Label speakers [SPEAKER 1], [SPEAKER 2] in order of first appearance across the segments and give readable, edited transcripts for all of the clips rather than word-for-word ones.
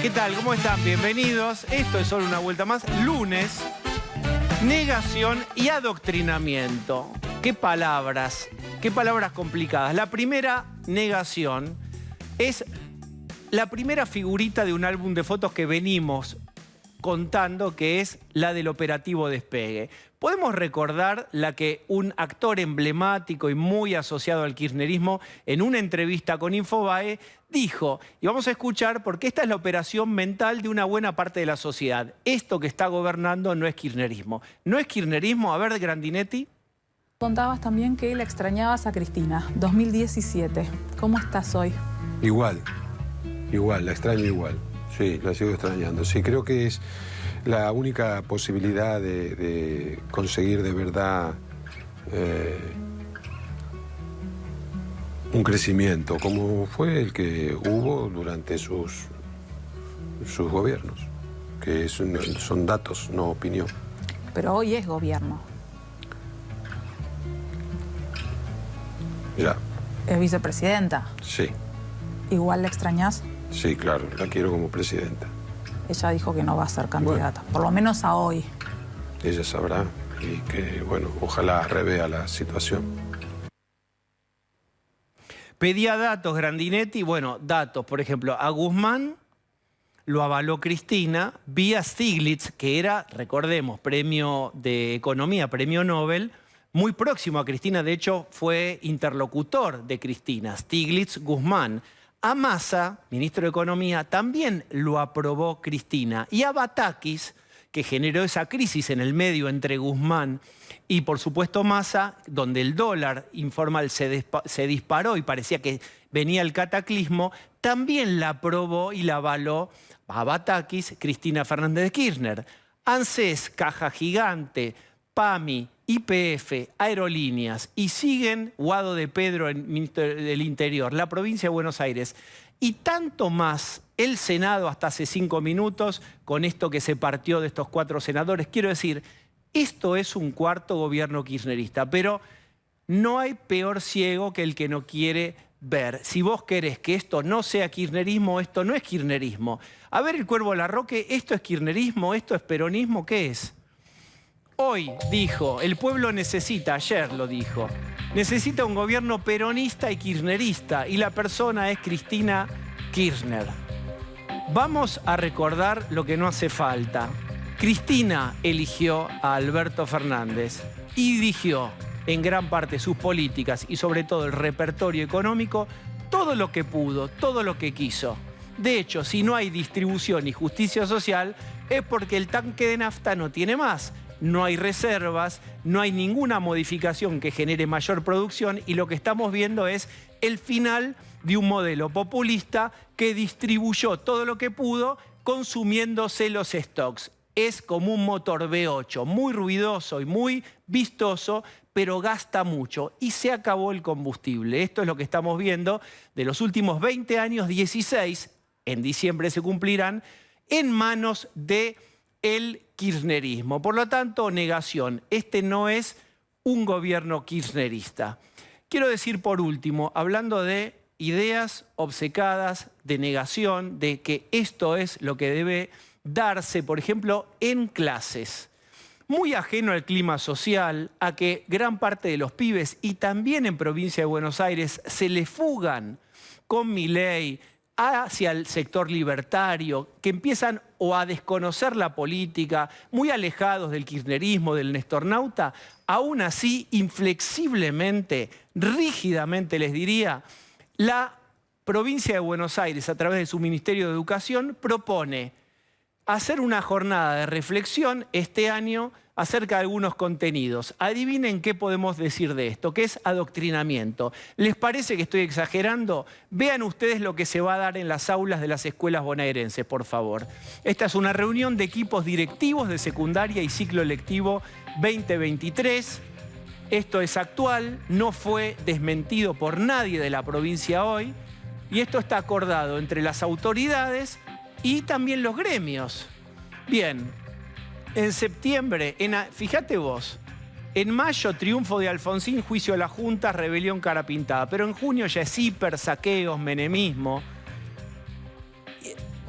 [SPEAKER 1] ¿Qué tal? ¿Cómo están? Bienvenidos. Esto es solo una vuelta más. Lunes, negación y adoctrinamiento. Qué palabras complicadas. La primera, negación, es la primera figurita de un álbum de fotos que venimos contando, que es la del operativo Despegue. Podemos recordar la que un actor emblemático y muy asociado al kirchnerismo en una entrevista con Infobae dijo, y vamos a escuchar porque esta es la operación mental de una buena parte de la sociedad. Esto que está gobernando no es kirchnerismo. ¿No es kirchnerismo? A ver, Grandinetti.
[SPEAKER 2] Contabas también que la extrañabas a Cristina, 2017. ¿Cómo estás hoy?
[SPEAKER 3] Igual, la extraño igual. Sí, la sigo extrañando. Sí, creo que es la única posibilidad de conseguir de verdad un crecimiento, como fue el que hubo durante sus gobiernos, que son datos, no opinión.
[SPEAKER 2] Pero hoy es gobierno.
[SPEAKER 3] Ya.
[SPEAKER 2] Es vicepresidenta.
[SPEAKER 3] Sí.
[SPEAKER 2] ¿Igual la extrañás?
[SPEAKER 3] Sí, claro, la quiero como presidenta.
[SPEAKER 2] Ella dijo que no va a ser candidata, por lo menos a hoy.
[SPEAKER 3] Ella sabrá y que, bueno, ojalá revea la situación.
[SPEAKER 1] Pedía datos, Grandinetti. Bueno, datos, por ejemplo, a Guzmán lo avaló Cristina vía Stiglitz, que era, recordemos, premio de Economía, premio Nobel, muy próximo a Cristina. De hecho, fue interlocutor de Cristina, Stiglitz, Guzmán. A Massa, ministro de Economía, también lo aprobó Cristina. Y a Batakis, que generó esa crisis en el medio entre Guzmán y, por supuesto, Massa, donde el dólar informal se disparó y parecía que venía el cataclismo, también la aprobó y la avaló a Batakis, Cristina Fernández de Kirchner. ANSES, Caja Gigante, PAMI, YPF, Aerolíneas, y siguen Guado de Pedro, el ministro del Interior, la provincia de Buenos Aires, y tanto más el Senado hasta hace 5 minutos con esto que se partió de estos 4 senadores. Quiero decir, esto es un cuarto gobierno kirchnerista, pero no hay peor ciego que el que no quiere ver. Si vos querés que esto no sea kirchnerismo, esto no es kirchnerismo. A ver, el Cuervo Larroque, ¿esto es kirchnerismo? ¿Esto es peronismo? ¿Qué es? Hoy dijo, el pueblo necesita, ayer lo dijo, necesita un gobierno peronista y kirchnerista, y la persona es Cristina Kirchner. Vamos a recordar lo que no hace falta. Cristina eligió a Alberto Fernández y dirigió en gran parte sus políticas y sobre todo el repertorio económico, todo lo que pudo, todo lo que quiso. De hecho, si no hay distribución y justicia social, es porque el tanque de nafta no tiene más. No hay reservas, no hay ninguna modificación que genere mayor producción y lo que estamos viendo es el final de un modelo populista que distribuyó todo lo que pudo consumiéndose los stocks. Es como un motor V8, muy ruidoso y muy vistoso, pero gasta mucho y se acabó el combustible. Esto es lo que estamos viendo de los últimos 20 años, 16, en diciembre se cumplirán, en manos de el kirchnerismo. Por lo tanto, negación. Este no es un gobierno kirchnerista. Quiero decir por último, hablando de ideas obcecadas, de negación, de que esto es lo que debe darse, por ejemplo, en clases. Muy ajeno al clima social, a que gran parte de los pibes y también en provincia de Buenos Aires se le fugan con Milei hacia el sector libertario, que empiezan o a desconocer la política, muy alejados del kirchnerismo, del nestornauta, aún así, inflexiblemente, rígidamente les diría, la provincia de Buenos Aires, a través de su Ministerio de Educación, propone hacer una jornada de reflexión este año acerca de algunos contenidos. Adivinen qué podemos decir de esto, que es adoctrinamiento. ¿Les parece que estoy exagerando? Vean ustedes lo que se va a dar en las aulas de las escuelas bonaerenses, por favor. Esta es una reunión de equipos directivos de secundaria y ciclo lectivo 2023. Esto es actual, no fue desmentido por nadie de la provincia hoy, y esto está acordado entre las autoridades y también los gremios. Bien, en septiembre, fíjate vos, en mayo triunfo de Alfonsín, juicio a la Junta, rebelión cara pintada. Pero en junio ya es hiper, saqueos, menemismo.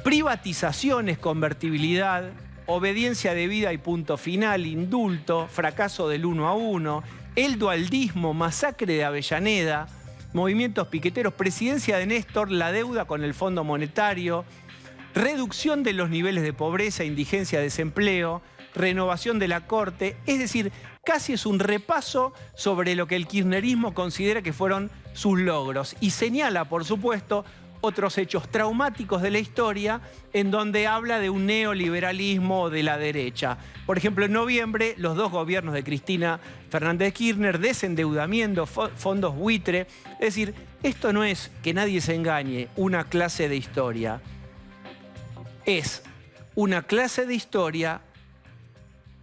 [SPEAKER 1] privatizaciones, convertibilidad, obediencia debida y punto final, indulto, fracaso del 1 a 1, el dualdismo, masacre de Avellaneda, movimientos piqueteros, presidencia de Néstor, la deuda con el Fondo Monetario, reducción de los niveles de pobreza, indigencia, desempleo, renovación de la Corte. Es decir, casi es un repaso sobre lo que el kirchnerismo considera que fueron sus logros y señala, por supuesto, otros hechos traumáticos de la historia en donde habla de un neoliberalismo de la derecha. Por ejemplo, en noviembre, los dos gobiernos de Cristina Fernández de Kirchner, desendeudamiento, fondos buitre. Es decir, esto no es, que nadie se engañe, una clase de historia. Es una clase de historia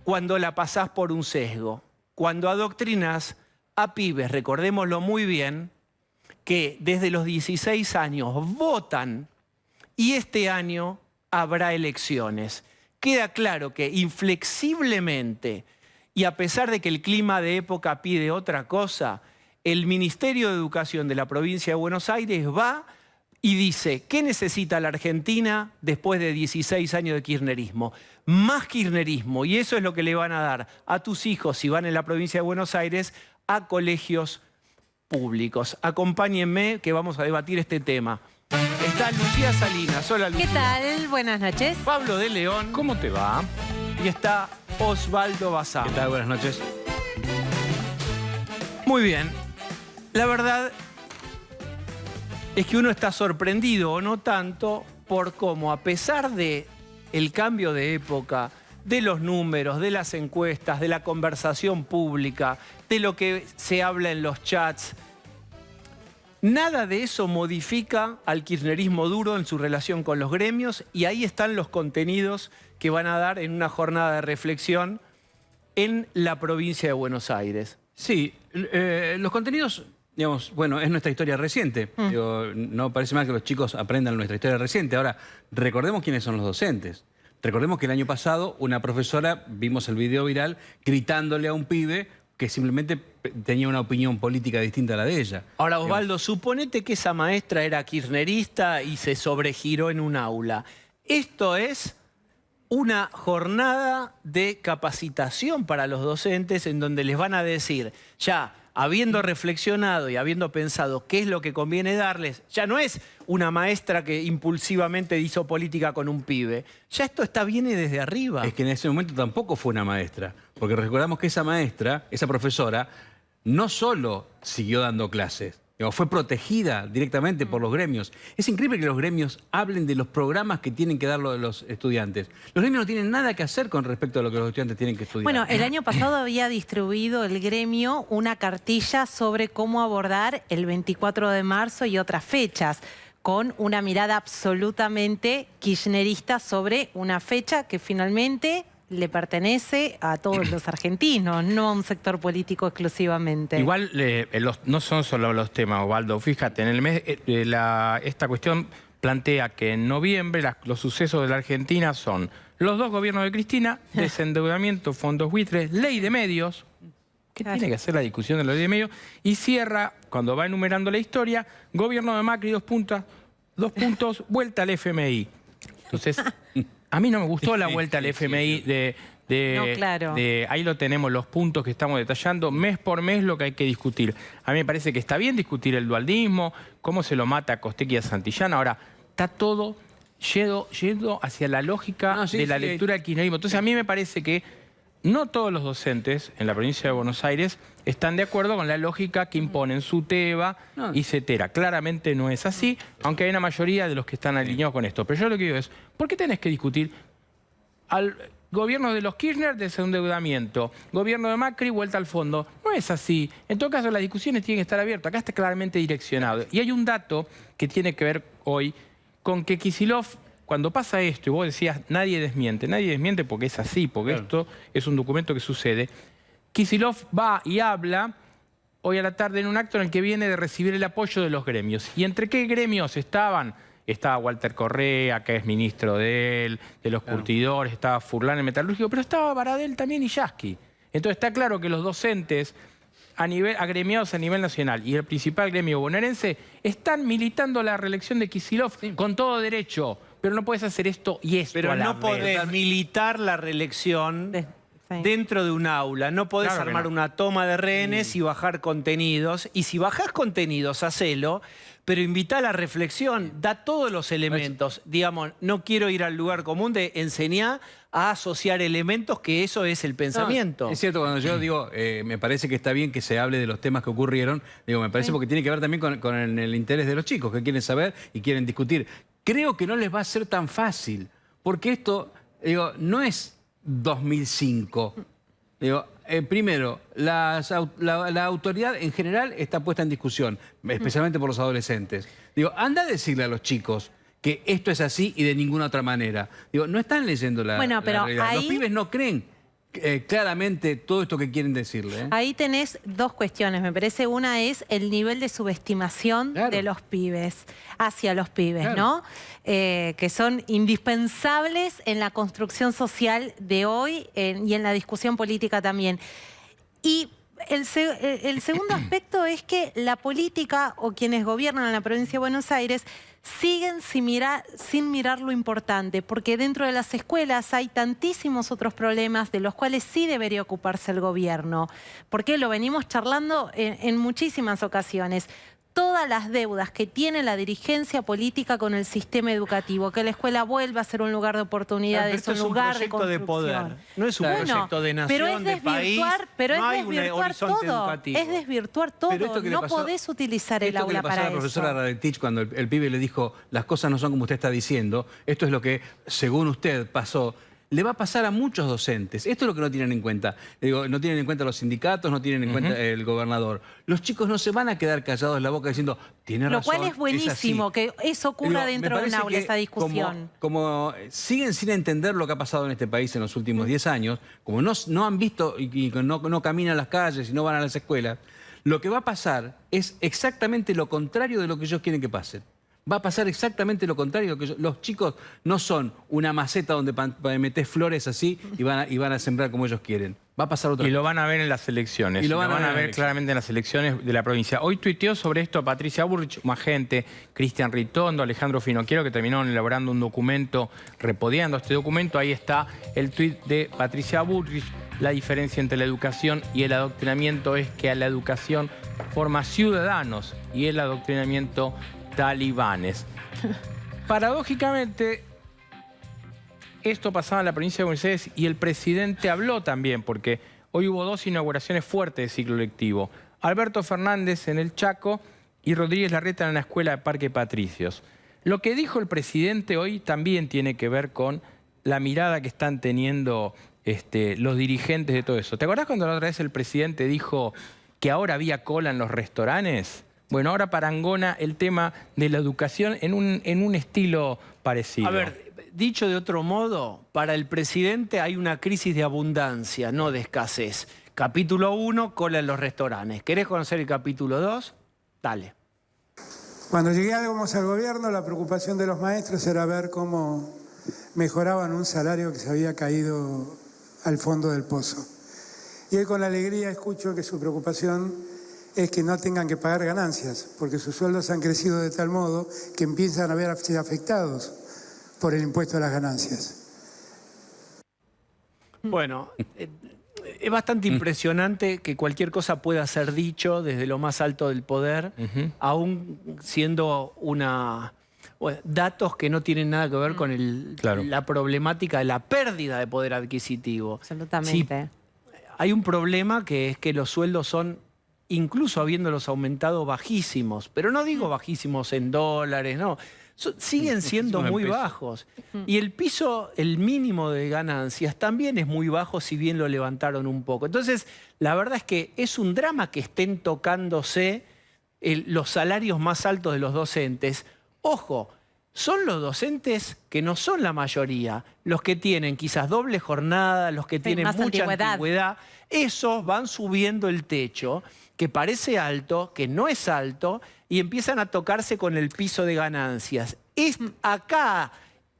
[SPEAKER 1] cuando la pasás por un sesgo, cuando adoctrinás a pibes, recordémoslo muy bien, que desde los 16 años votan y este año habrá elecciones. Queda claro que inflexiblemente, y a pesar de que el clima de época pide otra cosa, el Ministerio de Educación de la provincia de Buenos Aires va y dice, ¿qué necesita la Argentina después de 16 años de kirchnerismo? Más kirchnerismo, y eso es lo que le van a dar a tus hijos, si van en la provincia de Buenos Aires, a colegios públicos. Acompáñenme que vamos a debatir este tema. Está Lucía Salinas. Hola, Lucía.
[SPEAKER 4] ¿Qué tal? Buenas noches.
[SPEAKER 1] Pablo de León.
[SPEAKER 5] ¿Cómo te va?
[SPEAKER 1] Y está Osvaldo Bazán.
[SPEAKER 5] ¿Qué tal? Buenas noches.
[SPEAKER 1] Muy bien. La verdad es que uno está sorprendido, o no tanto, por cómo, a pesar de el cambio de época, de los números, de las encuestas, de la conversación pública, de lo que se habla en los chats, nada de eso modifica al kirchnerismo duro en su relación con los gremios, y ahí están los contenidos que van a dar en una jornada de reflexión en la provincia de Buenos Aires.
[SPEAKER 5] Sí, los contenidos, digamos, bueno, es nuestra historia reciente. Digo, no parece mal que los chicos aprendan nuestra historia reciente. Ahora, recordemos quiénes son los docentes. Recordemos que el año pasado una profesora, vimos el video viral, gritándole a un pibe que simplemente tenía una opinión política distinta a la de ella.
[SPEAKER 1] Ahora, Osvaldo, suponete que esa maestra era kirchnerista y se sobregiró en un aula. Esto es una jornada de capacitación para los docentes en donde les van a decir, ya habiendo reflexionado y habiendo pensado qué es lo que conviene darles, ya no es una maestra que impulsivamente hizo política con un pibe. Ya esto viene desde arriba.
[SPEAKER 5] Es que en ese momento tampoco fue una maestra, porque recordamos que esa maestra, esa profesora, no solo siguió dando clases, fue protegida directamente por los gremios. Es increíble que los gremios hablen de los programas que tienen que dar los estudiantes. Los gremios no tienen nada que hacer con respecto a lo que los estudiantes tienen que estudiar.
[SPEAKER 4] Bueno, el año pasado había distribuido el gremio una cartilla sobre cómo abordar el 24 de marzo y otras fechas, con una mirada absolutamente kirchnerista sobre una fecha que finalmente le pertenece a todos los argentinos, no a un sector político exclusivamente.
[SPEAKER 6] Igual no son solo los temas, Osvaldo. Fíjate, en el mes, esta cuestión plantea que en noviembre los sucesos de la Argentina son los dos gobiernos de Cristina, desendeudamiento, fondos buitres, ley de medios. ¿Qué tiene que hacer la discusión de la ley de medios? Y cierra, cuando va enumerando la historia, gobierno de Macri, dos puntos, vuelta al FMI. Entonces, a mí no me gustó la vuelta al FMI
[SPEAKER 4] No, claro.
[SPEAKER 6] ahí lo tenemos, los puntos que estamos detallando, mes por mes lo que hay que discutir. A mí me parece que está bien discutir el dualdismo, cómo se lo mata a Costecchi y a Santillana. Ahora, está todo yendo hacia la lógica de la lectura del kirchnerismo. Entonces, a mí me parece que no todos los docentes en la provincia de Buenos Aires están de acuerdo con la lógica que imponen Suteba y Cetera. Claramente no es así, aunque hay una mayoría de los que están alineados con esto. Pero yo lo que digo es, ¿por qué tenés que discutir al gobierno de los Kirchner, desendeudamiento, gobierno de Macri, vuelta al fondo? No es así. En todo caso, las discusiones tienen que estar abiertas. Acá está claramente direccionado. Y hay un dato que tiene que ver hoy con que Kicillof, cuando pasa esto, y vos decías, nadie desmiente porque es así, porque esto es un documento que sucede. Kicillof va y habla hoy a la tarde en un acto en el que viene de recibir el apoyo de los gremios. ¿Y entre qué gremios estaban? Estaba Walter Correa, que es ministro de los curtidores, estaba Furlan, el metalúrgico, pero estaba Baradel también y Yasky. Entonces está claro que los docentes agremiados a nivel nacional y el principal gremio bonaerense están militando la reelección de Kicillof con todo derecho. pero no puedes hacer esto y esto
[SPEAKER 1] Pero
[SPEAKER 6] a la
[SPEAKER 1] no
[SPEAKER 6] vez.
[SPEAKER 1] podés militar la reelección
[SPEAKER 4] Sí.
[SPEAKER 1] dentro de un aula. No podés
[SPEAKER 6] Claro que
[SPEAKER 1] armar
[SPEAKER 6] no.
[SPEAKER 1] una toma de rehenes y bajar contenidos. Y si bajás contenidos, hacelo, pero invita a la reflexión, da todos los elementos. Digamos, no quiero ir al lugar común de enseñar a asociar elementos, que eso es el pensamiento.
[SPEAKER 5] No, es cierto, cuando yo digo, me parece que está bien que se hable de los temas que ocurrieron, digo, me parece porque tiene que ver también con el interés de los chicos, que quieren saber y quieren discutir. Creo que no les va a ser tan fácil, porque esto, digo, no es 2005. Digo, primero, la autoridad en general está puesta en discusión, especialmente por los adolescentes. Digo, anda a decirle a los chicos que esto es así y de ninguna otra manera. Digo, no están leyendo la realidad. Los pibes no creen claramente todo esto que quieren decirle.
[SPEAKER 4] Ahí tenés dos cuestiones, me parece. Una es el nivel de subestimación de los pibes, hacia los pibes, ¿no? Que son indispensables en la construcción social de hoy y en la discusión política también. Y el segundo aspecto es que la política o quienes gobiernan en la provincia de Buenos Aires siguen sin mirar lo importante, porque dentro de las escuelas hay tantísimos otros problemas de los cuales sí debería ocuparse el gobierno, porque lo venimos charlando en muchísimas ocasiones. Todas las deudas que tiene la dirigencia política con el sistema educativo, que la escuela vuelva a ser un lugar de oportunidades, un lugar de construcción.
[SPEAKER 1] Es un proyecto de poder, no es un proyecto de nación, de país.
[SPEAKER 4] Pero
[SPEAKER 1] no
[SPEAKER 4] es
[SPEAKER 1] hay un
[SPEAKER 4] desvirtuar
[SPEAKER 1] horizonte
[SPEAKER 4] todo.
[SPEAKER 1] educativo.
[SPEAKER 4] Es desvirtuar todo. No podés utilizar el aula para eso.
[SPEAKER 5] Esto que le pasó a la profesora Radetich cuando el pibe le dijo, las cosas no son como usted está diciendo, esto es lo que, según usted, pasó. Le va a pasar a muchos docentes. Esto es lo que no tienen en cuenta. Digo, no tienen en cuenta los sindicatos, no tienen en cuenta el gobernador. Los chicos no se van a quedar callados en la boca diciendo, tiene razón.
[SPEAKER 4] Lo cual es buenísimo, que eso ocurra dentro de un aula, esa discusión.
[SPEAKER 5] Como siguen sin entender lo que ha pasado en este país en los últimos 10 años, como no han visto y no caminan las calles y no van a las escuelas, lo que va a pasar es exactamente lo contrario de lo que ellos quieren que pase. Va a pasar exactamente lo contrario. Los chicos no son una maceta donde metés flores así y van a sembrar como ellos quieren. Va a pasar otra cosa.
[SPEAKER 6] Y lo van a ver en las elecciones. Y lo van a ver claramente en las elecciones de la provincia. Hoy tuiteó sobre esto Patricia Bullrich, más gente, Cristian Ritondo, Alejandro Finocchiaro, que terminaron elaborando un documento repudiando este documento. Ahí está el tuit de Patricia Bullrich. La diferencia entre la educación y el adoctrinamiento es que a la educación forma ciudadanos y el adoctrinamiento talibanes. Paradójicamente, esto pasaba en la provincia de Buenos Aires y el presidente habló también, porque hoy hubo dos inauguraciones fuertes de ciclo lectivo. Alberto Fernández en el Chaco y Rodríguez Larreta en la escuela de Parque Patricios. Lo que dijo el presidente hoy también tiene que ver con la mirada que están teniendo los dirigentes de todo eso. ¿Te acordás cuando la otra vez el presidente dijo que ahora había cola en los restaurantes? Bueno, ahora parangona el tema de la educación en un estilo parecido.
[SPEAKER 1] A ver, dicho de otro modo, para el presidente hay una crisis de abundancia, no de escasez. Capítulo 1, cola en los restaurantes. ¿Querés conocer el capítulo 2? Dale.
[SPEAKER 7] Cuando llegamos al gobierno, la preocupación de los maestros era ver cómo mejoraban un salario que se había caído al fondo del pozo. Y hoy con alegría escucho que su preocupación es que no tengan que pagar ganancias, porque sus sueldos han crecido de tal modo que empiezan a verse afectados por el impuesto a las ganancias.
[SPEAKER 1] Bueno, es bastante impresionante que cualquier cosa pueda ser dicho desde lo más alto del poder, aún siendo datos que no tienen nada que ver con la problemática de la pérdida de poder adquisitivo.
[SPEAKER 4] Absolutamente.
[SPEAKER 1] Sí, hay un problema que es que los sueldos son, incluso habiéndolos aumentado, bajísimos. Pero no digo bajísimos en dólares, no. Siguen siendo muy bajos. Y el piso, el mínimo de ganancias, también es muy bajo, si bien lo levantaron un poco. Entonces, la verdad es que es un drama que estén tocándose los salarios más altos de los docentes. Ojo, son los docentes que no son la mayoría, los que tienen quizás doble jornada, los que tienen mucha antigüedad. Esos van subiendo el techo, que parece alto, que no es alto, y empiezan a tocarse con el piso de ganancias. Acá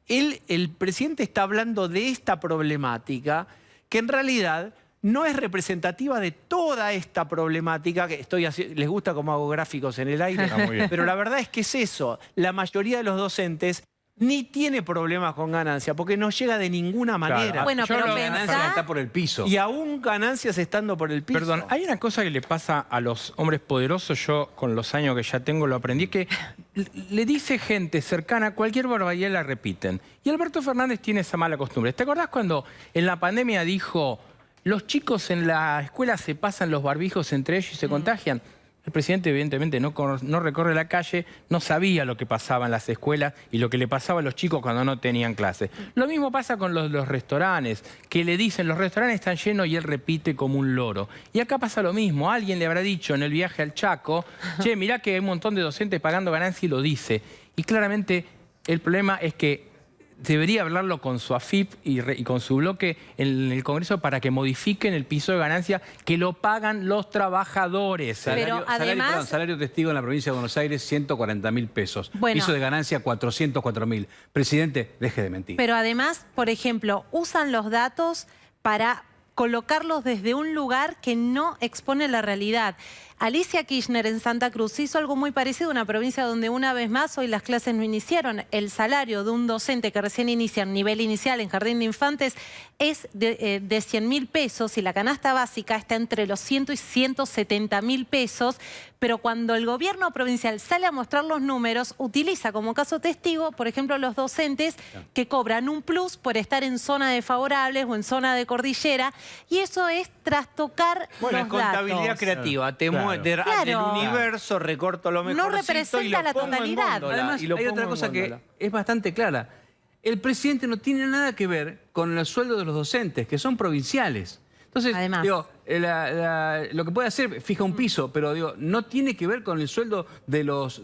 [SPEAKER 1] el presidente está hablando de esta problemática, que en realidad no es representativa de toda esta problemática, que les gusta cómo hago gráficos en el aire, pero la verdad es que es eso. La mayoría de los docentes ni tiene problemas con ganancia, porque no llega de ninguna manera.
[SPEAKER 4] Bueno,
[SPEAKER 5] Yo
[SPEAKER 4] pero
[SPEAKER 5] la ganancia
[SPEAKER 4] pensá...
[SPEAKER 5] está por el piso.
[SPEAKER 1] Y aún ganancias estando por el piso.
[SPEAKER 6] Perdón, hay una cosa que le pasa a los hombres poderosos, yo con los años que ya tengo lo aprendí, que le dice gente cercana, cualquier barbaridad la repiten. Y Alberto Fernández tiene esa mala costumbre. ¿Te acordás cuando en la pandemia dijo, los chicos en la escuela se pasan los barbijos entre ellos y se contagian? El presidente evidentemente no recorre la calle, no sabía lo que pasaba en las escuelas y lo que le pasaba a los chicos cuando no tenían clase. Lo mismo pasa con los restaurantes, que le dicen los restaurantes están llenos y él repite como un loro. Y acá pasa lo mismo, alguien le habrá dicho en el viaje al Chaco, che, mirá que hay un montón de docentes pagando ganancias y lo dice. Y claramente el problema es que debería hablarlo con su AFIP y con su bloque en el Congreso para que modifiquen el piso de ganancia que lo pagan los trabajadores.
[SPEAKER 4] Pero además...
[SPEAKER 5] Salario testigo en la provincia de Buenos Aires, 140.000 pesos.
[SPEAKER 4] Bueno.
[SPEAKER 5] Piso de ganancia, 404.000. Presidente, deje de mentir.
[SPEAKER 4] Pero además, por ejemplo, usan los datos para colocarlos desde un lugar que no expone la realidad. Alicia Kirchner en Santa Cruz hizo algo muy parecido, una provincia donde una vez más hoy las clases no iniciaron. El salario de un docente que recién inicia en nivel inicial en jardín de infantes es de 100.000 pesos y la canasta básica está entre los 100 y 170.000 pesos, pero cuando el gobierno provincial sale a mostrar los números, utiliza como caso testigo, por ejemplo, los docentes que cobran un plus por estar en zona desfavorables o en zona de cordillera, y eso es trastocar
[SPEAKER 1] Bueno, es
[SPEAKER 4] los
[SPEAKER 1] contabilidad
[SPEAKER 4] datos.
[SPEAKER 1] creativa.
[SPEAKER 6] Claro.
[SPEAKER 1] Del universo recorto lo mejorcito
[SPEAKER 4] representa
[SPEAKER 1] y lo
[SPEAKER 4] la
[SPEAKER 1] pongo en
[SPEAKER 4] totalidad.
[SPEAKER 1] góndola,
[SPEAKER 5] Además,
[SPEAKER 1] y lo
[SPEAKER 5] hay
[SPEAKER 1] pongo
[SPEAKER 5] otra
[SPEAKER 1] en
[SPEAKER 5] cosa que
[SPEAKER 1] góndola.
[SPEAKER 5] es bastante clara. El presidente no tiene nada que ver con el sueldo de los docentes, que son provinciales. Entonces,
[SPEAKER 4] Además.
[SPEAKER 5] digo, lo que puede hacer, fija un piso, pero digo, no tiene que ver con el sueldo de los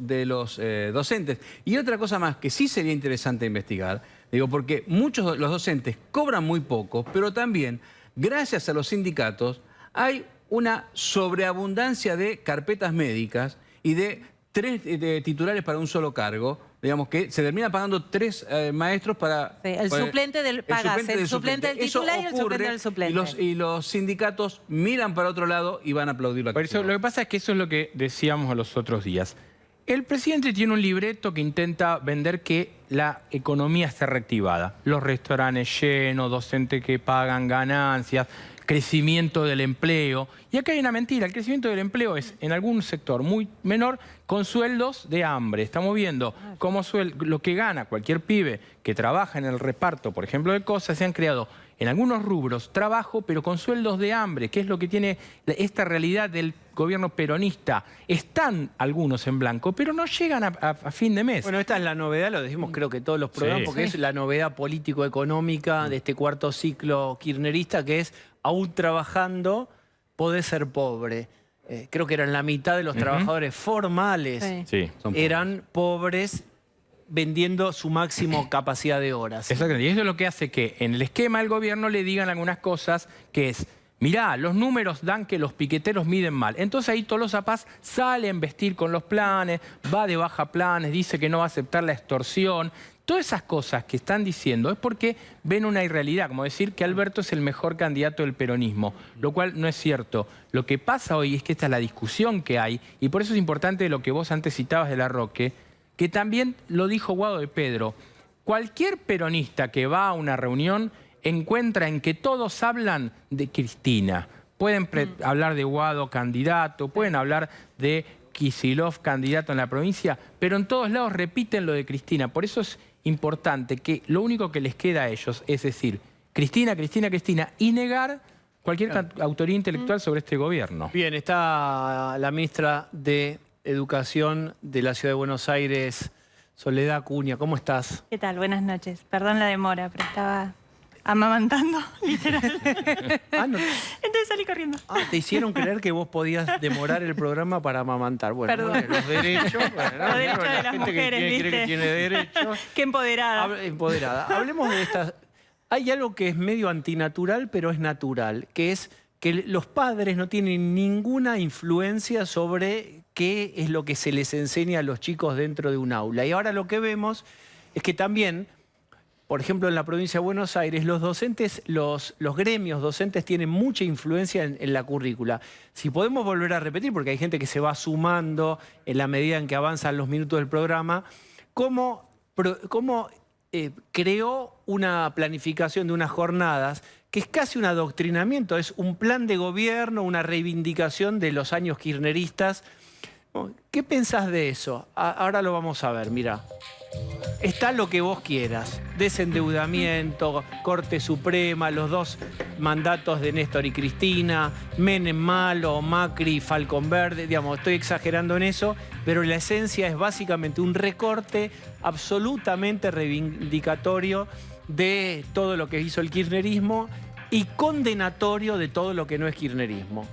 [SPEAKER 5] docentes. Y otra cosa más que sí sería interesante investigar, digo, porque muchos de los docentes cobran muy poco, pero también, gracias a los sindicatos, hay una sobreabundancia de carpetas médicas y de 3 titulares para un solo cargo, digamos que se termina pagando 3 maestros para...
[SPEAKER 4] Sí, el suplente del el suplente del
[SPEAKER 5] Eso
[SPEAKER 4] titular y el suplente del suplente.
[SPEAKER 5] Y los sindicatos miran para otro lado y van a aplaudir la
[SPEAKER 6] Por eso, lo que pasa es que eso es lo que decíamos los otros días. El presidente tiene un libreto que intenta vender que la economía está reactivada. Los restaurantes llenos, docentes que pagan ganancias, crecimiento del empleo. Y acá hay una mentira, el crecimiento del empleo es en algún sector muy menor con sueldos de hambre. Estamos viendo cómo lo que gana cualquier pibe que trabaja en el reparto, por ejemplo, de cosas, se han creado en algunos rubros trabajo, pero con sueldos de hambre, que es lo que tiene esta realidad del gobierno peronista. Están algunos en blanco, pero no llegan a fin de mes.
[SPEAKER 1] Bueno, esta es la novedad, lo decimos creo que todos los programas,
[SPEAKER 6] Sí.
[SPEAKER 1] porque es la novedad político-económica de este cuarto ciclo kirchnerista, que es, aún trabajando, podés ser pobre. Creo que eran la mitad de los trabajadores formales,
[SPEAKER 4] Sí.
[SPEAKER 6] Sí.
[SPEAKER 5] Son pobres.
[SPEAKER 1] eran pobres vendiendo su máximo capacidad de horas.
[SPEAKER 6] Exactamente. Y eso es lo que hace que en el esquema del gobierno le digan algunas cosas, que es, mirá, los números dan que los piqueteros miden mal. Entonces ahí Tolosa Paz sale a investir con los planes, va de baja planes, dice que no va a aceptar la extorsión. Todas esas cosas que están diciendo es porque ven una irrealidad, como decir que Alberto es el mejor candidato del peronismo, lo cual no es cierto. Lo que pasa hoy es que esta es la discusión que hay, y por eso es importante lo que vos antes citabas de Larroque, que también lo dijo Guado de Pedro. Cualquier peronista que va a una reunión encuentra en que todos hablan de Cristina. Pueden hablar de Guado candidato, pueden hablar de Kicillof candidato en la provincia, pero en todos lados repiten lo de Cristina. Por eso es importante que lo único que les queda a ellos es decir, Cristina, Cristina, Cristina, y negar cualquier autoría intelectual sobre este gobierno.
[SPEAKER 1] Bien, está la ministra de Educación de la Ciudad de Buenos Aires, Soledad Acuña. ¿Cómo estás?
[SPEAKER 8] ¿Qué tal? Buenas noches. Perdón la demora, pero estaba amamantando, literal.
[SPEAKER 1] No.
[SPEAKER 8] Entonces salí corriendo.
[SPEAKER 1] Te hicieron creer que vos podías demorar el programa para amamantar. Bueno,
[SPEAKER 8] Perdón.
[SPEAKER 1] bueno, los derechos. Bueno,
[SPEAKER 8] Los derechos de las
[SPEAKER 1] gente
[SPEAKER 8] mujeres,
[SPEAKER 1] que cree que
[SPEAKER 8] ¿viste?
[SPEAKER 1] tiene derechos.
[SPEAKER 8] Qué empoderada.
[SPEAKER 1] Empoderada. Hablemos de estas. Hay algo que es medio antinatural, pero es natural, que es que los padres no tienen ninguna influencia sobre qué es lo que se les enseña a los chicos dentro de un aula. Y ahora lo que vemos es que también, por ejemplo, en la provincia de Buenos Aires, los docentes, los gremios docentes tienen mucha influencia en la currícula. Si podemos volver a repetir, porque hay gente que se va sumando en la medida en que avanzan los minutos del programa, cómo creó una planificación de unas jornadas que es casi un adoctrinamiento, es un plan de gobierno, una reivindicación de los años kirchneristas. ¿Qué pensás de eso? Ahora lo vamos a ver, mira. Está lo que vos quieras, desendeudamiento, Corte Suprema, los 2 mandatos de Néstor y Cristina, Menem malo, Macri, Falcón Verde, digamos, estoy exagerando en eso, pero la esencia es básicamente un recorte absolutamente reivindicatorio de todo lo que hizo el kirchnerismo y condenatorio de todo lo que no es kirchnerismo.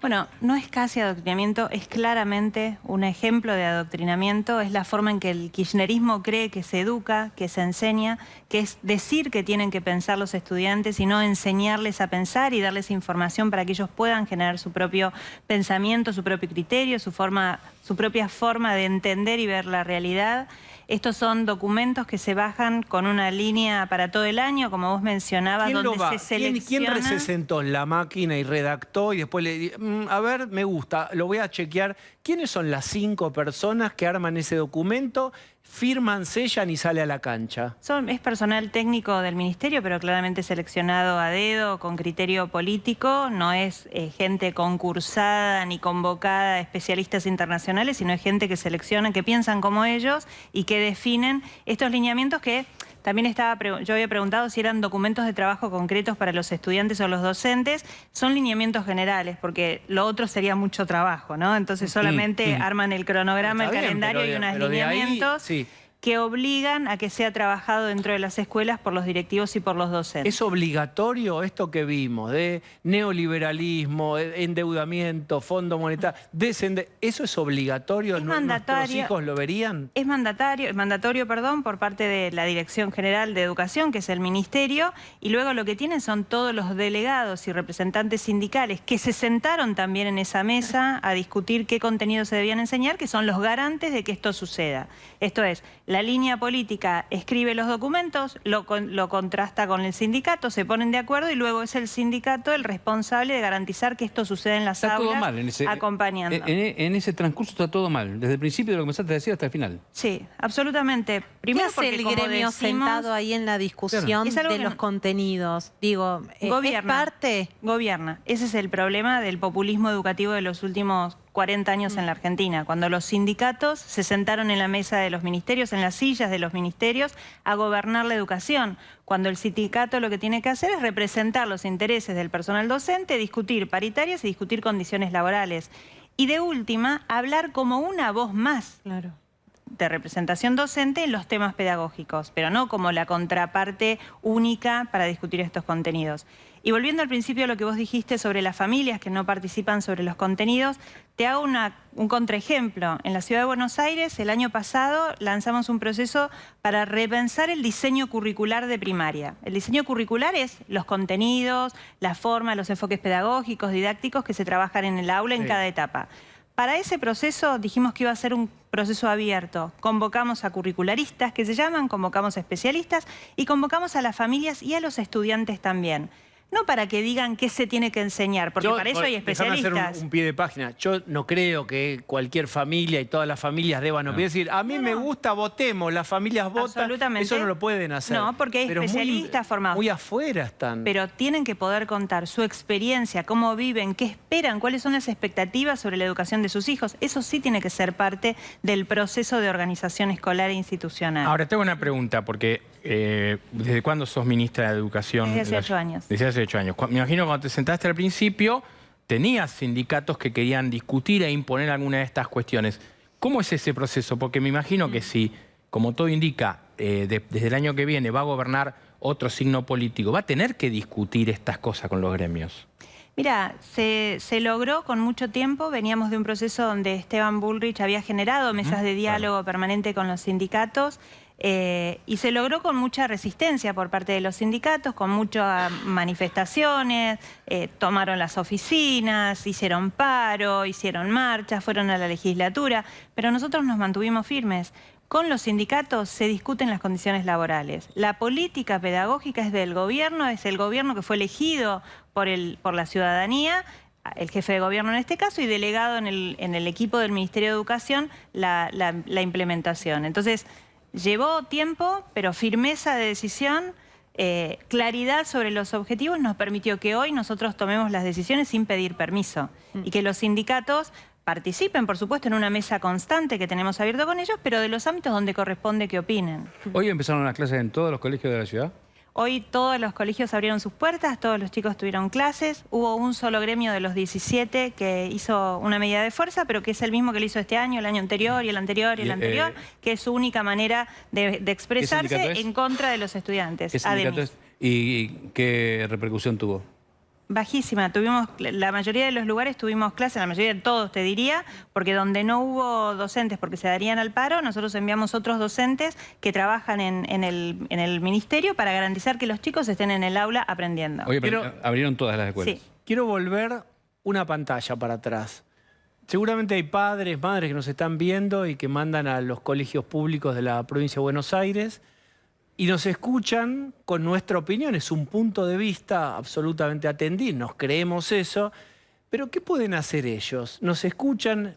[SPEAKER 8] Bueno, no es casi adoctrinamiento, es claramente un ejemplo de adoctrinamiento, es la forma en que el kirchnerismo cree que se educa, que se enseña, que es decir que tienen que pensar los estudiantes y no enseñarles a pensar y darles información para que ellos puedan generar su propio pensamiento, su propio criterio, su propia forma de entender y ver la realidad. Estos son documentos que se bajan con una línea para todo el año, como vos mencionabas, donde se selecciona.
[SPEAKER 1] ¿Quién se sentó en la máquina y redactó y después le dijo, a ver, me gusta, lo voy a chequear? ¿Quiénes son las 5 personas que arman ese documento, firman, sellan y sale a la cancha?
[SPEAKER 8] Es personal técnico del ministerio, pero claramente seleccionado a dedo, con criterio político. No es gente concursada ni convocada, especialistas internacionales, sino es gente que selecciona, que piensan como ellos y que definen estos lineamientos que... También yo había preguntado si eran documentos de trabajo concretos para los estudiantes o los docentes. Son lineamientos generales, porque lo otro sería mucho trabajo, ¿no? Entonces solamente arman el cronograma, el calendario y unos lineamientos que obligan a que sea trabajado dentro de las escuelas por los directivos y por los docentes.
[SPEAKER 1] ¿Es obligatorio esto que vimos de neoliberalismo, endeudamiento, Fondo Monetario? ¿Eso es obligatorio?
[SPEAKER 8] Es mandatorio.
[SPEAKER 1] ¿Nuestros hijos lo verían?
[SPEAKER 8] Es mandatorio, por parte de la Dirección General de Educación, que es el ministerio, y luego lo que tienen son todos los delegados y representantes sindicales que se sentaron también en esa mesa a discutir qué contenidos se debían enseñar, que son los garantes de que esto suceda. Esto es, la línea política escribe los documentos, lo contrasta con el sindicato, se ponen de acuerdo y luego es el sindicato el responsable de garantizar que esto suceda en las aulas,
[SPEAKER 5] todo mal
[SPEAKER 8] acompañando.
[SPEAKER 5] En ese transcurso está todo mal, desde el principio de lo que empezaste a decir hasta el final.
[SPEAKER 8] Sí, absolutamente.
[SPEAKER 4] Primero, ¿qué hace el gremio sentado ahí en la discusión de los contenidos? Digo,
[SPEAKER 8] gobierna,
[SPEAKER 4] ¿es parte?
[SPEAKER 8] Gobierna. Ese es el problema del populismo educativo de los últimos 40 años en la Argentina, cuando los sindicatos se sentaron en la mesa de los ministerios, en las sillas de los ministerios, a gobernar la educación. Cuando el sindicato lo que tiene que hacer es representar los intereses del personal docente, discutir paritarias y discutir condiciones laborales. Y de última, hablar como una voz más de representación docente en los temas pedagógicos, pero no como la contraparte única para discutir estos contenidos. Y volviendo al principio a lo que vos dijiste sobre las familias que no participan sobre los contenidos, te hago un contraejemplo. En la Ciudad de Buenos Aires, el año pasado, lanzamos un proceso para repensar el diseño curricular de primaria. El diseño curricular es los contenidos, la forma, los enfoques pedagógicos, didácticos que se trabajan en el aula en cada etapa. Para ese proceso dijimos que iba a ser un proceso abierto. Convocamos a curricularistas, que se llaman, convocamos a especialistas y convocamos a las familias y a los estudiantes también. No para que digan qué se tiene que enseñar, porque para eso hay especialistas.
[SPEAKER 1] Déjame hacer un pie de página. Yo no creo que cualquier familia y todas las familias deban opinar. Es decir, a mí me gusta, votemos, las familias votan.
[SPEAKER 8] Absolutamente.
[SPEAKER 1] Eso no lo pueden hacer.
[SPEAKER 8] No, porque hay especialistas formados.
[SPEAKER 1] Muy afuera están.
[SPEAKER 8] Pero tienen que poder contar su experiencia, cómo viven, qué esperan, cuáles son las expectativas sobre la educación de sus hijos. Eso sí tiene que ser parte del proceso de organización escolar e institucional.
[SPEAKER 6] Ahora, tengo una pregunta, porque ¿desde cuándo sos ministra de Educación?
[SPEAKER 8] Desde hace 8 años.
[SPEAKER 6] Desde hace 8 años. Me imagino cuando te sentaste al principio, tenías sindicatos que querían discutir e imponer alguna de estas cuestiones. ¿Cómo es ese proceso? Porque me imagino que si, como todo indica, desde el año que viene va a gobernar otro signo político, va a tener que discutir estas cosas con los gremios.
[SPEAKER 8] Mira, se logró con mucho tiempo. Veníamos de un proceso donde Esteban Bullrich había generado mesas de diálogo permanente con los sindicatos. Y se logró con mucha resistencia por parte de los sindicatos, con muchas manifestaciones, tomaron las oficinas, hicieron paro, hicieron marchas, fueron a la legislatura, pero nosotros nos mantuvimos firmes. Con los sindicatos se discuten las condiciones laborales. La política pedagógica es del gobierno, es el gobierno que fue elegido por la ciudadanía, el jefe de gobierno en este caso, y delegado en el equipo del Ministerio de Educación la implementación. Entonces, Llevó tiempo, pero firmeza de decisión, claridad sobre los objetivos nos permitió que hoy nosotros tomemos las decisiones sin pedir permiso y que los sindicatos participen, por supuesto, en una mesa constante que tenemos abierto con ellos, pero de los ámbitos donde corresponde que opinen.
[SPEAKER 5] ¿Hoy empezaron las clases en todos los colegios de la ciudad?
[SPEAKER 8] Hoy todos los colegios abrieron sus puertas, todos los chicos tuvieron clases. Hubo un solo gremio de los 17 que hizo una medida de fuerza, pero que es el mismo que lo hizo este año, el año anterior y el anterior y el anterior, que es su única manera de expresarse en contra de los estudiantes.
[SPEAKER 5] ¿Qué sindicato es? ¿Y qué repercusión tuvo?
[SPEAKER 8] Bajísima. La mayoría de los lugares tuvimos clases, la mayoría de todos te diría, porque donde no hubo docentes porque se darían al paro, nosotros enviamos otros docentes que trabajan en el ministerio para garantizar que los chicos estén en el aula aprendiendo.
[SPEAKER 5] Oye, pero abrieron todas las escuelas.
[SPEAKER 8] Sí.
[SPEAKER 1] Quiero volver una pantalla para atrás. Seguramente hay padres, madres que nos están viendo y que mandan a los colegios públicos de la provincia de Buenos Aires y nos escuchan con nuestra opinión. Es un punto de vista absolutamente atendido, nos creemos eso. Pero ¿qué pueden hacer ellos? Nos escuchan,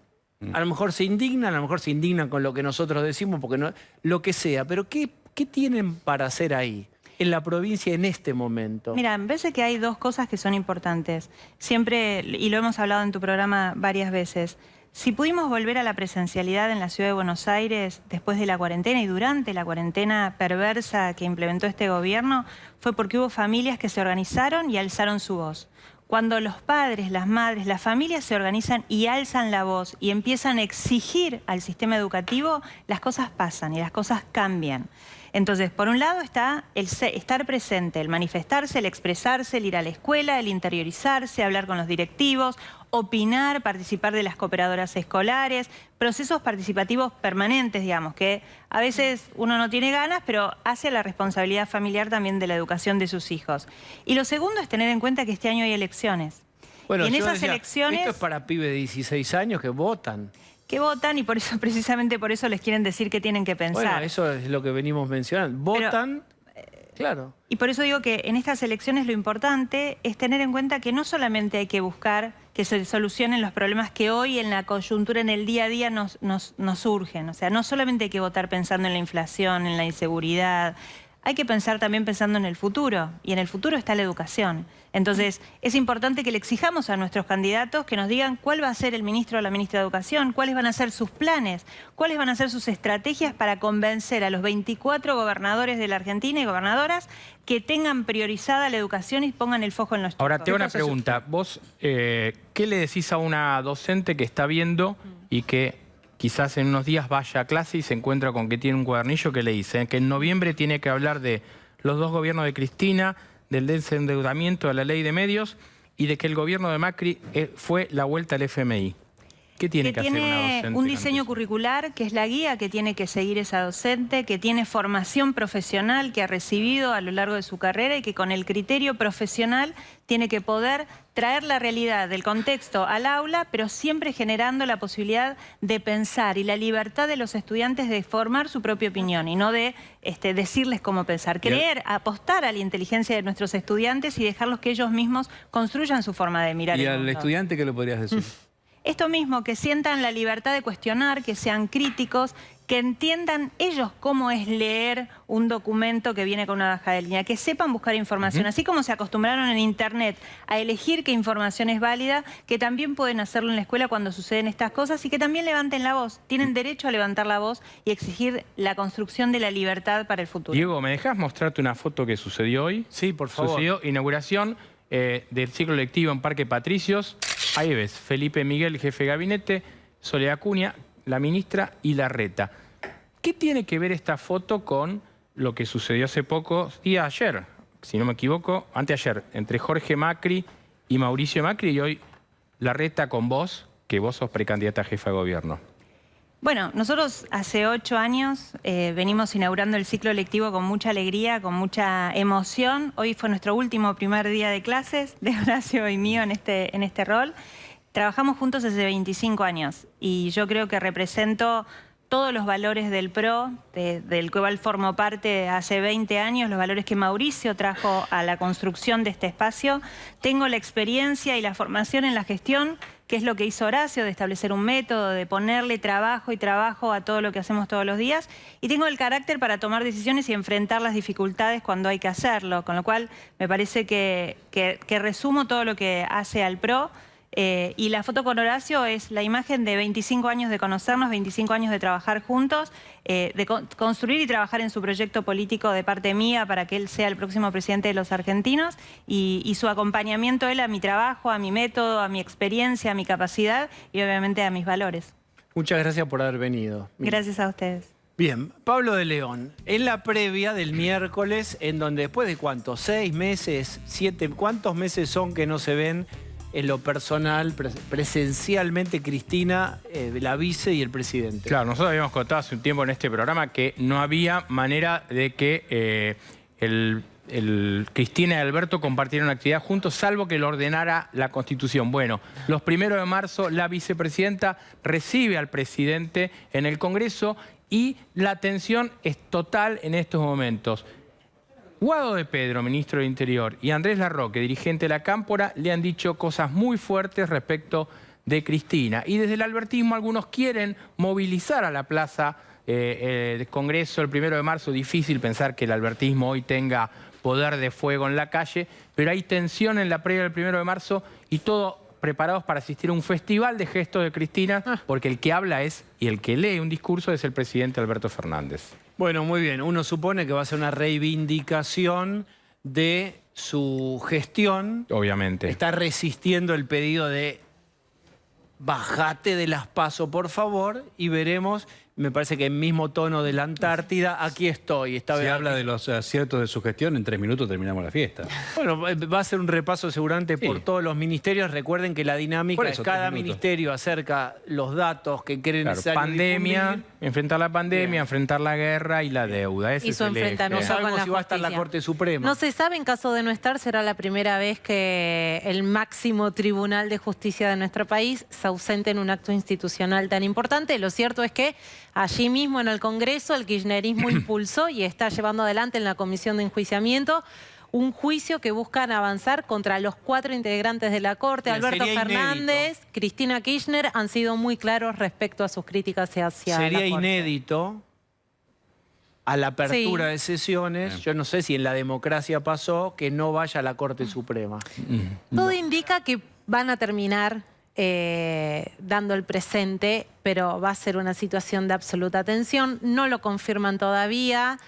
[SPEAKER 1] a lo mejor se indignan con lo que nosotros decimos, porque no, lo que sea. Pero ¿qué tienen para hacer ahí, en la provincia, en este momento?
[SPEAKER 8] Mira, me parece que hay dos cosas que son importantes. Siempre, y lo hemos hablado en tu programa varias veces, si pudimos volver a la presencialidad en la Ciudad de Buenos Aires después de la cuarentena y durante la cuarentena perversa que implementó este gobierno, fue porque hubo familias que se organizaron y alzaron su voz. Cuando los padres, las madres, las familias se organizan y alzan la voz y empiezan a exigir al sistema educativo, las cosas pasan y las cosas cambian. Entonces, por un lado está el estar presente, el manifestarse, el expresarse, el ir a la escuela, el interiorizarse, hablar con los directivos, opinar, participar de las cooperadoras escolares, procesos participativos permanentes, digamos, que a veces uno no tiene ganas, pero hace la responsabilidad familiar también de la educación de sus hijos. Y lo segundo es tener en cuenta que este año hay elecciones.
[SPEAKER 1] Bueno,
[SPEAKER 8] y en
[SPEAKER 1] yo
[SPEAKER 8] esas
[SPEAKER 1] decía,
[SPEAKER 8] elecciones...
[SPEAKER 1] esto es para pibes de 16 años que votan.
[SPEAKER 8] Que votan y por eso, precisamente por eso les quieren decir qué tienen que pensar.
[SPEAKER 1] Bueno, eso es lo que venimos mencionando. Votan, claro.
[SPEAKER 8] Y por eso digo que en estas elecciones lo importante es tener en cuenta que no solamente hay que buscar que se solucionen los problemas que hoy en la coyuntura, en el día a día nos surgen. O sea, no solamente hay que votar pensando en la inflación, en la inseguridad. Hay que pensar también pensando en el futuro, y en el futuro está la educación. Entonces, es importante que le exijamos a nuestros candidatos que nos digan cuál va a ser el ministro o la ministra de Educación, cuáles van a ser sus planes, cuáles van a ser sus estrategias para convencer a los 24 gobernadores de la Argentina y gobernadoras que tengan priorizada la educación y pongan el foco en los chicos.
[SPEAKER 6] Ahora, te hago una pregunta. Vos, ¿qué le decís a una docente que está viendo y que quizás en unos días vaya a clase y se encuentra con que tiene un cuadernillo que le dice que en noviembre tiene que hablar de los dos gobiernos de Cristina, del desendeudamiento, de la ley de medios y de que el gobierno de Macri fue la vuelta al FMI? ¿Qué tiene que hacer una docente?
[SPEAKER 8] Tiene un diseño curricular que es la guía que tiene que seguir esa docente, que tiene formación profesional que ha recibido a lo largo de su carrera y que con el criterio profesional tiene que poder traer la realidad del contexto al aula, pero siempre generando la posibilidad de pensar y la libertad de los estudiantes de formar su propia opinión y no de decirles cómo pensar. Creer, apostar a la inteligencia de nuestros estudiantes y dejarlos que ellos mismos construyan su forma de mirar el mundo.
[SPEAKER 5] ¿Y al estudiante qué le podrías decir?
[SPEAKER 8] Esto mismo, que sientan la libertad de cuestionar, que sean críticos, que entiendan ellos cómo es leer un documento que viene con una baja de línea, que sepan buscar información, así como se acostumbraron en Internet a elegir qué información es válida, que también pueden hacerlo en la escuela cuando suceden estas cosas y que también levanten la voz. Tienen derecho a levantar la voz y exigir la construcción de la libertad para el futuro.
[SPEAKER 6] Diego, ¿me dejás mostrarte una foto que sucedió hoy?
[SPEAKER 1] Sí, por favor.
[SPEAKER 6] Sucedió inauguración del ciclo lectivo en Parque Patricios. Ahí ves, Felipe Miguel, jefe de gabinete, Soledad Acuña, la ministra y Larreta. ¿Qué tiene que ver esta foto con lo que sucedió hace poco, ayer, si no me equivoco, anteayer, entre Jorge Macri y Mauricio Macri y hoy Larreta con vos, que vos sos precandidata a jefa de gobierno?
[SPEAKER 8] Bueno, nosotros hace 8 años venimos inaugurando el ciclo lectivo con mucha alegría, con mucha emoción. Hoy fue nuestro último primer día de clases de Horacio y mío en este rol. Trabajamos juntos hace 25 años y yo creo que represento todos los valores del PRO, del cual formo parte hace 20 años, los valores que Mauricio trajo a la construcción de este espacio. Tengo la experiencia y la formación en la gestión, que es lo que hizo Horacio, de establecer un método, de ponerle trabajo y trabajo a todo lo que hacemos todos los días. Y tengo el carácter para tomar decisiones y enfrentar las dificultades cuando hay que hacerlo. Con lo cual, me parece que resumo todo lo que hace al PRO. Y la foto con Horacio es la imagen de 25 años de conocernos, 25 años de trabajar juntos, de construir y trabajar en su proyecto político de parte mía para que él sea el próximo presidente de los argentinos y su acompañamiento él a mi trabajo, a mi método, a mi experiencia, a mi capacidad y obviamente a mis valores.
[SPEAKER 1] Muchas gracias por haber venido.
[SPEAKER 8] Gracias a ustedes.
[SPEAKER 1] Bien, Pablo de León, en la previa del miércoles, en donde después de ¿cuántos? 6 meses, 7, ¿cuántos meses son que no se ven en lo personal, presencialmente, Cristina, la vice y el presidente?
[SPEAKER 6] Claro, nosotros habíamos contado hace un tiempo en este programa que no había manera de que Cristina y Alberto compartieran actividad juntos, salvo que lo ordenara la Constitución. Bueno, los 1 de marzo la vicepresidenta recibe al presidente en el Congreso y la tensión es total en estos momentos. Guado de Pedro, ministro del Interior, y Andrés Larroque, dirigente de la Cámpora, le han dicho cosas muy fuertes respecto de Cristina. Y desde el albertismo algunos quieren movilizar a la plaza del Congreso el 1 de marzo. Difícil pensar que el albertismo hoy tenga poder de fuego en la calle, pero hay tensión en la previa del 1 de marzo y todo preparados para asistir a un festival de gestos de Cristina, porque el que habla y el que lee un discurso es el presidente Alberto Fernández.
[SPEAKER 1] Bueno, muy bien. Uno supone que va a ser una reivindicación de su gestión.
[SPEAKER 6] Obviamente.
[SPEAKER 1] Está resistiendo el pedido de bájate de las PASO, por favor, y veremos. Me parece que en mismo tono de la Antártida, aquí estoy.
[SPEAKER 5] Se habla de los aciertos de su gestión, en 3 minutos terminamos la fiesta.
[SPEAKER 1] Bueno, va a ser un repaso seguramente por todos los ministerios. Recuerden que la dinámica es cada ministerio acerca los datos que creen necesario.
[SPEAKER 6] Pandemia, enfrentar la pandemia, enfrentar la guerra y la deuda. Ese
[SPEAKER 4] y su enfrentamiento
[SPEAKER 1] no sabemos si va a estar la Corte Suprema.
[SPEAKER 4] No se sabe, en caso de no estar, será la primera vez que el máximo tribunal de justicia de nuestro país se ausente en un acto institucional tan importante. Lo cierto es que allí mismo en el Congreso el kirchnerismo impulsó y está llevando adelante en la Comisión de Enjuiciamiento un juicio que buscan avanzar contra los 4 integrantes de la Corte. Alberto Fernández, Cristina Kirchner han sido muy claros respecto a sus críticas hacia la Corte.
[SPEAKER 1] Sería inédito a la apertura de sesiones. Yo no sé si en la democracia pasó que no vaya a la Corte Suprema.
[SPEAKER 4] Todo indica que van a terminar dando el presente, pero va a ser una situación de absoluta tensión. No lo confirman todavía.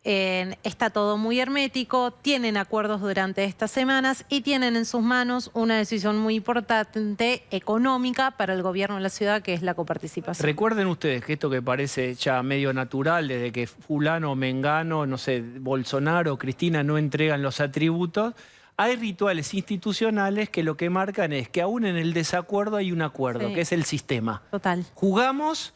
[SPEAKER 4] Está todo muy hermético, tienen acuerdos durante estas semanas y tienen en sus manos una decisión muy importante económica para el gobierno de la ciudad, que es la coparticipación.
[SPEAKER 1] Recuerden ustedes que esto que parece ya medio natural, desde que fulano, mengano, no sé, Bolsonaro, Cristina no entregan los atributos, hay rituales institucionales que lo que marcan es que aún en el desacuerdo hay un acuerdo, que es el sistema.
[SPEAKER 4] Total.
[SPEAKER 1] Jugamos,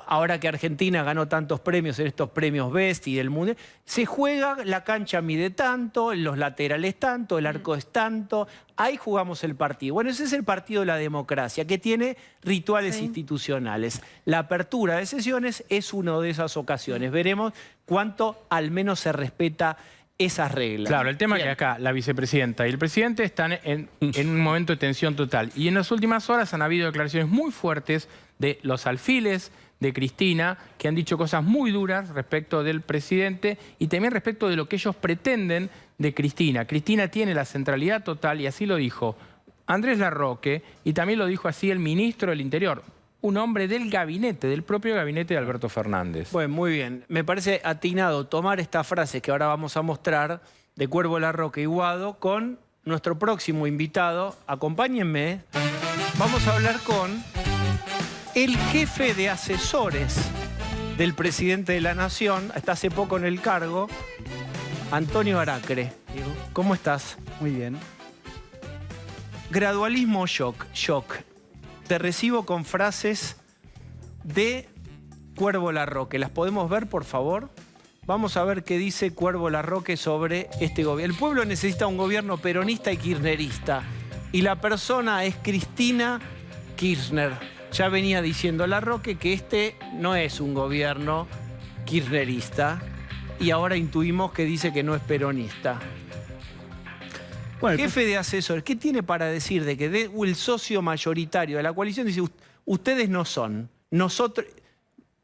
[SPEAKER 1] ahora que Argentina ganó tantos premios en estos premios Best y del Mundial, se juega, la cancha mide tanto, los laterales tanto, el arco es tanto, ahí jugamos el partido. Bueno, ese es el partido de la democracia, que tiene rituales institucionales. La apertura de sesiones es una de esas ocasiones. Veremos cuánto al menos se respeta esas reglas.
[SPEAKER 6] Claro, el tema es que acá la vicepresidenta y el presidente están en un momento de tensión total. Y en las últimas horas han habido declaraciones muy fuertes de los alfiles de Cristina, que han dicho cosas muy duras respecto del presidente y también respecto de lo que ellos pretenden de Cristina. Cristina tiene la centralidad total y así lo dijo Andrés Larroque y también lo dijo así el ministro del Interior, un hombre del gabinete, del propio gabinete de Alberto Fernández.
[SPEAKER 1] Bueno, muy bien. Me parece atinado tomar estas frases que ahora vamos a mostrar de Cuervo Larroque y Guado con nuestro próximo invitado. Acompáñenme. Vamos a hablar con el jefe de asesores del presidente de la Nación, hasta hace poco en el cargo, Antonio Aracre. ¿Cómo estás?
[SPEAKER 9] Muy bien.
[SPEAKER 1] Gradualismo shock. Te recibo con frases de Cuervo Larroque. ¿Las podemos ver, por favor? Vamos a ver qué dice Cuervo Larroque sobre este gobierno. El pueblo necesita un gobierno peronista y kirchnerista. Y la persona es Cristina Kirchner. ya venía diciendo Larroque que este no es un gobierno kirchnerista y ahora intuimos que dice que no es peronista.
[SPEAKER 9] Bueno,
[SPEAKER 1] Jefe de asesores, ¿qué tiene para decir de que el socio mayoritario de la coalición dice ustedes no son, nosotros,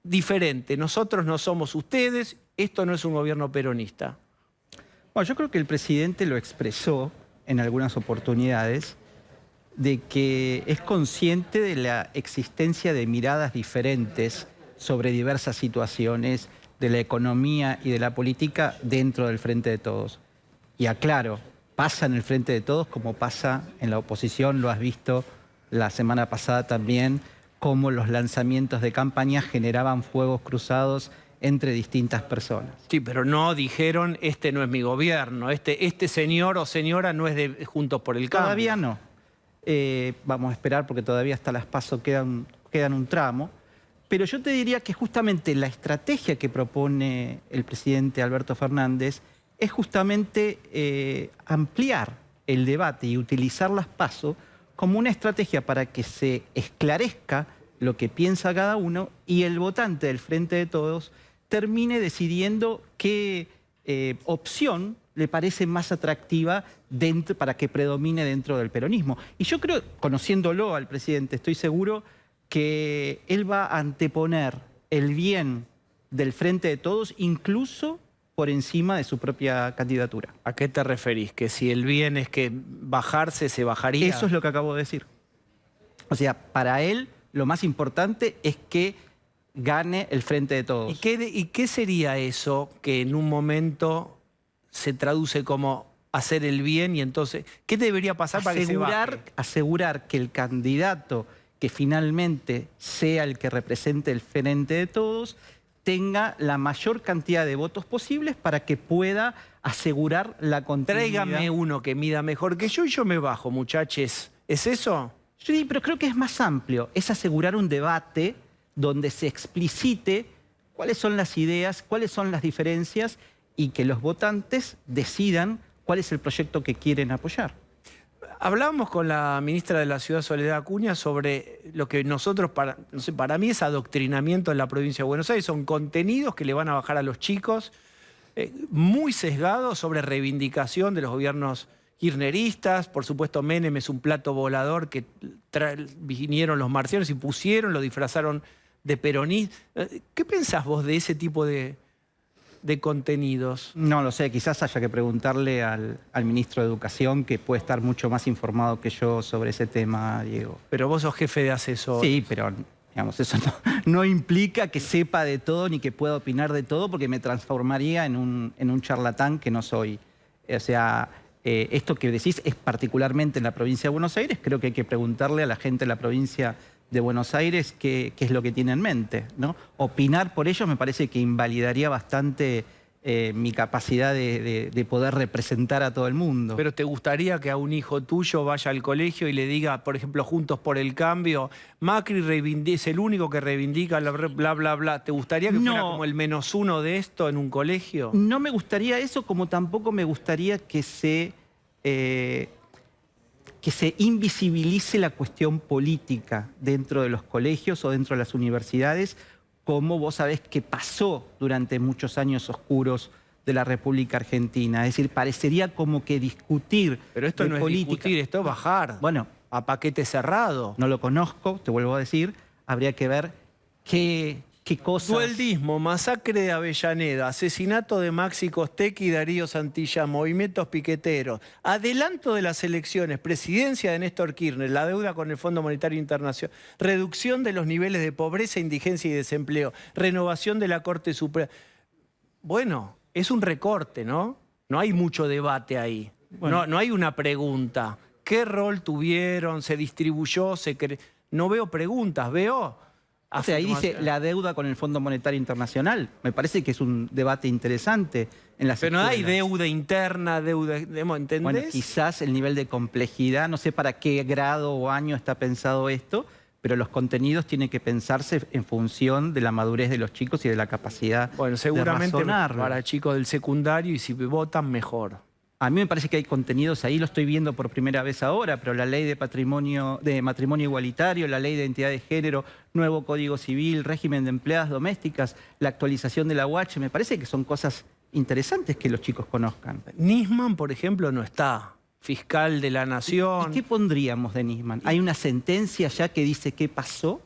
[SPEAKER 1] diferente, nosotros no somos ustedes, esto no es un gobierno peronista?
[SPEAKER 9] Bueno, yo creo que el presidente lo expresó en algunas oportunidades de que es consciente de la existencia de miradas diferentes sobre diversas situaciones de la economía y de la política dentro del Frente de Todos. Y aclaro, pasa en el Frente de Todos como pasa en la oposición, lo has visto la semana pasada también, cómo los lanzamientos de campaña generaban fuegos cruzados entre distintas personas.
[SPEAKER 1] Sí, pero no dijeron, este no es mi gobierno, este señor o señora no es de Juntos por el Cambio.
[SPEAKER 9] Todavía no. Vamos a esperar porque todavía hasta las PASO quedan un tramo. Pero yo te diría que justamente la estrategia que propone el presidente Alberto Fernández es justamente ampliar el debate y utilizar las PASO como una estrategia para que se esclarezca lo que piensa cada uno y el votante del Frente de Todos termine decidiendo qué opción le parece más atractiva para que predomine dentro del peronismo. Y yo creo, conociéndolo al presidente, estoy seguro que él va a anteponer el bien del Frente de Todos incluso por encima de su propia candidatura.
[SPEAKER 1] ¿A qué te referís? ¿Que si el bien es que bajarse, se bajaría?
[SPEAKER 9] Eso es lo que acabo de decir. O sea, para él lo más importante es que gane el Frente de Todos.
[SPEAKER 1] ¿Y qué sería eso que en un momento se traduce como hacer el bien y entonces, ¿qué debería pasar para que se baje?
[SPEAKER 9] Asegurar que el candidato que finalmente sea el que represente el Frente de Todos tenga la mayor cantidad de votos posibles para que pueda asegurar la continuidad.
[SPEAKER 1] Tráigame uno que mida mejor que yo y yo me bajo, muchachos. ¿Es eso?
[SPEAKER 9] Sí, pero creo que es más amplio. Es asegurar un debate donde se explicite cuáles son las ideas, cuáles son las diferencias y que los votantes decidan cuál es el proyecto que quieren apoyar.
[SPEAKER 1] Hablábamos con la ministra de la Ciudad, Soledad Acuña, sobre lo que nosotros, para mí es adoctrinamiento en la provincia de Buenos Aires. Son contenidos que le van a bajar a los chicos, muy sesgados sobre reivindicación de los gobiernos kirchneristas. Por supuesto, Menem es un plato volador que vinieron los marcianos y pusieron, lo disfrazaron de peronista. ¿Qué pensás vos de ese tipo de contenidos?
[SPEAKER 9] No lo sé, quizás haya que preguntarle al ministro de Educación, que puede estar mucho más informado que yo sobre ese tema, Diego.
[SPEAKER 1] Pero vos sos jefe de asesor.
[SPEAKER 9] Sí, pero digamos, eso no implica que sepa de todo ni que pueda opinar de todo, porque me transformaría en un charlatán que no soy. O sea, esto que decís es particularmente en la provincia de Buenos Aires. Creo que hay que preguntarle a la gente de la provincia de Buenos Aires qué es lo que tiene en mente, ¿no? Opinar por ellos me parece que invalidaría bastante mi capacidad de poder representar a todo el mundo.
[SPEAKER 1] Pero ¿te gustaría que a un hijo tuyo vaya al colegio y le diga, por ejemplo, Juntos por el Cambio, Macri es el único que reivindica bla, bla, bla? ¿Te gustaría que fuera como el -1 de esto en un colegio?
[SPEAKER 9] No me gustaría eso, como tampoco me gustaría que se invisibilice la cuestión política dentro de los colegios o dentro de las universidades, como vos sabés que pasó durante muchos años oscuros de la República Argentina. Es decir, parecería como que discutir.
[SPEAKER 1] Pero esto no es discutir, esto es bajar.
[SPEAKER 9] Bueno,
[SPEAKER 1] a paquete cerrado.
[SPEAKER 9] No lo conozco, te vuelvo a decir. Habría que ver qué cosas.
[SPEAKER 1] Dueldismo, masacre de Avellaneda, asesinato de Maxi Costecchi y Darío Santillán, movimientos piqueteros, adelanto de las elecciones, presidencia de Néstor Kirchner, la deuda con el Fondo Monetario Internacional, reducción de los niveles de pobreza, indigencia y desempleo, renovación de la Corte Suprema. Bueno, es un recorte, ¿no? No hay mucho debate ahí. Bueno. No hay una pregunta. ¿Qué rol tuvieron? ¿Se distribuyó? No veo preguntas, veo...
[SPEAKER 9] O sea, ahí dice la deuda con el Fondo Monetario Internacional. Me parece que es un debate interesante en las
[SPEAKER 1] Pero
[SPEAKER 9] escuelas.
[SPEAKER 1] no hay deuda interna, deuda... ¿Entendés?
[SPEAKER 9] Bueno, quizás el nivel de complejidad, no sé para qué grado o año está pensado esto, pero los contenidos tienen que pensarse en función de la madurez de los chicos y de la capacidad
[SPEAKER 1] seguramente
[SPEAKER 9] de razonar.
[SPEAKER 1] Para chicos del secundario, y si votan, mejor.
[SPEAKER 9] A mí me parece que hay contenidos ahí, lo estoy viendo por primera vez ahora, pero la ley de matrimonio igualitario, la ley de identidad de género, nuevo Código Civil, régimen de empleadas domésticas, la actualización de la UH, me parece que son cosas interesantes que los chicos conozcan.
[SPEAKER 1] Nisman, por ejemplo, no está. Fiscal de la Nación.
[SPEAKER 9] ¿Y qué pondríamos de Nisman? ¿Hay una sentencia ya que dice qué pasó?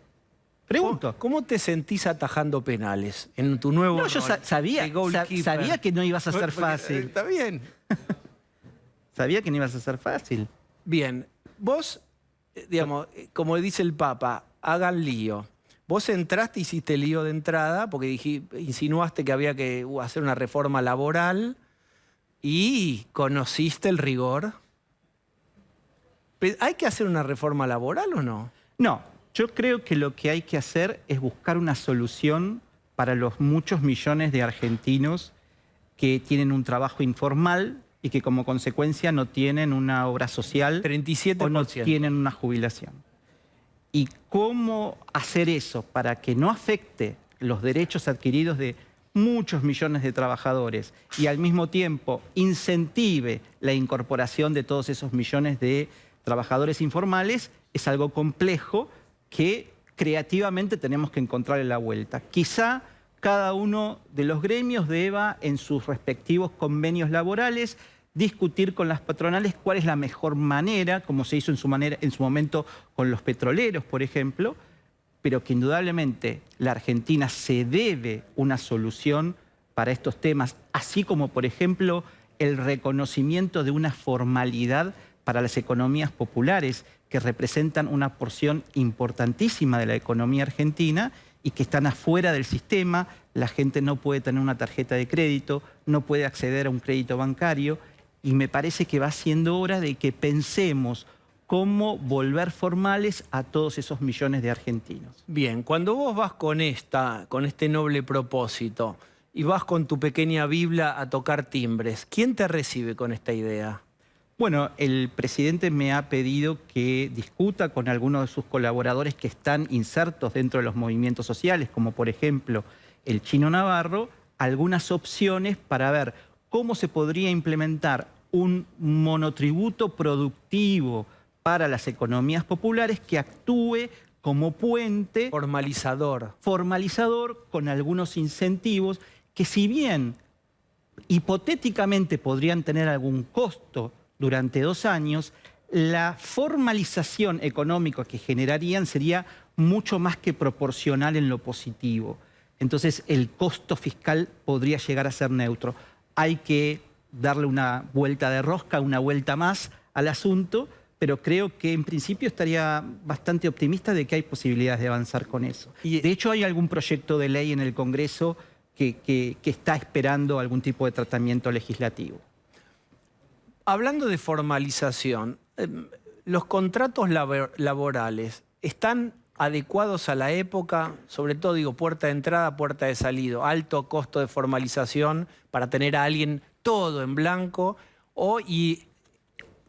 [SPEAKER 9] Pregunto.
[SPEAKER 1] ¿Cómo te sentís atajando penales en tu nuevo
[SPEAKER 9] No, yo
[SPEAKER 1] rol
[SPEAKER 9] sabía
[SPEAKER 1] de goalkeeper?
[SPEAKER 9] sabía que no ibas a ser fácil.
[SPEAKER 1] Está bien.
[SPEAKER 9] Sabía que no ibas a ser fácil.
[SPEAKER 1] Bien, vos, digamos, como dice el Papa, hagan lío. Vos entraste, hiciste lío de entrada, porque insinuaste que había que hacer una reforma laboral y conociste el rigor. ¿Hay que hacer una reforma laboral o no?
[SPEAKER 9] No, yo creo que lo que hay que hacer es buscar una solución para los muchos millones de argentinos que tienen un trabajo informal y que como consecuencia no tienen una obra social
[SPEAKER 1] 37%.
[SPEAKER 9] o no tienen una jubilación. ¿Y cómo hacer eso para que no afecte los derechos adquiridos de muchos millones de trabajadores y al mismo tiempo incentive la incorporación de todos esos millones de trabajadores informales? Es algo complejo que creativamente tenemos que encontrarle la vuelta. Quizá cada uno de los gremios deba, en sus respectivos convenios laborales, discutir con las patronales cuál es la mejor manera, como se hizo en su momento con los petroleros, por ejemplo, pero que indudablemente la Argentina se debe una solución para estos temas, así como, por ejemplo, el reconocimiento de una formalidad para las economías populares, que representan una porción importantísima de la economía argentina y que están afuera del sistema. La gente no puede tener una tarjeta de crédito, no puede acceder a un crédito bancario, y me parece que va siendo hora de que pensemos cómo volver formales a todos esos millones de argentinos.
[SPEAKER 1] Bien, cuando vos vas con este noble propósito y vas con tu pequeña Biblia a tocar timbres, ¿quién te recibe con esta idea?
[SPEAKER 9] Bueno, el presidente me ha pedido que discuta con algunos de sus colaboradores que están insertos dentro de los movimientos sociales, como por ejemplo el Chino Navarro, algunas opciones para ver cómo se podría implementar un monotributo productivo para las economías populares que actúe como puente
[SPEAKER 1] Formalizador
[SPEAKER 9] con algunos incentivos que, si bien hipotéticamente podrían tener algún costo durante 2 años, la formalización económica que generarían sería mucho más que proporcional en lo positivo. Entonces el costo fiscal podría llegar a ser neutro. Hay que darle una vuelta de rosca, una vuelta más al asunto, pero creo que en principio estaría bastante optimista de que hay posibilidades de avanzar con eso. De hecho, hay algún proyecto de ley en el Congreso que está esperando algún tipo de tratamiento legislativo.
[SPEAKER 1] Hablando de formalización, ¿los contratos laborales están adecuados a la época? Sobre todo, digo, puerta de entrada, puerta de salida, alto costo de formalización para tener a alguien todo en blanco, y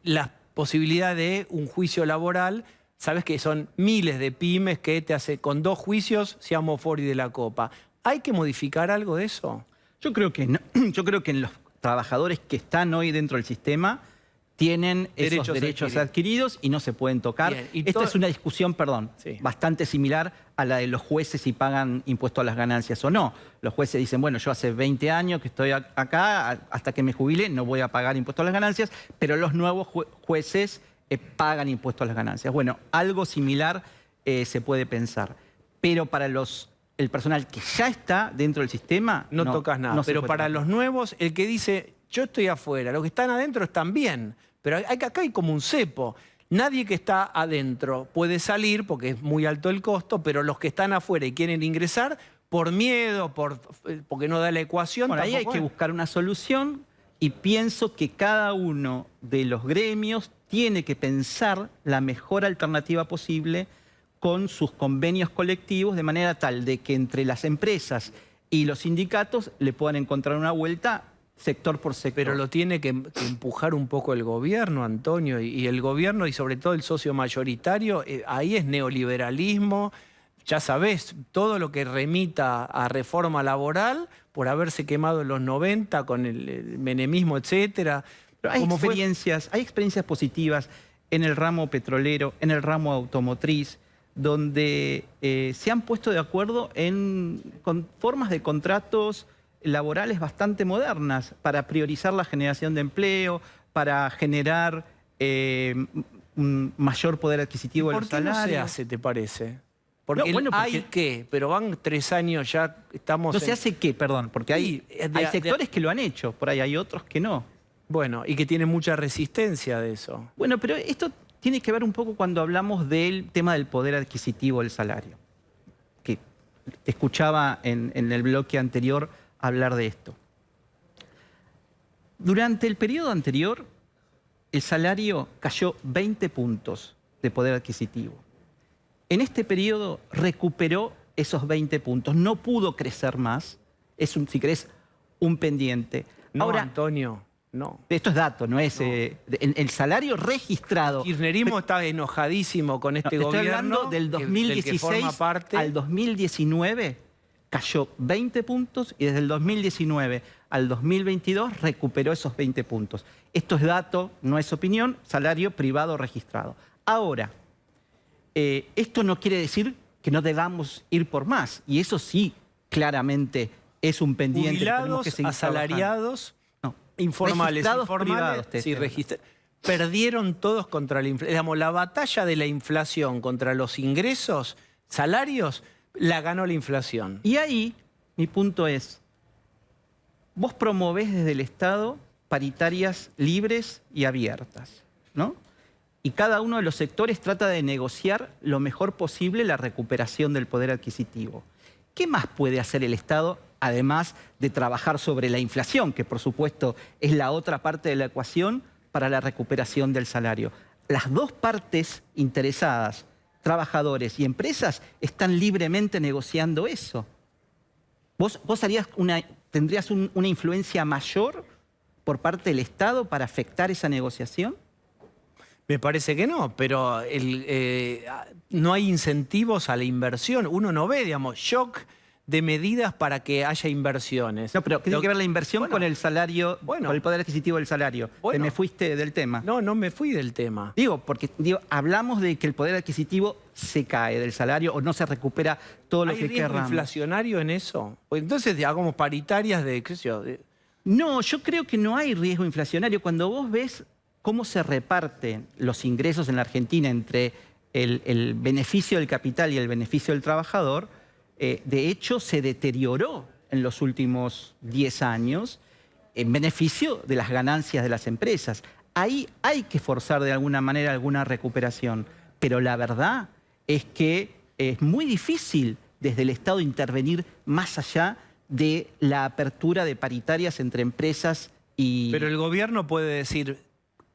[SPEAKER 1] la posibilidad de un juicio laboral. Sabes que son miles de pymes que te hace con 2 juicios seamos fori de la copa. ¿Hay que modificar algo de eso?
[SPEAKER 9] Yo creo que no. Yo creo que los trabajadores que están hoy dentro del sistema tienen esos derechos adquiridos y no se pueden tocar.
[SPEAKER 1] Bien,
[SPEAKER 9] esta es una discusión, bastante similar a la de los jueces si pagan impuesto a las ganancias o no. Los jueces dicen, bueno, yo hace 20 años que estoy acá, hasta que me jubile no voy a pagar impuesto a las ganancias, pero los nuevos jueces pagan impuesto a las ganancias. Bueno, algo similar se puede pensar. Pero para el personal que ya está dentro del sistema
[SPEAKER 1] no tocas nada. Pero para los nuevos, el que dice, yo estoy afuera, los que están adentro están bien, pero acá hay como un cepo. Nadie que está adentro puede salir porque es muy alto el costo, pero los que están afuera y quieren ingresar, por miedo, porque no da la ecuación.
[SPEAKER 9] Bueno, ahí hay que buscar una solución y pienso que cada uno de los gremios tiene que pensar la mejor alternativa posible con sus convenios colectivos, de manera tal de que entre las empresas y los sindicatos le puedan encontrar una vuelta sector por sector.
[SPEAKER 1] Pero lo tiene que empujar un poco el gobierno, Antonio, y el gobierno y sobre todo el socio mayoritario, ahí es neoliberalismo. Ya sabés, todo lo que remita a reforma laboral, por haberse quemado en los 90 con el menemismo, etcétera.
[SPEAKER 9] Pero hay experiencias positivas en el ramo petrolero, en el ramo automotriz, donde se han puesto de acuerdo con formas de contratos laborales bastante modernas para priorizar la generación de empleo, para generar un mayor poder adquisitivo de los salarios.
[SPEAKER 1] ¿Por qué no se hace, te parece? Porque,
[SPEAKER 9] No,
[SPEAKER 1] hay que, pero van 3 años, ya estamos...
[SPEAKER 9] ¿No se hace qué? Perdón, porque hay sectores que lo han hecho, por ahí hay otros que no.
[SPEAKER 1] Bueno, y que tienen mucha resistencia de eso.
[SPEAKER 9] Bueno, pero esto tiene que ver un poco cuando hablamos del tema del poder adquisitivo del salario. Que te escuchaba en el bloque anterior hablar de esto. Durante el periodo anterior, el salario cayó 20 puntos de poder adquisitivo. En este periodo recuperó esos 20 puntos. No pudo crecer más. Es, si querés, un pendiente.
[SPEAKER 1] No,
[SPEAKER 9] ahora,
[SPEAKER 1] Antonio, no.
[SPEAKER 9] Esto es dato, no es... el salario registrado...
[SPEAKER 1] El kirchnerismo está enojadísimo con este gobierno.
[SPEAKER 9] Estoy hablando del 2016 al 2019, cayó 20 puntos y desde el 2019 al 2022 recuperó esos 20 puntos. Esto es dato, no es opinión, salario privado registrado. Ahora, esto no quiere decir que no debamos ir por más, y eso sí, claramente es un pendiente.
[SPEAKER 1] Jubilados, asalariados, informales,
[SPEAKER 9] privados,
[SPEAKER 1] sí, perdieron todos contra la inflación. Digamos, la batalla de la inflación contra los ingresos, salarios, la ganó la inflación.
[SPEAKER 9] Y ahí, mi punto es, vos promovés desde el Estado paritarias libres y abiertas, ¿no? Y cada uno de los sectores trata de negociar lo mejor posible la recuperación del poder adquisitivo. ¿Qué más puede hacer el Estado, además de trabajar sobre la inflación, que por supuesto es la otra parte de la ecuación para la recuperación del salario? Las dos partes interesadas, trabajadores y empresas, están libremente negociando eso. ¿Vos tendrías una influencia mayor por parte del Estado para afectar esa negociación?
[SPEAKER 1] Me parece que no, pero no hay incentivos a la inversión. Uno no ve, digamos, shock de medidas para que haya inversiones.
[SPEAKER 9] No, pero tiene que ver la inversión con el salario, con el poder adquisitivo del salario. Te me fuiste del tema.
[SPEAKER 1] No, no me fui del tema.
[SPEAKER 9] Porque hablamos de que el poder adquisitivo se cae del salario o no se recupera todo lo que querramos.
[SPEAKER 1] ¿Hay riesgo inflacionario en eso? Pues entonces hagamos paritarias de, qué sé yo.
[SPEAKER 9] No, yo creo que no hay riesgo inflacionario. Cuando vos ves cómo se reparten los ingresos en la Argentina entre el beneficio del capital y el beneficio del trabajador, de hecho se deterioró en los últimos 10 años en beneficio de las ganancias de las empresas. Ahí hay que forzar de alguna manera alguna recuperación, pero la verdad es que es muy difícil desde el Estado intervenir más allá de la apertura de paritarias entre empresas y...
[SPEAKER 1] Pero el gobierno puede decir...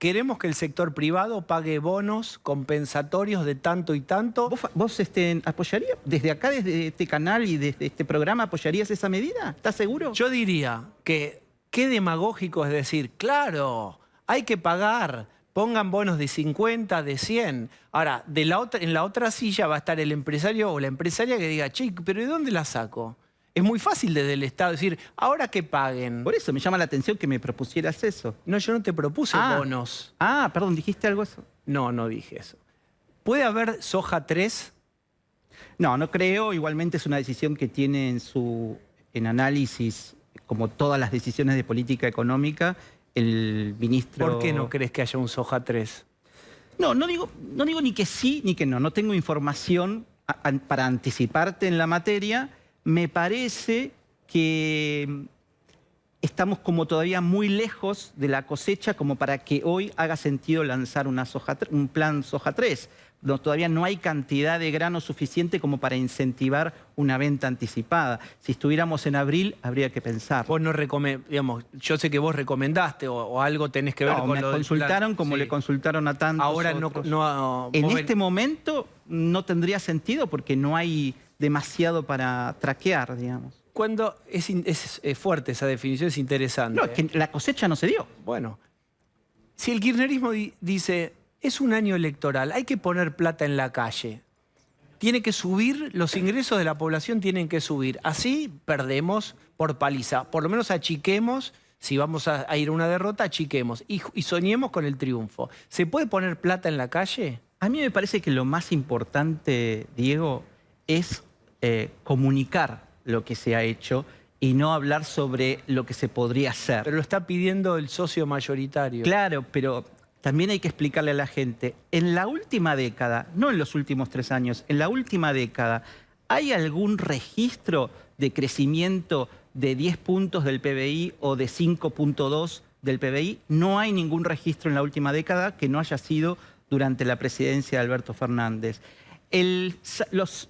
[SPEAKER 1] Queremos que el sector privado pague bonos compensatorios de tanto y tanto.
[SPEAKER 9] ¿Vos apoyarías, desde acá, desde este canal y desde este programa, apoyarías esa medida? ¿Estás seguro?
[SPEAKER 1] Yo diría que qué demagógico es decir, claro, hay que pagar, pongan bonos de 50, de 100. Ahora, en la otra silla va a estar el empresario o la empresaria que diga, che, pero ¿de dónde la saco? Es muy fácil desde el Estado decir, ahora que paguen.
[SPEAKER 9] Por eso me llama la atención que me propusieras eso.
[SPEAKER 1] No, yo no te propuse bonos.
[SPEAKER 9] Perdón, ¿dijiste algo eso?
[SPEAKER 1] No, no dije eso. ¿Puede haber soja 3?
[SPEAKER 9] No, no creo. Igualmente es una decisión que tiene en análisis, como todas las decisiones de política económica, el ministro...
[SPEAKER 1] ¿Por qué no crees que haya un soja 3?
[SPEAKER 9] No digo ni que sí ni que no. No tengo información para anticiparte en la materia. Me parece que estamos como todavía muy lejos de la cosecha como para que hoy haga sentido lanzar un plan soja 3. Todavía no hay cantidad de grano suficiente como para incentivar una venta anticipada. Si estuviéramos en abril, habría que pensar.
[SPEAKER 1] Vos no digamos, yo sé que vos recomendaste o algo tenés que ver con
[SPEAKER 9] me
[SPEAKER 1] lo
[SPEAKER 9] consultaron como le consultaron a tantos
[SPEAKER 1] Ahora
[SPEAKER 9] otros.
[SPEAKER 1] En
[SPEAKER 9] este momento no tendría sentido porque no hay demasiado para traquear, digamos.
[SPEAKER 1] Cuando es fuerte esa definición, es interesante.
[SPEAKER 9] No, es que la cosecha no se dio.
[SPEAKER 1] Bueno, si el kirchnerismo dice, es un año electoral, hay que poner plata en la calle, tiene que subir, los ingresos de la población tienen que subir. Así perdemos por paliza, por lo menos achiquemos Si vamos a ir a una derrota, achiquemos y soñemos con el triunfo. ¿Se puede poner plata en la calle?
[SPEAKER 9] A mí me parece que lo más importante, Diego, es comunicar lo que se ha hecho y no hablar sobre lo que se podría hacer.
[SPEAKER 1] Pero lo está pidiendo el socio mayoritario.
[SPEAKER 9] Claro, pero también hay que explicarle a la gente, en la última década, no en los últimos 3 años, en la última década, ¿hay algún registro de crecimiento de 10 puntos del PBI o de 5.2 del PBI? No hay ningún registro en la última década que no haya sido durante la presidencia de Alberto Fernández. Los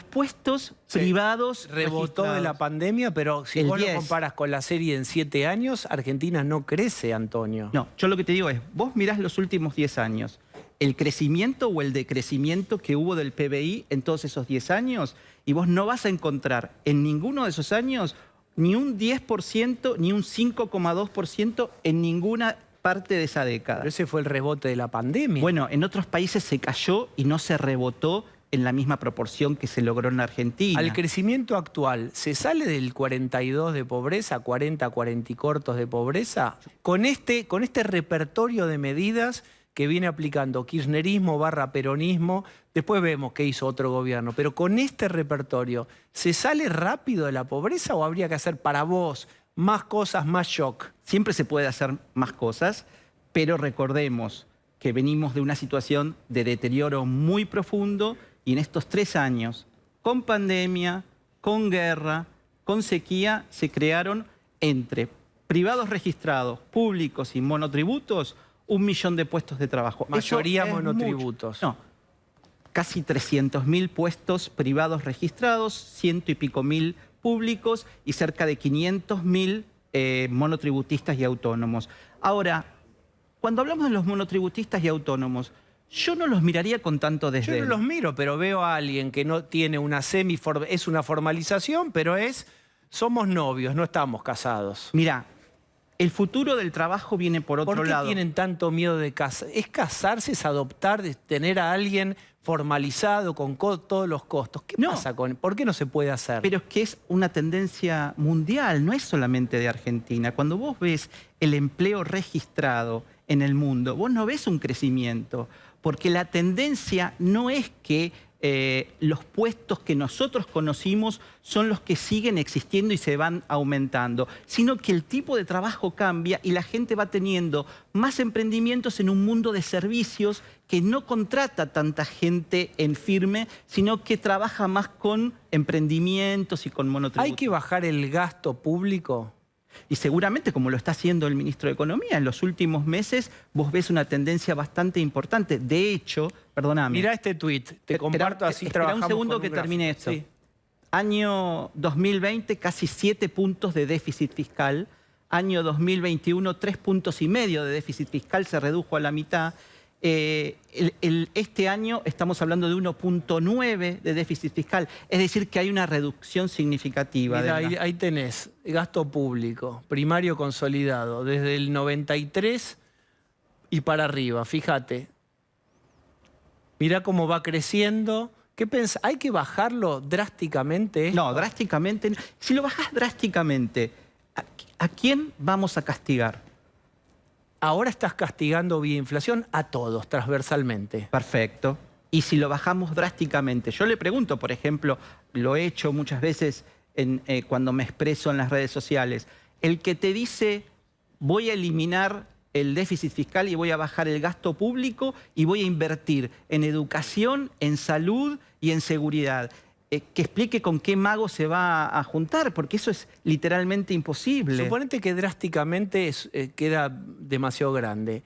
[SPEAKER 9] puestos privados
[SPEAKER 1] rebotó de la pandemia, pero si vos lo comparas con la serie en 7 años, Argentina no crece, Antonio.
[SPEAKER 9] No, yo lo que te digo es, vos mirás los últimos 10 años, el crecimiento o el decrecimiento que hubo del PBI en todos esos 10 años, y vos no vas a encontrar en ninguno de esos años ni un 10%, ni un 5,2% en ninguna parte de esa década.
[SPEAKER 1] Pero ese fue el rebote de la pandemia.
[SPEAKER 9] Bueno, en otros países se cayó y no se rebotó en la misma proporción que se logró en Argentina.
[SPEAKER 1] Al crecimiento actual, ¿se sale del 42 de pobreza, 40 y cortos de pobreza? Con este repertorio de medidas que viene aplicando kirchnerismo / peronismo, después vemos qué hizo otro gobierno, pero con este repertorio, ¿se sale rápido de la pobreza o habría que hacer para vos más cosas, más shock?
[SPEAKER 9] Siempre se puede hacer más cosas, pero recordemos que venimos de una situación de deterioro muy profundo y en estos 3 años, con pandemia, con guerra, con sequía, se crearon entre privados registrados, públicos y monotributos, 1 millón de puestos de trabajo.
[SPEAKER 1] Mayoría monotributos.
[SPEAKER 9] No, casi 300.000 puestos privados registrados, 100 y pico mil públicos y cerca de 500.000 monotributistas y autónomos. Ahora, cuando hablamos de los monotributistas y autónomos, yo no los miraría con tanto desdén.
[SPEAKER 1] Yo no los miro, pero veo a alguien que no tiene una es una formalización, pero somos novios, no estamos casados.
[SPEAKER 9] Mira, el futuro del trabajo viene por otro lado.
[SPEAKER 1] ¿Por qué tienen tanto miedo de casar? ¿Es casarse, es adoptar, de tener a alguien formalizado con todos los costos? ¿Qué pasa por qué no se puede hacer?
[SPEAKER 9] Pero es que es una tendencia mundial, no es solamente de Argentina. Cuando vos ves el empleo registrado en el mundo, vos no ves un crecimiento, porque la tendencia no es que los puestos que nosotros conocimos son los que siguen existiendo y se van aumentando, sino que el tipo de trabajo cambia y la gente va teniendo más emprendimientos en un mundo de servicios que no contrata tanta gente en firme, sino que trabaja más con emprendimientos y con monotributos.
[SPEAKER 1] ¿Hay que bajar el gasto público?
[SPEAKER 9] Y seguramente, como lo está haciendo el ministro de Economía, en los últimos meses vos ves una tendencia bastante importante. De hecho, perdóname.
[SPEAKER 1] Mirá este tuit, te comparto así trabajamos.
[SPEAKER 9] Espera un segundo que termine esto. Sí. Año 2020, casi 7 puntos de déficit fiscal. Año 2021, 3,5 puntos de déficit fiscal, se redujo a la mitad. Este año estamos hablando de 1,9 de déficit fiscal, es decir que hay una reducción significativa.
[SPEAKER 1] Mirá, ahí tenés, gasto público, primario consolidado, desde el 93 y para arriba, fíjate. Mirá cómo va creciendo. ¿Qué pensás? ¿Hay que bajarlo drásticamente?
[SPEAKER 9] No, drásticamente. Si lo bajás drásticamente, ¿a quién vamos a castigar?
[SPEAKER 1] Ahora estás castigando vía inflación a todos, transversalmente.
[SPEAKER 9] Perfecto. Y si lo bajamos drásticamente, yo le pregunto, por ejemplo, lo he hecho muchas veces cuando me expreso en las redes sociales, el que te dice voy a eliminar el déficit fiscal y voy a bajar el gasto público y voy a invertir en educación, en salud y en seguridad. Que explique con qué mago se va a juntar, porque eso es literalmente imposible.
[SPEAKER 1] Suponete que drásticamente queda demasiado grande.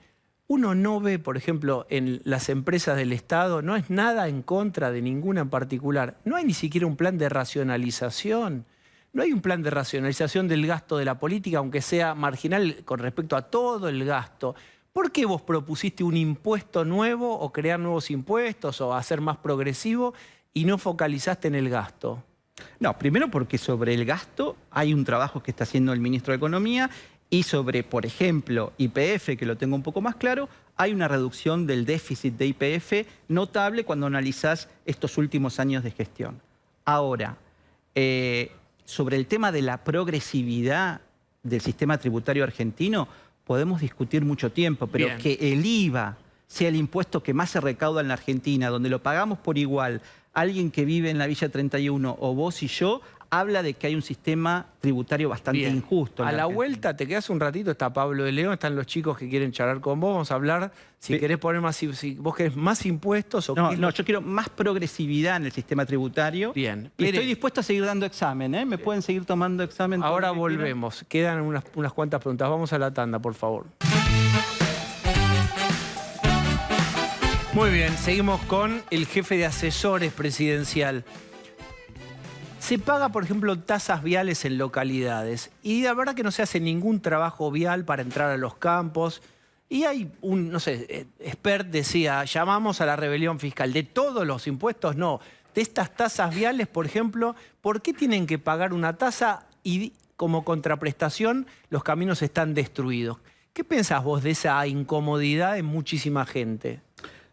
[SPEAKER 1] Uno no ve, por ejemplo, en las empresas del Estado, no es nada en contra de ninguna en particular. No hay ni siquiera un plan de racionalización. No hay un plan de racionalización del gasto de la política, aunque sea marginal con respecto a todo el gasto. ¿Por qué vos propusiste un impuesto nuevo o crear nuevos impuestos o hacer más progresivo y no focalizaste en el gasto?
[SPEAKER 9] No, primero porque sobre el gasto hay un trabajo que está haciendo el ministro de Economía y sobre, por ejemplo, YPF, que lo tengo un poco más claro, hay una reducción del déficit de YPF notable cuando analizás estos últimos años de gestión. Ahora, sobre el tema de la progresividad, del sistema tributario argentino podemos discutir mucho tiempo, pero
[SPEAKER 1] Bien.
[SPEAKER 9] que el IVA sea el impuesto que más se recauda en la Argentina, donde lo pagamos por igual alguien que vive en la Villa 31 o vos y yo, habla de que hay un sistema tributario bastante
[SPEAKER 1] Bien.
[SPEAKER 9] injusto. en
[SPEAKER 1] A la
[SPEAKER 9] Argentina.
[SPEAKER 1] vuelta, te quedas un ratito, está Pablo de León, están los chicos que quieren charlar con vos, vamos a hablar, si
[SPEAKER 9] Sí.
[SPEAKER 1] querés poner más, si vos querés más impuestos o
[SPEAKER 9] No,
[SPEAKER 1] qué es
[SPEAKER 9] no,
[SPEAKER 1] lo-
[SPEAKER 9] yo quiero más progresividad en el sistema tributario.
[SPEAKER 1] Bien.
[SPEAKER 9] Y estoy
[SPEAKER 1] Pere,
[SPEAKER 9] dispuesto a seguir dando examen, ¿eh? Me pueden seguir tomando examen. todo
[SPEAKER 1] ahora
[SPEAKER 9] lo que quieran.
[SPEAKER 1] volvemos, quedan unas cuantas preguntas, vamos a la tanda, por favor. Muy bien, seguimos con el jefe de asesores presidencial. Se paga, por ejemplo, tasas viales en localidades y la verdad que no se hace ningún trabajo vial para entrar a los campos. Y hay un, no sé, expert decía, llamamos a la rebelión fiscal. De todos los impuestos, no. De estas tasas viales, por ejemplo, ¿por qué tienen que pagar una tasa y como contraprestación los caminos están destruidos? ¿Qué pensás vos de esa incomodidad de muchísima gente?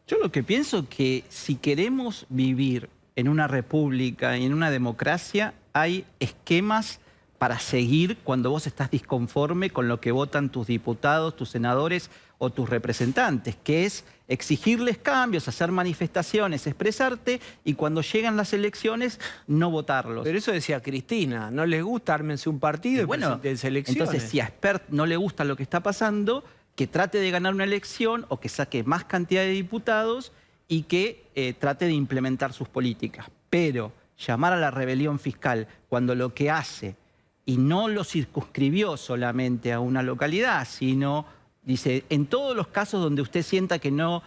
[SPEAKER 9] Yo lo que pienso que si queremos vivir en una república y en una democracia, hay esquemas para seguir cuando vos estás disconforme con lo que votan tus diputados, tus senadores o tus representantes, que es exigirles cambios, hacer manifestaciones, expresarte y cuando llegan las elecciones no votarlos.
[SPEAKER 1] Pero eso decía Cristina, no les gusta, ármense un partido y presenten elecciones.
[SPEAKER 9] Entonces si a Spert no le gusta lo que está pasando, que trate de ganar una elección o que saque más cantidad de diputados y que trate de implementar sus políticas. Pero llamar a la rebelión fiscal cuando lo que hace, y no lo circunscribió solamente a una localidad, sino, dice, en todos los casos donde usted sienta que no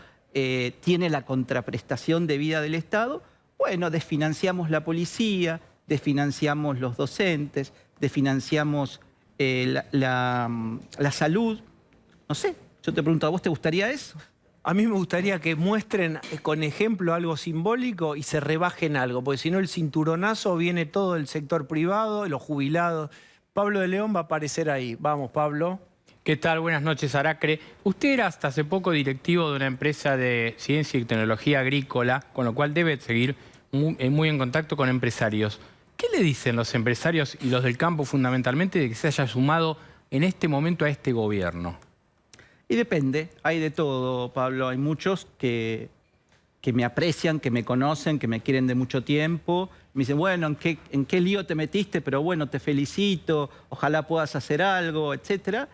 [SPEAKER 9] tiene la contraprestación debida del Estado, bueno, desfinanciamos la policía, desfinanciamos los docentes, desfinanciamos la salud. No sé, yo te pregunto, ¿a vos te gustaría eso?
[SPEAKER 1] A mí me gustaría que muestren con ejemplo algo simbólico y se rebajen algo, porque si no el cinturonazo viene todo del sector privado, los jubilados. Pablo de León va a aparecer ahí. Vamos, Pablo.
[SPEAKER 6] ¿Qué tal? Buenas noches, Aracre. Usted era hasta hace poco directivo de una empresa de ciencia y tecnología agrícola, con lo cual debe seguir muy en contacto con empresarios. ¿Qué le dicen los empresarios y los del campo fundamentalmente de que se haya sumado en este momento a este gobierno?
[SPEAKER 9] Y depende, hay de todo, Pablo. Hay muchos que me aprecian, que me conocen, que me quieren de mucho tiempo. Me dicen, bueno, ¿en qué lío te metiste? Pero bueno, te felicito, ojalá puedas hacer algo, etcétera.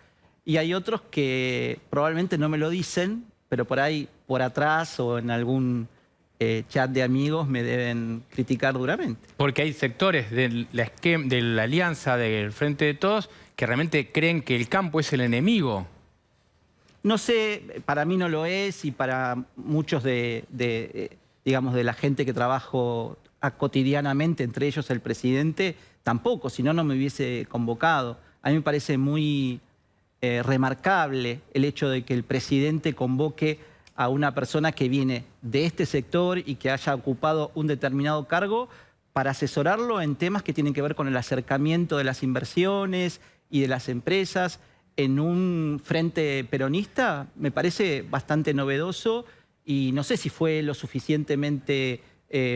[SPEAKER 9] Y hay otros que probablemente no me lo dicen, pero por ahí, por atrás o en algún chat de amigos me deben criticar duramente.
[SPEAKER 6] Porque hay sectores de la alianza del Frente de Todos que realmente creen que el campo es el enemigo.
[SPEAKER 9] No sé, para mí no lo es y para muchos digamos, de la gente que trabajo cotidianamente, entre ellos el presidente, tampoco, si no, no me hubiese convocado. A mí me parece muy remarcable el hecho de que el presidente convoque a una persona que viene de este sector y que haya ocupado un determinado cargo para asesorarlo en temas que tienen que ver con el acercamiento de las inversiones y de las empresas. En un frente peronista me parece bastante novedoso y no sé si fue lo suficientemente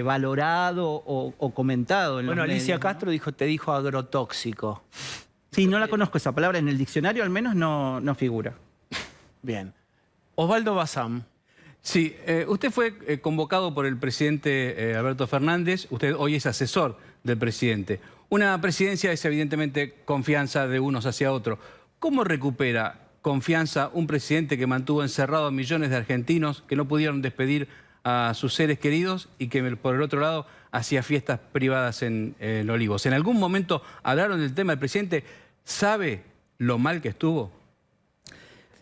[SPEAKER 9] valorado o comentado en los
[SPEAKER 1] Bueno, Alicia
[SPEAKER 9] medios, ¿no?
[SPEAKER 1] Castro te dijo agrotóxico.
[SPEAKER 9] Sí, no la conozco esa palabra, en el diccionario al menos no figura.
[SPEAKER 1] Bien. Osvaldo Bazán.
[SPEAKER 5] Sí, usted fue convocado por el presidente Alberto Fernández, usted hoy es asesor del presidente. Una presidencia es evidentemente confianza de unos hacia otros. ¿Cómo recupera confianza un presidente que mantuvo encerrado a millones de argentinos que no pudieron despedir a sus seres queridos y que por el otro lado hacía fiestas privadas en Olivos? ¿En algún momento hablaron del tema del presidente? ¿Sabe lo mal que estuvo?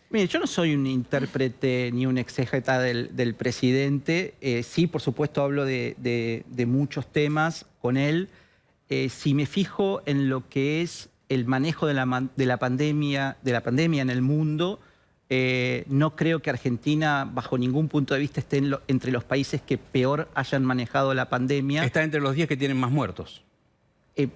[SPEAKER 9] Mire, yo no soy un intérprete ni un exégeta del presidente. Sí, por supuesto, hablo de muchos temas con él. Si me fijo en lo que es el manejo de la pandemia en el mundo, no creo que Argentina, bajo ningún punto de vista, esté entre los países que peor hayan manejado la pandemia.
[SPEAKER 5] Está entre los 10 que tienen más muertos.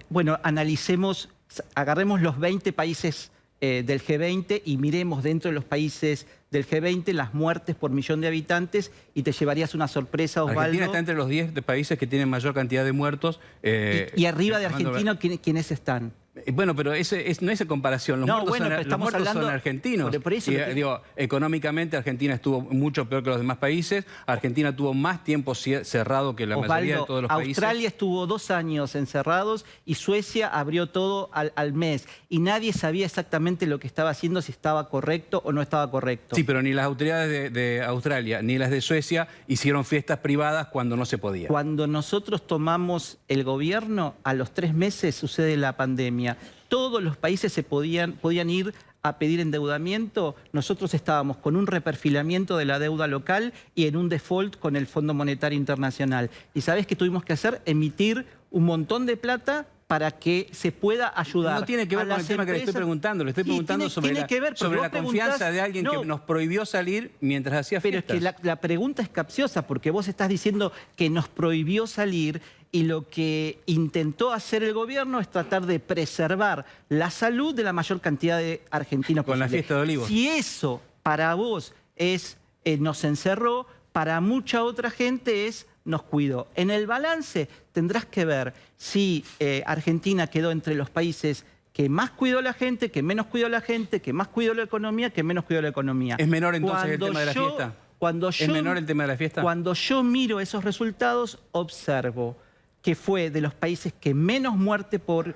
[SPEAKER 9] Bueno, agarremos los 20 países del G20 y miremos dentro de los países del G20 las muertes por millón de habitantes y te llevarías una sorpresa, Osvaldo.
[SPEAKER 5] Argentina está entre los 10 de países que tienen mayor cantidad de muertos.
[SPEAKER 9] Y arriba de Argentina, ¿quiénes están?
[SPEAKER 5] Bueno, pero no es comparación. Los muertos,
[SPEAKER 9] bueno, pero
[SPEAKER 5] los muertos son argentinos.
[SPEAKER 9] Por eso
[SPEAKER 5] Y, digo, económicamente Argentina estuvo mucho peor que los demás países. Argentina tuvo más tiempo cerrado que la mayoría de todos los países.
[SPEAKER 9] Australia estuvo 2 años encerrados y Suecia abrió todo al mes. Y nadie sabía exactamente lo que estaba haciendo, si estaba correcto o no estaba correcto.
[SPEAKER 5] Sí, pero ni las autoridades de Australia ni las de Suecia hicieron fiestas privadas cuando no se podía.
[SPEAKER 9] Cuando nosotros tomamos el gobierno, a los 3 meses sucede la pandemia. Todos los países podían ir a pedir endeudamiento. Nosotros estábamos con un reperfilamiento de la deuda local y en un default con el Fondo Monetario Internacional. ¿Y sabés qué tuvimos que hacer? Emitir un montón de plata para que se pueda ayudar.
[SPEAKER 5] No tiene que ver con el tema que le estoy preguntando. Le estoy preguntando sobre la confianza de alguien que nos prohibió salir mientras hacía fiestas.
[SPEAKER 9] Pero es que la pregunta es capciosa, porque vos estás diciendo que nos prohibió salir y lo que intentó hacer el gobierno es tratar de preservar la salud de la mayor cantidad de argentinos
[SPEAKER 5] posible. Con la fiesta de Olivos.
[SPEAKER 9] Si eso para vos es nos encerró, para mucha otra gente es nos cuidó. En el balance tendrás que ver si Argentina quedó entre los países que más cuidó la gente, que menos cuidó la gente, que más cuidó la economía, que menos cuidó la economía.
[SPEAKER 5] ¿Es menor entonces el tema de la fiesta? ¿Es menor el tema de la fiesta?
[SPEAKER 9] Cuando yo miro esos resultados, observo que fue de los países que menos muerte por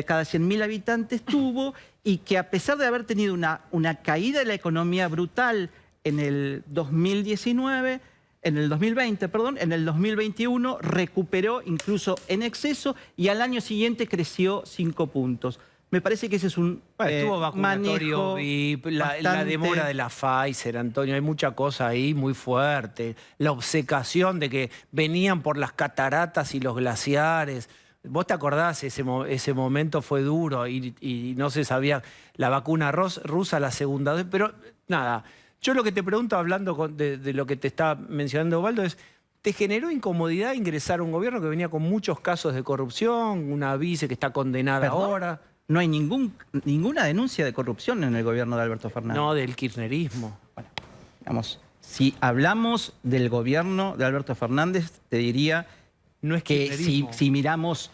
[SPEAKER 9] cada 100.000 habitantes tuvo y que a pesar de haber tenido una caída de la economía brutal en el 2019... En el 2020, perdón, en el 2021 recuperó incluso en exceso y al año siguiente creció 5 puntos. Me parece que ese es un
[SPEAKER 1] estuvo vacunatorio VIP, la demora de la Pfizer, Antonio, hay mucha cosa ahí muy fuerte. La obcecación de que venían por las cataratas y los glaciares. ¿Vos te acordás? Ese momento fue duro y no se sabía la vacuna rusa, la segunda vez, pero nada. Yo lo que te pregunto, hablando de lo que te está mencionando Osvaldo, es, ¿te generó incomodidad ingresar a un gobierno que venía con muchos casos de corrupción, una vice que está condenada ahora?
[SPEAKER 9] No hay ninguna denuncia de corrupción en el gobierno de Alberto Fernández.
[SPEAKER 1] No, del kirchnerismo.
[SPEAKER 9] Bueno, digamos, si hablamos del gobierno de Alberto Fernández, te diría
[SPEAKER 1] no es
[SPEAKER 9] que si miramos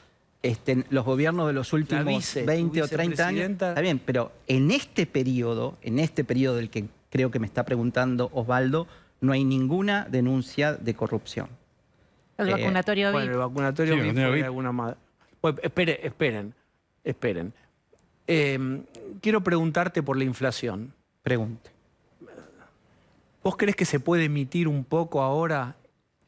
[SPEAKER 9] los gobiernos de los últimos 20 o 30 años, está bien, pero en este periodo del que creo que me está preguntando Osvaldo, no hay ninguna denuncia de corrupción.
[SPEAKER 4] El vacunatorio VIP.
[SPEAKER 1] Bueno, el vacunatorio VIP fue de alguna manera. Pues, esperen. Quiero preguntarte por la inflación.
[SPEAKER 9] Pregunte.
[SPEAKER 1] ¿Vos crees que se puede emitir un poco ahora,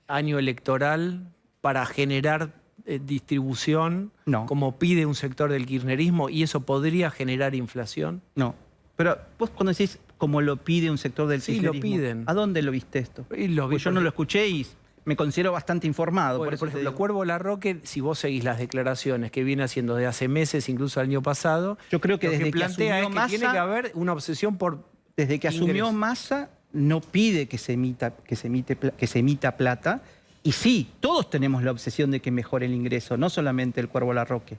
[SPEAKER 1] año electoral, para generar distribución, como pide un sector del kirchnerismo, y eso podría generar inflación?
[SPEAKER 9] No. Pero vos cuando decís como lo pide un sector del kirchnerismo,
[SPEAKER 1] lo piden.
[SPEAKER 9] ¿A dónde lo viste esto? Pues yo no lo escuché y me considero bastante informado.
[SPEAKER 1] Bueno, por ejemplo, Cuervo Larroque, si vos seguís las declaraciones que viene haciendo desde hace meses, incluso el año pasado,
[SPEAKER 9] yo creo que desde que
[SPEAKER 1] plantea
[SPEAKER 9] asumió Massa,
[SPEAKER 1] tiene que haber una obsesión por
[SPEAKER 9] desde que asumió Massa, no pide que se emita plata. Y sí, todos tenemos la obsesión de que mejore el ingreso, no solamente el Cuervo Larroque.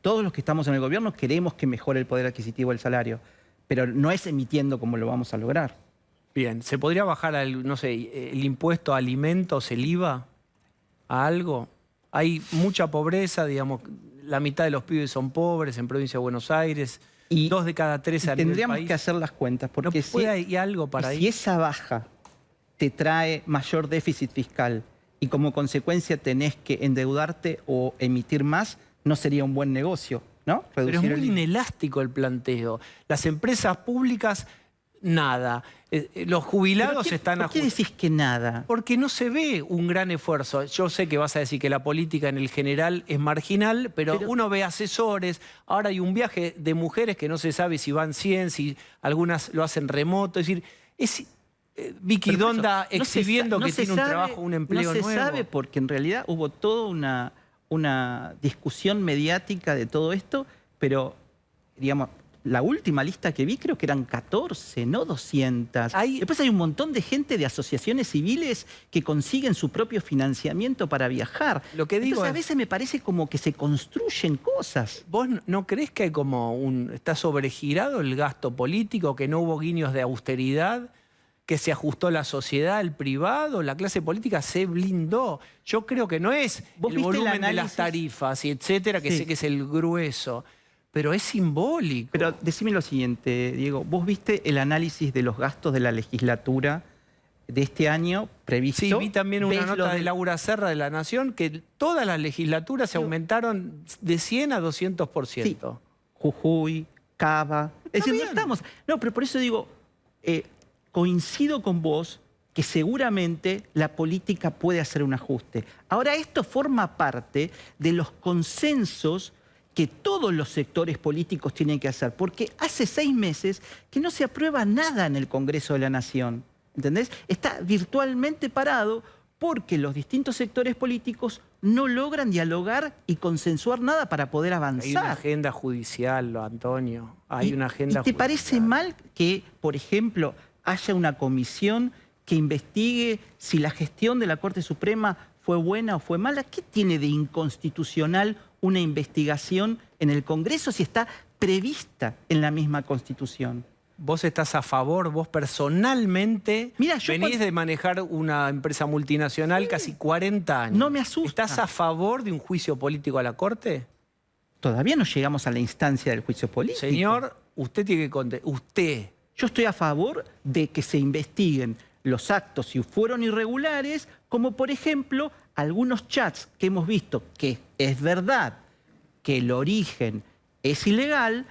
[SPEAKER 9] Todos los que estamos en el gobierno queremos que mejore el poder adquisitivo del salario, pero no es emitiendo como lo vamos a lograr.
[SPEAKER 1] Bien, ¿se podría bajar, no sé, el impuesto a alimentos, el IVA, a algo? Hay mucha pobreza, digamos, la mitad de los pibes son pobres en provincia de Buenos Aires, y 2 de cada 3 a nivel país.
[SPEAKER 9] Tendríamos que hacer las cuentas, porque
[SPEAKER 1] hay algo para ahí.
[SPEAKER 9] Si esa baja te trae mayor déficit fiscal y como consecuencia tenés que endeudarte o emitir más, no sería un buen negocio, ¿no?
[SPEAKER 1] Pero es muy inelástico el planteo. Las empresas públicas, nada. Los jubilados están...
[SPEAKER 9] ¿Por qué decís que nada?
[SPEAKER 1] Porque no se ve un gran esfuerzo. Yo sé que vas a decir que la política en el general es marginal, pero uno ve asesores. Ahora hay un viaje de mujeres que no se sabe si van 100, si algunas lo hacen remoto. Es decir, es Vicky Donda exhibiendo que tiene un trabajo, un empleo nuevo.
[SPEAKER 9] No se sabe porque en realidad hubo toda una discusión mediática de todo esto, pero, digamos, la última lista que vi creo que eran 14, no 200. Después hay un montón de gente de asociaciones civiles que consiguen su propio financiamiento para viajar.
[SPEAKER 1] Lo que digo
[SPEAKER 9] Entonces, a veces me parece como que se construyen cosas.
[SPEAKER 1] ¿Vos no crees que hay como está sobregirado el gasto político, que no hubo guiños de austeridad, que se ajustó la sociedad, el privado, la clase política se blindó? Yo creo que no es el volumen de las tarifas y etcétera, que sé que es el grueso. pero es simbólico.
[SPEAKER 9] Pero decime lo siguiente, Diego. ¿Vos viste el análisis de los gastos de la legislatura de este año previsto?
[SPEAKER 1] Sí, vi también una
[SPEAKER 9] ¿Ves
[SPEAKER 1] nota
[SPEAKER 9] lo
[SPEAKER 1] de Laura Serra de La Nación que todas las legislaturas se aumentaron de 100 a 200%.
[SPEAKER 9] Sí. Jujuy, Cava. Es decir,
[SPEAKER 1] bien.
[SPEAKER 9] no estamos... No, pero por eso digo, coincido con vos que seguramente la política puede hacer un ajuste. Ahora, esto forma parte de los consensos que todos los sectores políticos tienen que hacer, porque hace 6 meses que no se aprueba nada en el Congreso de la Nación, ¿entendés? Está virtualmente parado porque los distintos sectores políticos no logran dialogar y consensuar nada para poder avanzar.
[SPEAKER 1] Hay una agenda judicial, Antonio. Hay una agenda
[SPEAKER 9] ¿Y te
[SPEAKER 1] judicial.
[SPEAKER 9] parece mal que, por ejemplo, haya una comisión que investigue si la gestión de la Corte Suprema fue buena o fue mala? ¿Qué tiene de inconstitucional una investigación en el Congreso si está prevista en la misma Constitución?
[SPEAKER 1] ¿Vos estás a favor, vos personalmente,
[SPEAKER 9] Mira,
[SPEAKER 1] venís de manejar una empresa multinacional casi 40 años?
[SPEAKER 9] No me asusta.
[SPEAKER 1] ¿Estás a favor de un juicio político a la Corte?
[SPEAKER 9] Todavía no llegamos a la instancia del juicio político.
[SPEAKER 1] Señor, usted tiene que contestar. Usted.
[SPEAKER 9] Yo estoy a favor de que se investiguen los actos si fueron irregulares, como por ejemplo algunos chats que hemos visto que es verdad que el origen es ilegal,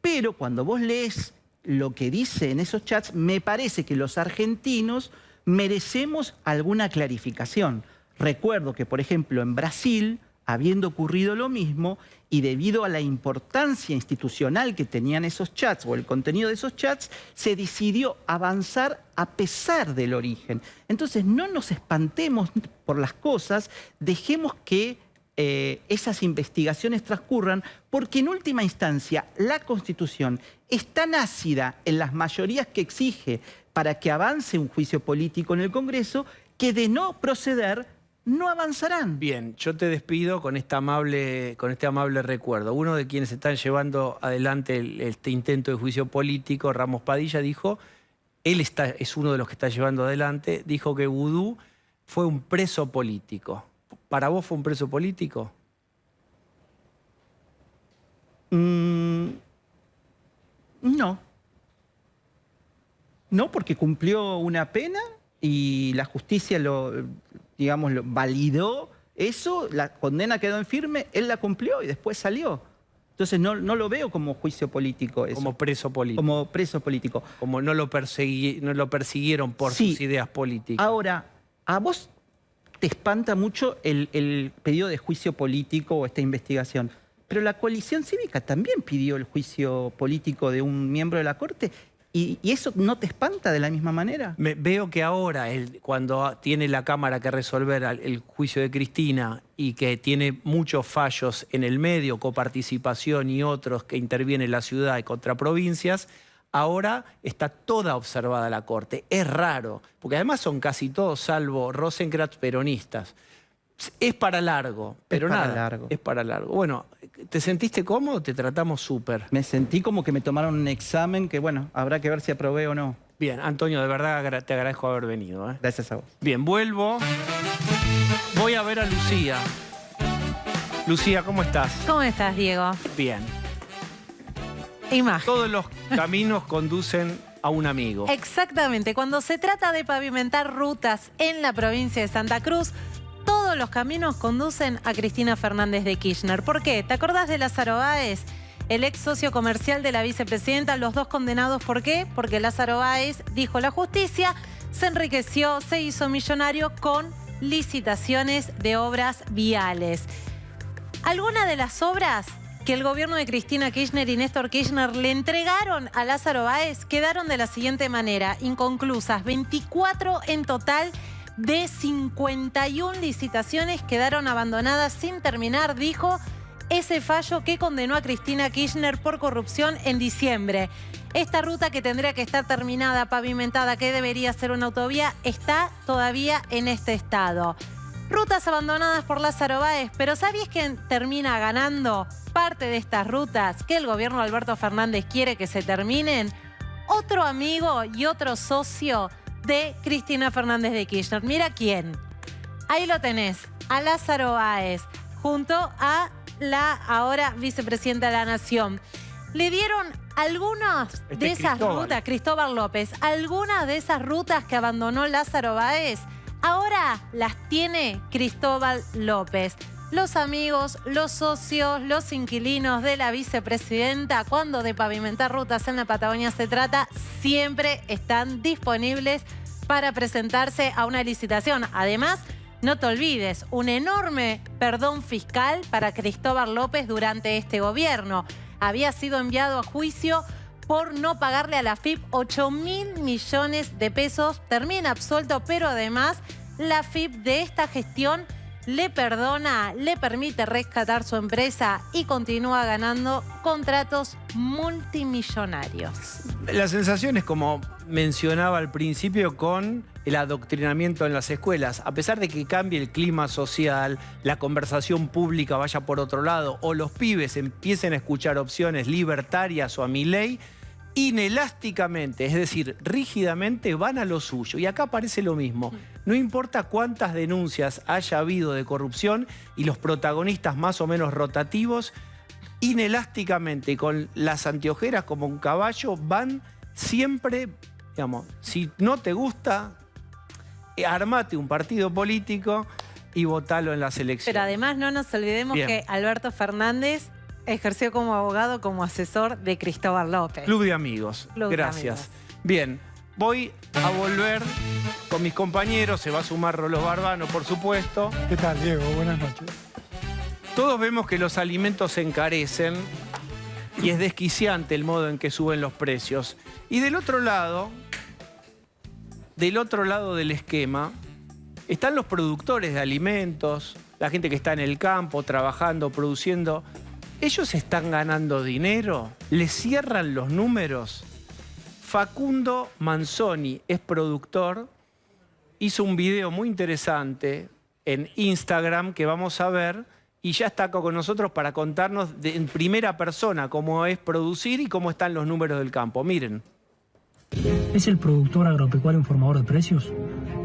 [SPEAKER 9] pero cuando vos lees lo que dice en esos chats, me parece que los argentinos merecemos alguna clarificación. Recuerdo que, por ejemplo, en Brasil, habiendo ocurrido lo mismo, y debido a la importancia institucional que tenían esos chats o el contenido de esos chats, se decidió avanzar a pesar del origen. Entonces, no nos espantemos por las cosas, dejemos que esas investigaciones transcurran, porque en última instancia la Constitución es tan ácida en las mayorías que exige para que avance un juicio político en el Congreso, que de no proceder, no avanzarán.
[SPEAKER 1] Bien, yo te despido con este amable recuerdo. Uno de quienes están llevando adelante este intento de juicio político, Ramos Padilla, dijo, es uno de los que está llevando adelante, dijo que Vudú fue un preso político. ¿Para vos fue un preso político?
[SPEAKER 9] No. No, porque cumplió una pena y la justicia lo validó eso, la condena quedó en firme, él la cumplió y después salió. Entonces no lo veo como juicio político eso.
[SPEAKER 1] Como preso político.
[SPEAKER 9] Como preso político.
[SPEAKER 1] Como no lo persiguieron por sus ideas políticas.
[SPEAKER 9] Ahora, a vos te espanta mucho el pedido de juicio político o esta investigación. Pero la coalición cívica también pidió el juicio político de un miembro de la Corte. ¿Y eso no te espanta de la misma manera?
[SPEAKER 1] Veo que ahora, cuando tiene la Cámara que resolver el juicio de Cristina y que tiene muchos fallos en el medio, coparticipación y otros que intervienen en la ciudad y contra provincias, ahora está toda observada la Corte. Es raro, porque además son casi todos, salvo Rosenkrantz, peronistas. Es para largo, pero
[SPEAKER 9] es para
[SPEAKER 1] nada,
[SPEAKER 9] largo.
[SPEAKER 1] Es para largo. Bueno, ¿te sentiste cómodo? Te tratamos súper.
[SPEAKER 9] Me sentí como que me tomaron un examen que, bueno, habrá que ver si aprobé o no.
[SPEAKER 1] Bien, Antonio, de verdad te agradezco haber venido.
[SPEAKER 9] Gracias a vos.
[SPEAKER 1] Bien, vuelvo. Voy a ver a Lucía. Lucía, ¿cómo estás?
[SPEAKER 4] ¿Cómo estás, Diego?
[SPEAKER 1] Bien.
[SPEAKER 4] Imagen.
[SPEAKER 1] Todos los caminos conducen a un amigo.
[SPEAKER 4] Exactamente. Cuando se trata de pavimentar rutas en la provincia de Santa Cruz, todos los caminos conducen a Cristina Fernández de Kirchner. ¿Por qué? ¿Te acordás de Lázaro Báez, el ex socio comercial de la vicepresidenta? Los dos condenados, ¿por qué? Porque Lázaro Báez, dijo la justicia, se enriqueció, se hizo millonario con licitaciones de obras viales. Algunas de las obras que el gobierno de Cristina Kirchner y Néstor Kirchner le entregaron a Lázaro Báez quedaron de la siguiente manera, inconclusas. 24 en total de 51 licitaciones quedaron abandonadas sin terminar, dijo ese fallo que condenó a Cristina Kirchner por corrupción en diciembre. Esta ruta, que tendría que estar terminada, pavimentada, que debería ser una autovía, está todavía en este estado. Rutas abandonadas por Lázaro Báez, pero ¿sabías quién termina ganando parte de estas rutas que el gobierno de Alberto Fernández quiere que se terminen? Otro amigo y otro socio de Cristina Fernández de Kirchner. Mira quién. Ahí lo tenés, a Lázaro Báez, junto a la ahora vicepresidenta de la Nación. Le dieron algunas de esas rutas, Cristóbal López, algunas de esas rutas que abandonó Lázaro Báez, ahora las tiene Cristóbal López. Los amigos, los socios, los inquilinos de la vicepresidenta, cuando de pavimentar rutas en la Patagonia se trata, siempre están disponibles para presentarse a una licitación. Además, no te olvides, un enorme perdón fiscal para Cristóbal López durante este gobierno. Había sido enviado a juicio por no pagarle a la AFIP 8.000 millones de pesos. Termina absuelto, pero además la AFIP de esta gestión le perdona, le permite rescatar su empresa y continúa ganando contratos multimillonarios.
[SPEAKER 1] La sensación es como mencionaba al principio con el adoctrinamiento en las escuelas. A pesar de que cambie el clima social, la conversación pública vaya por otro lado o los pibes empiecen a escuchar opciones libertarias o a Milei, inelásticamente, es decir, rígidamente van a lo suyo. Y acá aparece lo mismo. No importa cuántas denuncias haya habido de corrupción y los protagonistas más o menos rotativos, inelásticamente, con las anteojeras como un caballo, van siempre, digamos, si no te gusta, armate un partido político y votalo en las elecciones.
[SPEAKER 4] Pero además no nos olvidemos que Alberto Fernández ejerció como abogado, como asesor de Cristóbal López.
[SPEAKER 1] Club de amigos. Gracias. Bien, voy a volver con mis compañeros. Se va a sumar Rolos Barbano, por supuesto.
[SPEAKER 10] ¿Qué tal, Diego? Buenas noches.
[SPEAKER 1] Todos vemos que los alimentos se encarecen y es desquiciante el modo en que suben los precios. Y del otro lado del esquema, están los productores de alimentos, la gente que está en el campo, trabajando, produciendo. ¿Ellos están ganando dinero? ¿Les cierran los números? Facundo Manzoni es productor, hizo un video muy interesante en Instagram que vamos a ver y ya está con nosotros para contarnos en primera persona cómo es producir y cómo están los números del campo. Miren.
[SPEAKER 11] ¿Es el productor agropecuario un formador de precios?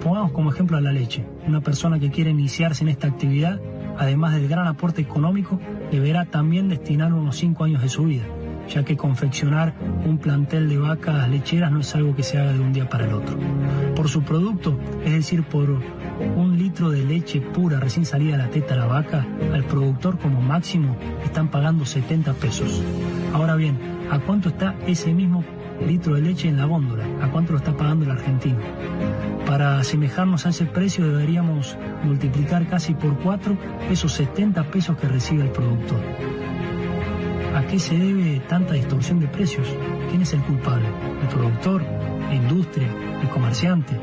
[SPEAKER 11] Pongamos como ejemplo a la leche. Una persona que quiere iniciarse en esta actividad, además del gran aporte económico, deberá también destinar unos 5 años de su vida, ya que confeccionar un plantel de vacas lecheras no es algo que se haga de un día para el otro. Por su producto, es decir, por 1 litro de leche pura recién salida de la teta de la vaca, al productor como máximo están pagando 70 pesos. Ahora bien, ¿a cuánto está ese mismo litro de leche en la góndola? ¿A cuánto lo está pagando el argentino? Para asemejarnos a ese precio deberíamos multiplicar casi por 4 esos 70 pesos que recibe el productor. ¿A qué se debe tanta distorsión de precios? ¿Quién es el culpable? ¿El productor? ¿La industria? ¿El comerciante?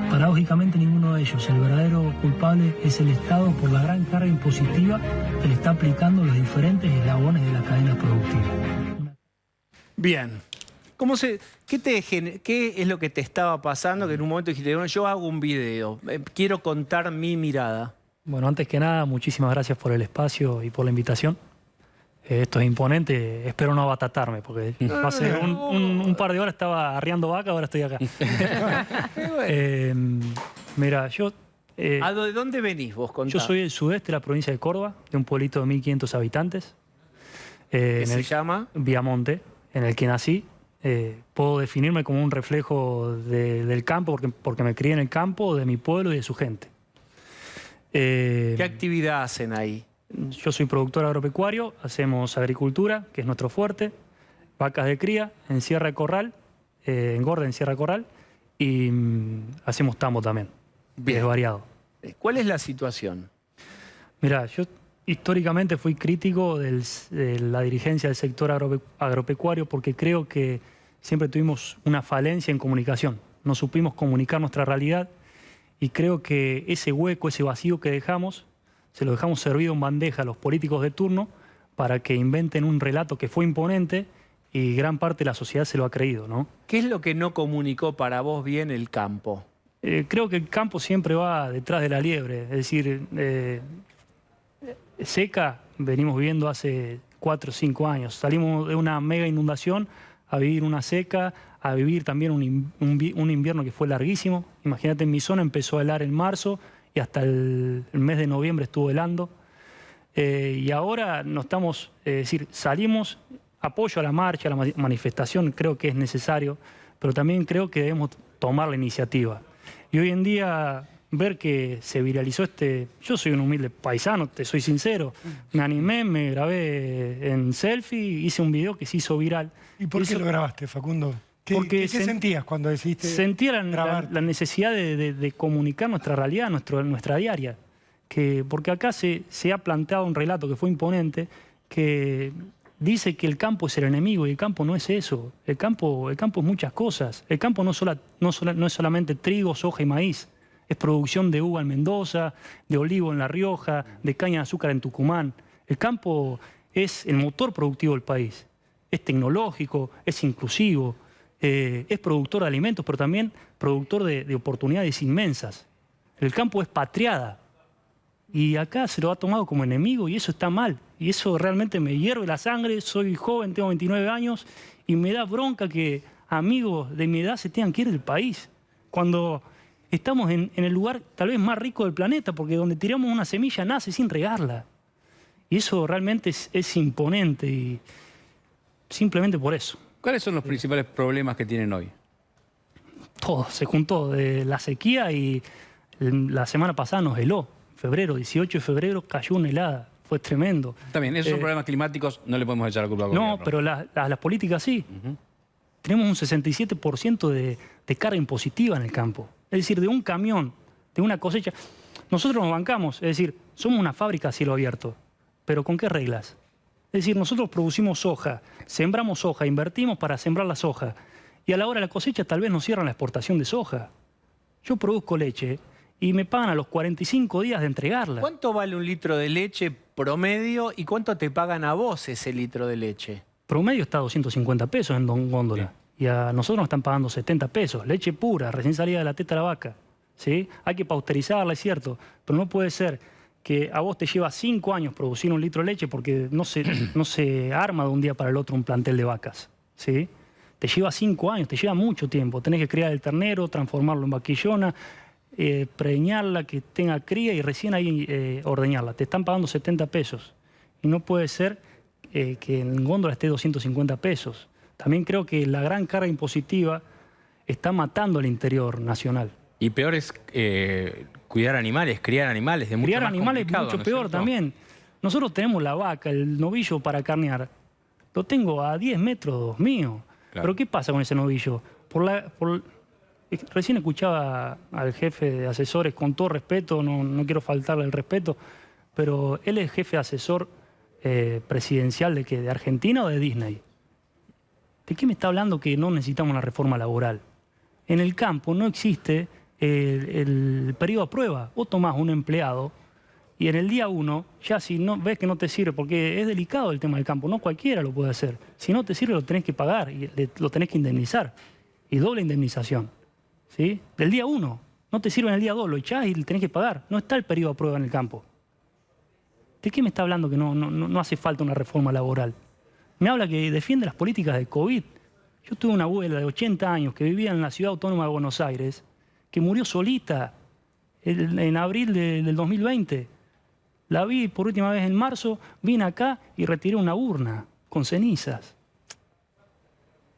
[SPEAKER 11] Paradójicamente ninguno de ellos. El verdadero culpable es el Estado por la gran carga impositiva que le está aplicando los diferentes eslabones de la cadena productiva.
[SPEAKER 1] Bien. ¿Qué es lo que te estaba pasando? Que en un momento dijiste, bueno, yo hago un video, quiero contar mi mirada.
[SPEAKER 11] Bueno, antes que nada, muchísimas gracias por el espacio y por la invitación. Esto es imponente, espero no abatatarme, porque hace un par de horas estaba arriando vaca, ahora estoy acá. Mira, yo...
[SPEAKER 1] ¿De dónde venís vos? Contá.
[SPEAKER 11] Yo soy del sudeste de la provincia de Córdoba, de un pueblito de 1.500 habitantes.
[SPEAKER 1] ¿Se llama?
[SPEAKER 11] Viamonte, en el que nací. Puedo definirme como un reflejo del campo, porque me crié en el campo, de mi pueblo y de su gente.
[SPEAKER 1] ¿Qué actividad hacen ahí?
[SPEAKER 11] Yo soy productor agropecuario, hacemos agricultura, que es nuestro fuerte, vacas de cría, en Sierra de Corral, engorda en Sierra de Corral, y hacemos tambo también, es variado.
[SPEAKER 1] ¿Cuál es la situación?
[SPEAKER 11] Mira, yo históricamente fui crítico de la dirigencia del sector agropecuario porque creo que siempre tuvimos una falencia en comunicación. No supimos comunicar nuestra realidad y creo que ese hueco, ese vacío que dejamos, se lo dejamos servido en bandeja a los políticos de turno para que inventen un relato que fue imponente y gran parte de la sociedad se lo ha creído, ¿no?
[SPEAKER 1] ¿Qué es lo que no comunicó para vos bien el campo?
[SPEAKER 11] Creo que el campo siempre va detrás de la liebre, es decir... seca venimos viviendo hace 4 o 5 años. Salimos de una mega inundación a vivir una seca, a vivir también un invierno que fue larguísimo. Imagínate, en mi zona empezó a helar en marzo y hasta el mes de noviembre estuvo helando. Y ahora no estamos, es decir, salimos, apoyo a la marcha, a la manifestación, creo que es necesario, pero también creo que debemos tomar la iniciativa. Y hoy en día ver que se viralizó yo soy un humilde paisano, te soy sincero, me animé, me grabé en selfie, hice un video que se hizo viral.
[SPEAKER 10] ¿Y por qué lo grabaste, Facundo? ¿Qué sentías cuando decidiste
[SPEAKER 11] Sentía la necesidad de comunicar nuestra realidad, nuestra diaria. Porque acá se ha planteado un relato que fue imponente, que dice que el campo es el enemigo, y el campo no es eso. El campo es muchas cosas. El campo no es solamente trigo, soja y maíz. Es producción de uva en Mendoza, de olivo en La Rioja, de caña de azúcar en Tucumán. El campo es el motor productivo del país. Es tecnológico, es inclusivo, es productor de alimentos, pero también productor de oportunidades inmensas. El campo es patriada. Y acá se lo ha tomado como enemigo y eso está mal. Y eso realmente me hierve la sangre. Soy joven, tengo 29 años y me da bronca que amigos de mi edad se tengan que ir del país. Cuando estamos en el lugar tal vez más rico del planeta, porque donde tiramos una semilla nace sin regarla. Y eso realmente es imponente y simplemente por eso.
[SPEAKER 5] ¿Cuáles son los principales problemas que tienen hoy?
[SPEAKER 11] Todo, se juntó de la sequía y la semana pasada nos heló. Febrero, 18 de febrero cayó una helada, fue tremendo.
[SPEAKER 5] También, esos son problemas climáticos, no le podemos echar la culpa al gobierno.
[SPEAKER 11] No, pero las políticas sí. Tenemos un 67% de carga impositiva en el campo. Es decir, de un camión, de una cosecha. Nosotros nos bancamos, es decir, somos una fábrica a cielo abierto. ¿Pero con qué reglas? Es decir, nosotros producimos soja, sembramos soja, invertimos para sembrar la soja. Y a la hora de la cosecha tal vez nos cierran la exportación de soja. Yo produzco leche y me pagan a los 45 días de entregarla.
[SPEAKER 1] ¿Cuánto vale un litro de leche promedio y cuánto te pagan a vos ese litro de leche?
[SPEAKER 11] Promedio está a 250 pesos en Don Góndola. Sí. Y a nosotros nos están pagando 70 pesos. Leche pura, recién salida de la teta de la vaca. ¿Sí? Hay que pasteurizarla, es cierto. Pero no puede ser que a vos te lleva 5 años producir un litro de leche porque no se arma de un día para el otro un plantel de vacas. ¿Sí? Te lleva 5 años, te lleva mucho tiempo. Tenés que criar el ternero, transformarlo en vaquillona, preñarla, que tenga cría y recién ahí ordeñarla. Te están pagando 70 pesos. Y no puede ser que en Góndola esté 250 pesos. También creo que la gran carga impositiva está matando al interior nacional.
[SPEAKER 6] Y peor es cuidar animales, criar animales.
[SPEAKER 11] Criar animales es mucho peor también. Nosotros tenemos la vaca, el novillo para carnear. Lo tengo a 10 metros mío. Claro. Pero ¿qué pasa con ese novillo? Recién escuchaba al jefe de asesores, con todo respeto, no quiero faltarle el respeto, pero él es jefe de asesor presidencial ¿de Argentina o de Disney? ¿De qué me está hablando que no necesitamos una reforma laboral? En el campo no existe el periodo de prueba. Vos tomás un empleado y en el día 1, ya si no ves que no te sirve, porque es delicado el tema del campo, no cualquiera lo puede hacer. Si no te sirve lo tenés que pagar y lo tenés que indemnizar. Y doble indemnización. ¿Sí? Del día 1. No te sirve en el día 2, lo echás y tenés que pagar. No está el periodo de prueba en el campo. ¿De qué me está hablando que no hace falta una reforma laboral? Me habla que defiende las políticas de COVID. Yo tuve una abuela de 80 años que vivía en la ciudad autónoma de Buenos Aires, que murió solita en abril del 2020. La vi por última vez en marzo, vine acá y retiré una urna con cenizas.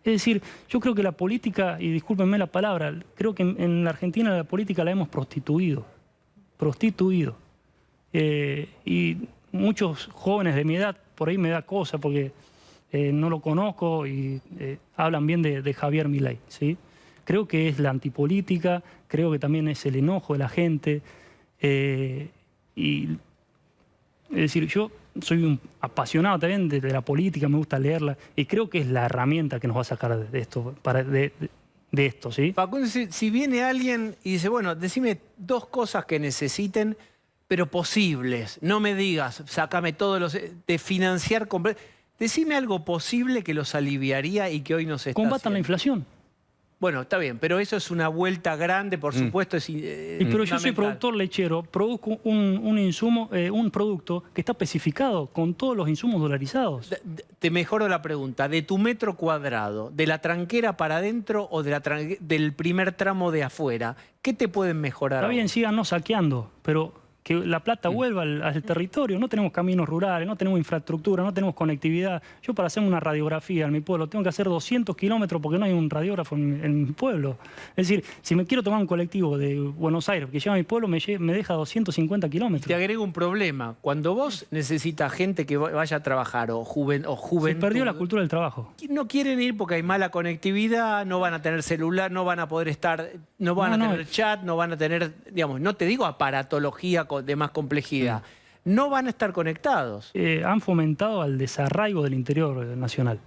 [SPEAKER 11] Es decir, yo creo que la política, y discúlpenme la palabra, creo que en la Argentina la política la hemos prostituido. Y muchos jóvenes de mi edad, por ahí me da cosa porque no lo conozco y hablan bien de Javier Milei, ¿sí? Creo que es la antipolítica, creo que también es el enojo de la gente. Es decir, yo soy un apasionado también de la política, me gusta leerla y creo que es la herramienta que nos va a sacar de esto, de esto, ¿sí?
[SPEAKER 1] Facundo, si viene alguien y dice, bueno, decime 2 cosas que necesiten, pero posibles, no me digas, sácame todos los... de financiar completo. Decime algo posible que los aliviaría y que hoy no se está
[SPEAKER 11] Combatan
[SPEAKER 1] haciendo.
[SPEAKER 11] la inflación.
[SPEAKER 1] Bueno, está bien, pero eso es una vuelta grande, por supuesto.
[SPEAKER 11] Pero yo soy productor lechero, produzco un producto que está especificado con todos los insumos dolarizados.
[SPEAKER 1] Te mejoro la pregunta. De tu metro cuadrado, de la tranquera para adentro o del primer tramo de afuera, ¿qué te pueden mejorar?
[SPEAKER 11] Está bien, síganos saqueando, pero que la plata vuelva al territorio. No tenemos caminos rurales, no tenemos infraestructura, no tenemos conectividad. Yo para hacer una radiografía en mi pueblo tengo que hacer 200 kilómetros porque no hay un radiógrafo en mi pueblo. Es decir, si me quiero tomar un colectivo de Buenos Aires que lleva a mi pueblo, me deja 250 kilómetros.
[SPEAKER 1] Te agrego un problema. Cuando vos necesitas gente que vaya a trabajar o juventud...
[SPEAKER 11] Se perdió la cultura del trabajo.
[SPEAKER 1] No quieren ir porque hay mala conectividad, no van a tener celular, no van a poder estar, no van a tener chat, no van a tener, digamos, no te digo aparatología de más complejidad, no van a estar conectados.
[SPEAKER 11] Han fomentado al desarraigo del interior nacional.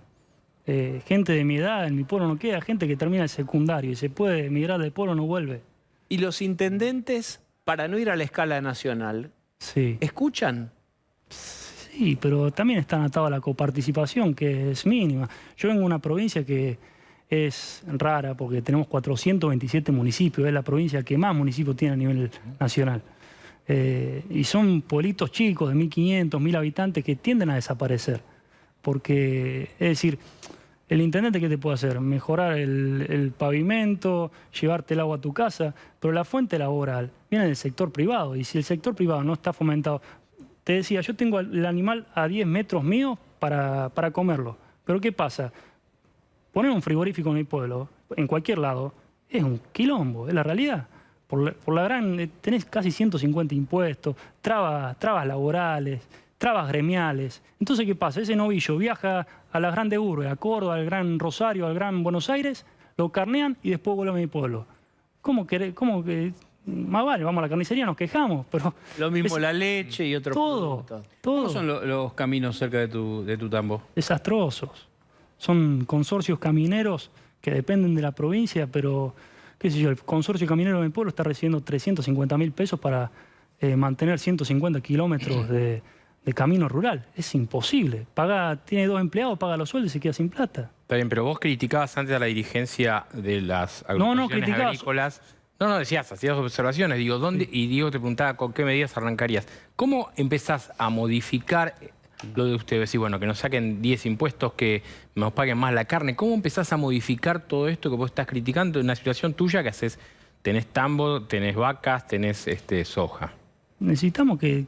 [SPEAKER 11] Gente de mi edad, en mi pueblo no queda, gente que termina el secundario y se puede emigrar del pueblo, no vuelve.
[SPEAKER 1] ¿Y los intendentes, para no ir a la escala nacional, escuchan?
[SPEAKER 11] Sí, pero también están atados a la coparticipación, que es mínima. Yo vengo de una provincia que es rara porque tenemos 427 municipios, es la provincia que más municipios tiene a nivel nacional. Y son pueblitos chicos de 1.500, 1.000 habitantes que tienden a desaparecer. Porque, es decir, el intendente, ¿qué te puede hacer? Mejorar el pavimento, llevarte el agua a tu casa, pero la fuente laboral viene del sector privado. Y si el sector privado no está fomentado... Te decía, yo tengo el animal a 10 metros mío para comerlo. Pero ¿qué pasa? Poner un frigorífico en mi pueblo, en cualquier lado, es un quilombo, es la realidad. Tenés casi 150 impuestos, trabas laborales, trabas gremiales. Entonces, ¿qué pasa? Ese novillo viaja a las grandes urbes, a Córdoba, al Gran Rosario, al Gran Buenos Aires, lo carnean y después vuelve a mi pueblo. ¿Cómo que...? Más vale, vamos a la carnicería, nos quejamos, pero...
[SPEAKER 1] Lo mismo la leche y otros
[SPEAKER 11] productos.
[SPEAKER 5] ¿Cómo son los caminos cerca de tu tambo?
[SPEAKER 11] Desastrosos. Son consorcios camineros que dependen de la provincia, pero, qué sé yo, el consorcio caminero de mi pueblo está recibiendo 350.000 pesos para mantener 150 kilómetros de camino rural. Es imposible. Tiene 2 empleados, paga los sueldos y se queda sin plata.
[SPEAKER 6] Está bien, pero vos criticabas antes a la dirigencia de las agrupaciones agrícolas... No, decías, hacías observaciones, digo, ¿dónde? Y Diego te preguntaba con qué medidas arrancarías. ¿Cómo empezás a modificar lo de ustedes? Decir, bueno, que nos saquen 10 impuestos, que nos paguen más la carne. ¿Cómo empezás a modificar todo esto que vos estás criticando en una situación tuya que haces? Tenés tambo, tenés vacas, tenés soja.
[SPEAKER 11] Necesitamos que...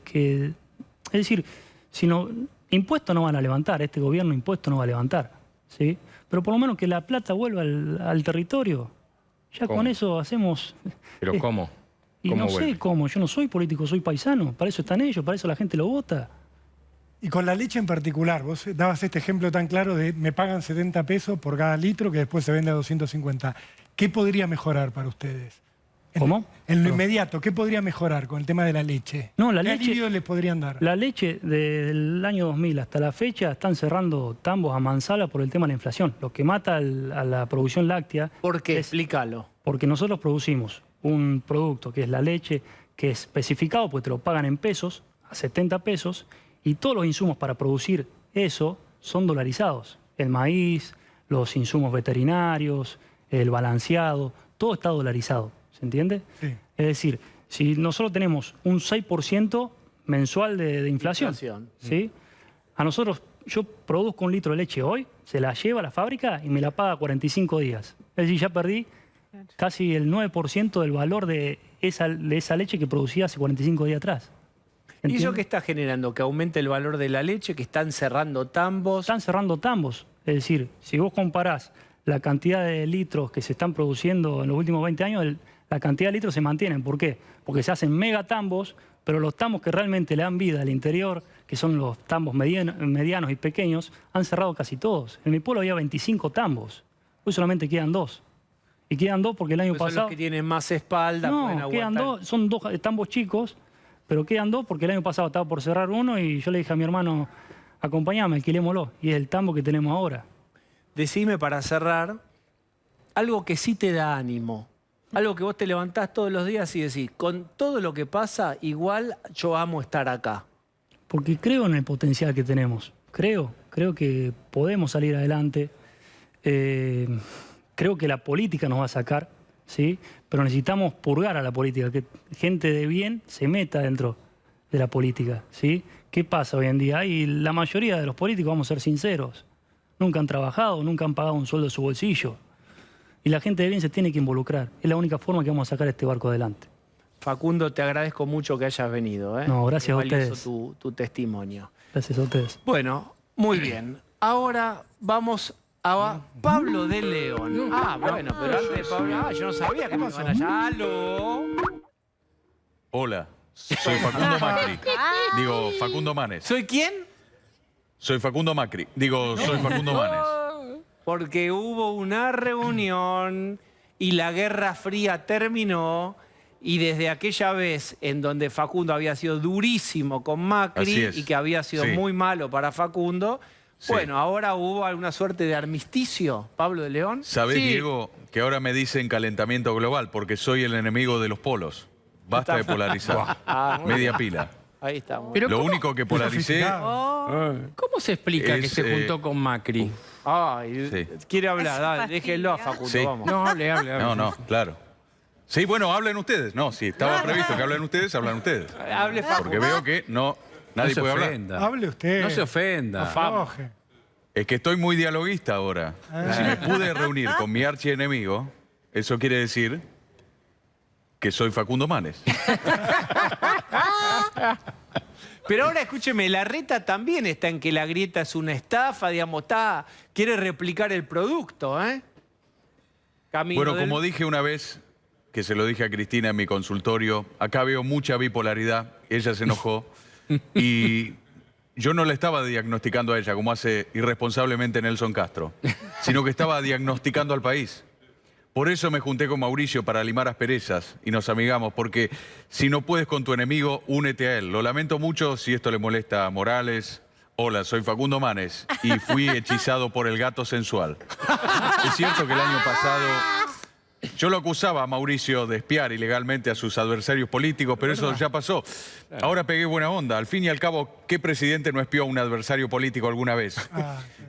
[SPEAKER 11] Es decir, si no, impuestos no van a levantar, este gobierno impuestos no va a levantar, ¿sí? Pero por lo menos que la plata vuelva al territorio. Ya con eso hacemos...
[SPEAKER 6] ¿Pero cómo?
[SPEAKER 11] Y no sé cómo, yo no soy político, soy paisano. Para eso están ellos, para eso la gente lo vota.
[SPEAKER 10] Y con la leche en particular, vos dabas este ejemplo tan claro de me pagan 70 pesos por cada litro que después se vende a 250. ¿Qué podría mejorar para ustedes?
[SPEAKER 11] ¿Cómo?
[SPEAKER 10] En lo inmediato, ¿qué podría mejorar con el tema de la leche?
[SPEAKER 11] No, la
[SPEAKER 10] ¿Qué
[SPEAKER 11] leche,
[SPEAKER 10] alivio les podrían dar?
[SPEAKER 11] La leche del año 2000 hasta la fecha están cerrando tambos a mansalva por el tema de la inflación. Lo que mata a la producción láctea...
[SPEAKER 1] ¿Por qué? Explícalo.
[SPEAKER 11] Porque nosotros producimos un producto que es la leche, que es especificado, pues te lo pagan en pesos, a 70 pesos, y todos los insumos para producir eso son dolarizados. El maíz, los insumos veterinarios, el balanceado, todo está dolarizado. ¿Se entiende? Sí. Es decir, si nosotros tenemos un 6% mensual de inflación, ¿sí? A nosotros, yo produzco un litro de leche hoy, se la lleva a la fábrica y me la paga 45 días. Es decir, ya perdí casi el 9% del valor de esa leche que producía hace 45 días atrás.
[SPEAKER 1] ¿Y eso qué está generando? ¿Que aumente el valor de la leche? ¿Que están cerrando tambos?
[SPEAKER 11] Están cerrando tambos. Es decir, si vos comparás la cantidad de litros que se están produciendo en los últimos 20 años, la cantidad de litros se mantienen. ¿Por qué? Porque se hacen megatambos, pero los tambos que realmente le dan vida al interior, que son los tambos medianos y pequeños, han cerrado casi todos. En mi pueblo había 25 tambos, hoy solamente quedan 2. Y quedan 2 porque el año pasado...
[SPEAKER 1] Son los que tienen más espalda, pueden aguantar.
[SPEAKER 11] Quedan 2, son 2 tambos chicos, pero quedan 2 porque el año pasado estaba por cerrar uno y yo le dije a mi hermano, acompáñame, alquilémoslo. Y es el tambo que tenemos ahora.
[SPEAKER 1] Decime para cerrar, algo que sí te da ánimo. Algo que vos te levantás todos los días y decís, con todo lo que pasa, igual yo amo estar acá.
[SPEAKER 11] Porque creo en el potencial que tenemos. Creo que podemos salir adelante. Creo que la política nos va a sacar, ¿sí? Pero necesitamos purgar a la política, que gente de bien se meta dentro de la política, ¿sí? ¿Qué pasa hoy en día? Y la mayoría de los políticos, vamos a ser sinceros, nunca han trabajado, nunca han pagado un sueldo de su bolsillo. Y la gente de bien se tiene que involucrar. Es la única forma que vamos a sacar este barco adelante.
[SPEAKER 1] Facundo, te agradezco mucho que hayas venido.
[SPEAKER 11] No, gracias a
[SPEAKER 1] Valioso
[SPEAKER 11] ustedes.
[SPEAKER 1] tu testimonio.
[SPEAKER 11] Gracias a ustedes.
[SPEAKER 1] Bueno, muy bien. Ahora vamos a Pablo de León. Bueno, pero antes de Pablo... yo no sabía que me iban allá. ¡Aló!
[SPEAKER 12] Hola, soy Facundo Macri. Digo, Facundo Manes.
[SPEAKER 1] ¿Soy quién?
[SPEAKER 12] Soy Facundo Macri. Digo, soy Facundo Manes.
[SPEAKER 1] Porque hubo una reunión y la Guerra Fría terminó y desde aquella vez en donde Facundo había sido durísimo con Macri y que había sido muy malo para Facundo, bueno, ahora hubo alguna suerte de armisticio, Pablo de León.
[SPEAKER 12] ¿Sabés, Diego, que ahora me dicen calentamiento global porque soy el enemigo de los polos? Basta de polarizar. Media pila.
[SPEAKER 1] Ahí estamos.
[SPEAKER 6] Pero
[SPEAKER 12] Lo
[SPEAKER 6] ¿cómo?
[SPEAKER 12] único que polaricé...
[SPEAKER 6] ¿Cómo se explica que se juntó con Macri?
[SPEAKER 1] Quiere hablar, dale, déjenlo a Facundo, vamos.
[SPEAKER 6] No, hable.
[SPEAKER 12] No, claro. Sí, bueno, hablen ustedes. No, si estaba previsto que hablen ustedes, hablan ustedes.
[SPEAKER 1] Hable Facundo.
[SPEAKER 12] Porque veo que nadie puede hablar.
[SPEAKER 10] Hable usted.
[SPEAKER 5] No se ofenda.
[SPEAKER 10] Afloje.
[SPEAKER 12] Es que estoy muy dialoguista ahora. Si me pude reunir con mi archienemigo, eso quiere decir que soy Facundo Manes.
[SPEAKER 1] Pero ahora escúcheme, la reta también está en que la grieta es una estafa, digamos, quiere replicar el producto, ¿eh?
[SPEAKER 12] Bueno, como dije una vez, que se lo dije a Cristina en mi consultorio, acá veo mucha bipolaridad, ella se enojó, y yo no le estaba diagnosticando a ella, como hace irresponsablemente Nelson Castro, sino que estaba diagnosticando al país. Por eso me junté con Mauricio para limar asperezas y nos amigamos, porque si no puedes con tu enemigo, únete a él. Lo lamento mucho si esto le molesta a Morales. Hola, soy Facundo Manes y fui hechizado por el gato sensual. Es cierto que el año pasado yo lo acusaba a Mauricio de espiar ilegalmente a sus adversarios políticos, pero eso ya pasó. Ahora pegué buena onda. Al fin y al cabo, ¿qué presidente no espió a un adversario político alguna vez?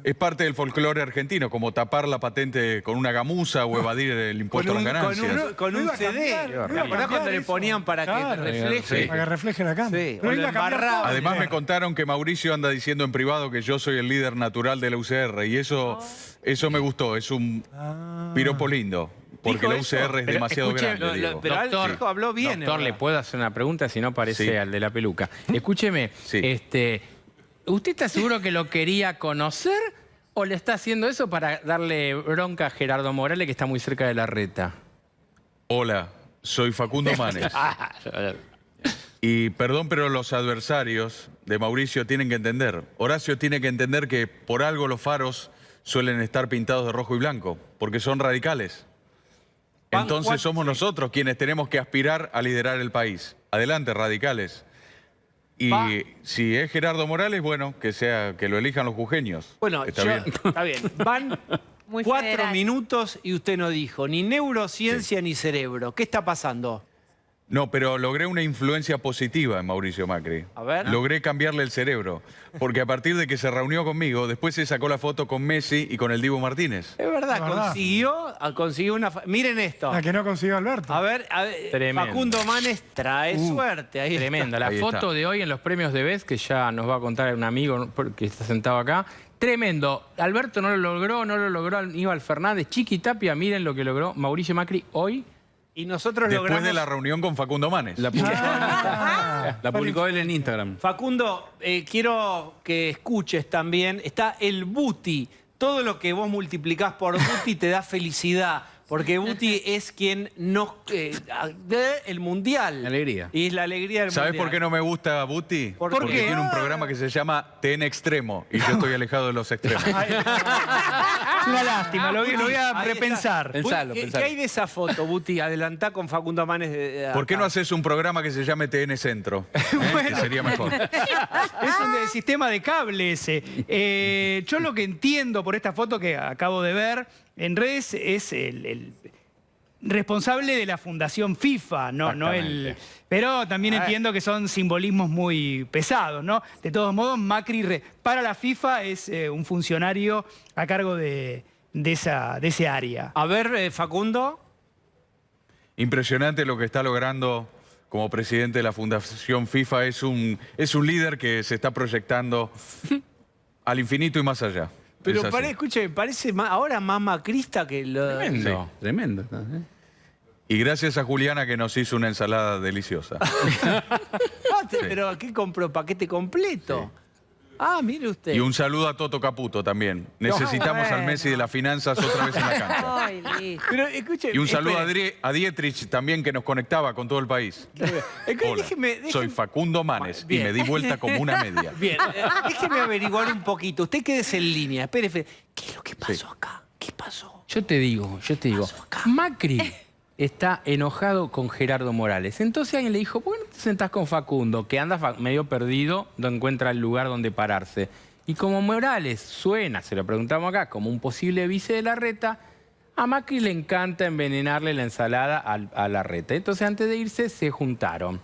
[SPEAKER 12] Es parte del folclore argentino, como tapar la patente con una gamuza o evadir el impuesto a las ganancias.
[SPEAKER 1] Con un CD. ¿Te acordás cuando le ponían para que refleje?
[SPEAKER 10] Para que refleje la cámara.
[SPEAKER 1] Sí,
[SPEAKER 10] Pero
[SPEAKER 1] o
[SPEAKER 10] él
[SPEAKER 1] lo
[SPEAKER 10] la cambió
[SPEAKER 1] embarraba.
[SPEAKER 10] todo.
[SPEAKER 12] Además me contaron que Mauricio anda diciendo en privado que yo soy el líder natural de la UCR y eso me gustó, es un piropo lindo. Porque la UCR es demasiado grande, Diego.
[SPEAKER 1] Pero doctor, habló bien.
[SPEAKER 6] Doctor, ¿le puedo hacer una pregunta? Si no parece al de la peluca. Escúcheme, ¿usted está seguro que lo quería conocer o le está haciendo eso para darle bronca a Gerardo Morales, que está muy cerca de la reta?
[SPEAKER 12] Hola, soy Facundo Manes. Y perdón, pero los adversarios de Mauricio tienen que entender. Horacio tiene que entender que por algo los faros suelen estar pintados de rojo y blanco, porque son radicales. Entonces somos nosotros quienes tenemos que aspirar a liderar el país. Adelante, radicales. Y si es Gerardo Morales, bueno, que lo elijan los jujeños.
[SPEAKER 1] Bueno,
[SPEAKER 12] está
[SPEAKER 1] bien. Van 4 minutos y usted no dijo ni neurociencia ni cerebro. ¿Qué está pasando?
[SPEAKER 12] No, pero logré una influencia positiva en Mauricio Macri.
[SPEAKER 1] A ver.
[SPEAKER 12] Logré cambiarle el cerebro. Porque a partir de que se reunió conmigo, después se sacó la foto con Messi y con el Dibu Martínez.
[SPEAKER 1] Es verdad, consiguió una... Miren esto.
[SPEAKER 10] La que no consiguió Alberto.
[SPEAKER 1] A ver, Facundo Manes trae suerte. Ahí
[SPEAKER 6] tremenda.
[SPEAKER 1] está.
[SPEAKER 6] La foto de hoy en los premios de BES, que ya nos va a contar un amigo que está sentado acá. Tremendo. Alberto no lo logró Aníbal Fernández. Chiqui Tapia, miren lo que logró Mauricio Macri hoy.
[SPEAKER 1] Y nosotros
[SPEAKER 12] después de la reunión con Facundo Manes.
[SPEAKER 5] La publicó él en Instagram.
[SPEAKER 1] Facundo, quiero que escuches también. Está el Buti. Todo lo que vos multiplicás por Buti te da felicidad. Porque Buti es quien nos... el Mundial.
[SPEAKER 5] La alegría.
[SPEAKER 1] Y es la alegría del Mundial.
[SPEAKER 12] ¿Sabés por qué no me gusta Buti? Porque tiene un programa que se llama TN Extremo. Y yo estoy alejado de los extremos.
[SPEAKER 13] Es una lástima, lo voy a repensar.
[SPEAKER 5] Pensalo.
[SPEAKER 1] ¿Qué hay de esa foto, Buti? Adelantá con Facundo Manes.
[SPEAKER 12] ¿Por qué no haces un programa que se llame TN Centro? Que sería mejor.
[SPEAKER 13] Es un sistema de cable ese. Yo lo que entiendo por esta foto que acabo de ver en redes es el responsable de la Fundación FIFA, no el... Pero también entiendo que son simbolismos muy pesados, ¿no? De todos modos, Macri para la FIFA es un funcionario a cargo de ese área.
[SPEAKER 1] A ver, Facundo.
[SPEAKER 12] Impresionante lo que está logrando como presidente de la Fundación FIFA. Es un líder que se está proyectando al infinito y más allá.
[SPEAKER 1] Pero escúcheme, parece ahora más macrista que lo...
[SPEAKER 5] Tremendo.
[SPEAKER 12] Y gracias a Juliana que nos hizo una ensalada deliciosa.
[SPEAKER 1] Pero ¿qué compró? ¿Paquete completo? Sí. Ah, mire usted.
[SPEAKER 12] Y un saludo a Toto Caputo también. Necesitamos al Messi de las finanzas otra vez en la cancha.
[SPEAKER 1] Pero, escuche,
[SPEAKER 12] y un saludo a Dietrich también, que nos conectaba con todo el país. Hola, soy Facundo Manes y me di vuelta como una media.
[SPEAKER 1] Bien, déjeme averiguar un poquito. Usted quédese en línea. Espere. ¿Qué es lo que pasó acá? ¿Qué pasó?
[SPEAKER 6] Yo te digo. Macri está enojado con Gerardo Morales. Entonces alguien le dijo, ¿por qué no te sentás con Facundo? Que anda medio perdido, no encuentra el lugar donde pararse. Y como Morales suena, se lo preguntamos acá, como un posible vice de Larreta, a Macri le encanta envenenarle la ensalada a Larreta. Entonces antes de irse se juntaron.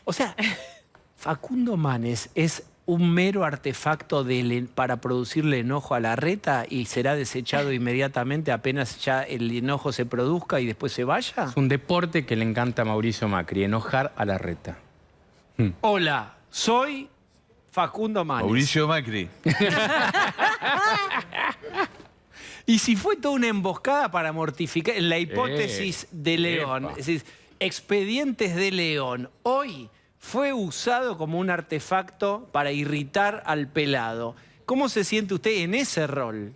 [SPEAKER 1] O sea, Facundo Manes es un mero artefacto para producirle enojo a Larreta y será desechado inmediatamente apenas ya el enojo se produzca y después se vaya.
[SPEAKER 6] Es un deporte que le encanta a Mauricio Macri, enojar a Larreta.
[SPEAKER 1] Hola, soy Facundo Manes.
[SPEAKER 12] Mauricio Macri.
[SPEAKER 1] Y si fue toda una emboscada para mortificar, en la hipótesis de León, es decir, expedientes de León, hoy fue usado como un artefacto para irritar al pelado. ¿Cómo se siente usted en ese rol?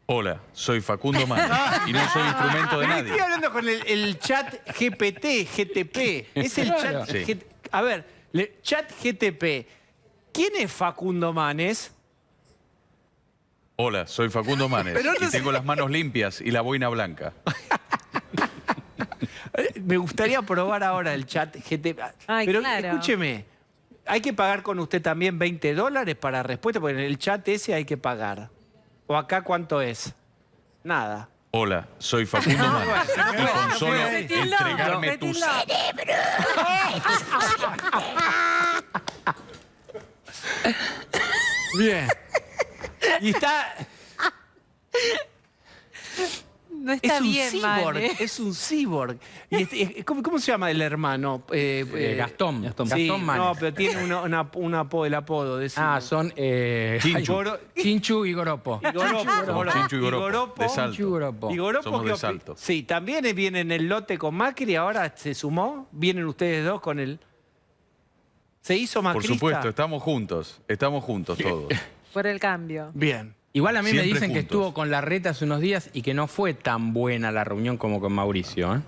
[SPEAKER 12] Hola, soy Facundo Manes y no soy instrumento de nadie.
[SPEAKER 1] Estoy hablando con el chat GTP. Es el chat...
[SPEAKER 12] Sí.
[SPEAKER 1] A ver, chat GTP. ¿Quién es Facundo Manes?
[SPEAKER 12] Hola, soy Facundo Manes y tengo las manos limpias y la boina blanca.
[SPEAKER 1] Me gustaría probar ahora el chat GTP. Pero claro, escúcheme, hay que pagar con usted también $20 para respuesta, porque en el chat ese hay que pagar. ¿O acá cuánto es? Nada.
[SPEAKER 12] Hola, soy Facundo Manes y con solo entregarme tu cerebro.
[SPEAKER 1] Bien. Y está...
[SPEAKER 4] No está bien,
[SPEAKER 1] cyborg, es un cyborg. Y ¿cómo se llama el hermano?
[SPEAKER 6] Gastón.
[SPEAKER 1] Sí,
[SPEAKER 6] Gastón Manes.
[SPEAKER 1] no, pero tiene el apodo.
[SPEAKER 6] Son Chinchu y Goropo.
[SPEAKER 12] Chinchu y Goropo, de Salto.
[SPEAKER 1] ¿Y Goropo
[SPEAKER 12] somos de Salto.
[SPEAKER 1] Sí, también viene en el lote con Macri, ahora se sumó. Vienen ustedes dos con el... ¿Se hizo macrista?
[SPEAKER 12] Por supuesto, estamos juntos todos.
[SPEAKER 4] Por el cambio.
[SPEAKER 1] Bien.
[SPEAKER 6] Igual a mí
[SPEAKER 12] Siempre
[SPEAKER 6] me dicen
[SPEAKER 12] juntos.
[SPEAKER 6] que estuvo con Larreta hace unos días y que no fue tan buena la reunión como con Mauricio, ¿eh?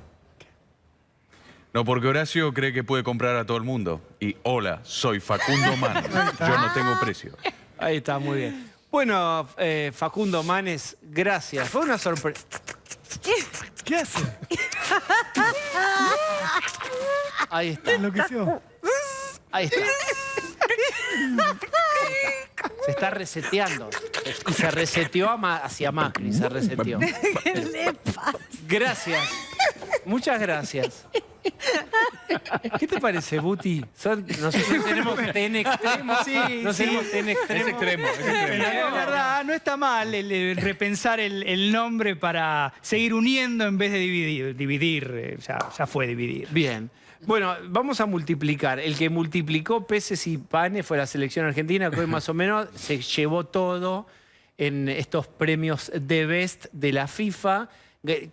[SPEAKER 12] No, porque Horacio cree que puede comprar a todo el mundo. Y hola, soy Facundo Manes. Yo no tengo precio.
[SPEAKER 1] Ahí está, muy bien. Bueno, Facundo Manes, gracias. Fue una sorpresa.
[SPEAKER 10] ¿Qué hace?
[SPEAKER 1] Ahí está.
[SPEAKER 10] Enloqueció.
[SPEAKER 1] Ahí está. Se está reseteando. Y se reseteó hacia Macri, se reseteó.
[SPEAKER 4] ¿Qué le pasa?
[SPEAKER 1] Gracias. Muchas gracias. ¿Qué te parece, Buti? Nosotros tenemos TN extremo.
[SPEAKER 13] Sí,
[SPEAKER 1] tenemos TN extremo.
[SPEAKER 12] Es extremo.
[SPEAKER 13] La verdad, no está mal el repensar el nombre para seguir uniendo en vez de dividir. Ya fue dividir.
[SPEAKER 1] Bien. Bueno, vamos a multiplicar. El que multiplicó peces y panes fue la selección argentina, que hoy más o menos se llevó todo en estos premios de Best de la FIFA.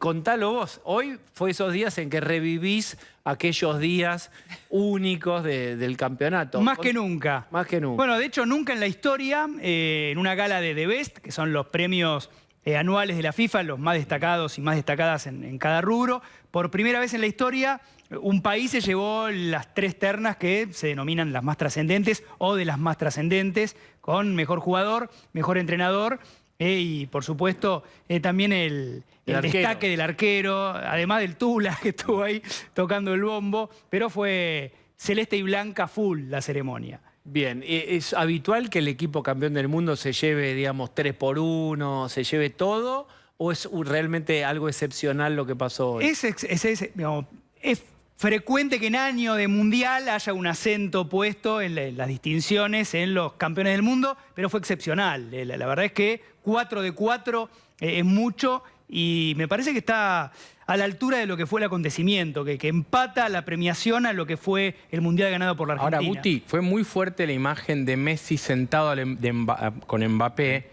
[SPEAKER 1] Contalo vos. Hoy fue esos días en que revivís aquellos días únicos del campeonato.
[SPEAKER 13] Más que nunca.
[SPEAKER 1] Más que nunca.
[SPEAKER 13] Bueno, de hecho, nunca en la historia, en una gala de The Best, que son los premios anuales de la FIFA, los más destacados y más destacadas en cada rubro, por primera vez en la historia, un país se llevó las 3 ternas que se denominan las más trascendentes o de las más trascendentes, con mejor jugador, mejor entrenador y, por supuesto, también el destaque del arquero, además del Tula, que estuvo ahí tocando el bombo, pero fue celeste y blanca full la ceremonia.
[SPEAKER 1] Bien, ¿es habitual que el equipo campeón del mundo se lleve, digamos, 3-1, se lleve todo? ¿O es realmente algo excepcional lo que pasó hoy?
[SPEAKER 13] Es frecuente que en año de mundial haya un acento puesto en las distinciones en los campeones del mundo, pero fue excepcional. La verdad es que 4 de 4 es mucho y me parece que está a la altura de lo que fue el acontecimiento, que empata la premiación a lo que fue el mundial ganado por la Argentina.
[SPEAKER 6] Ahora, Buti, fue muy fuerte la imagen de Messi sentado con Mbappé,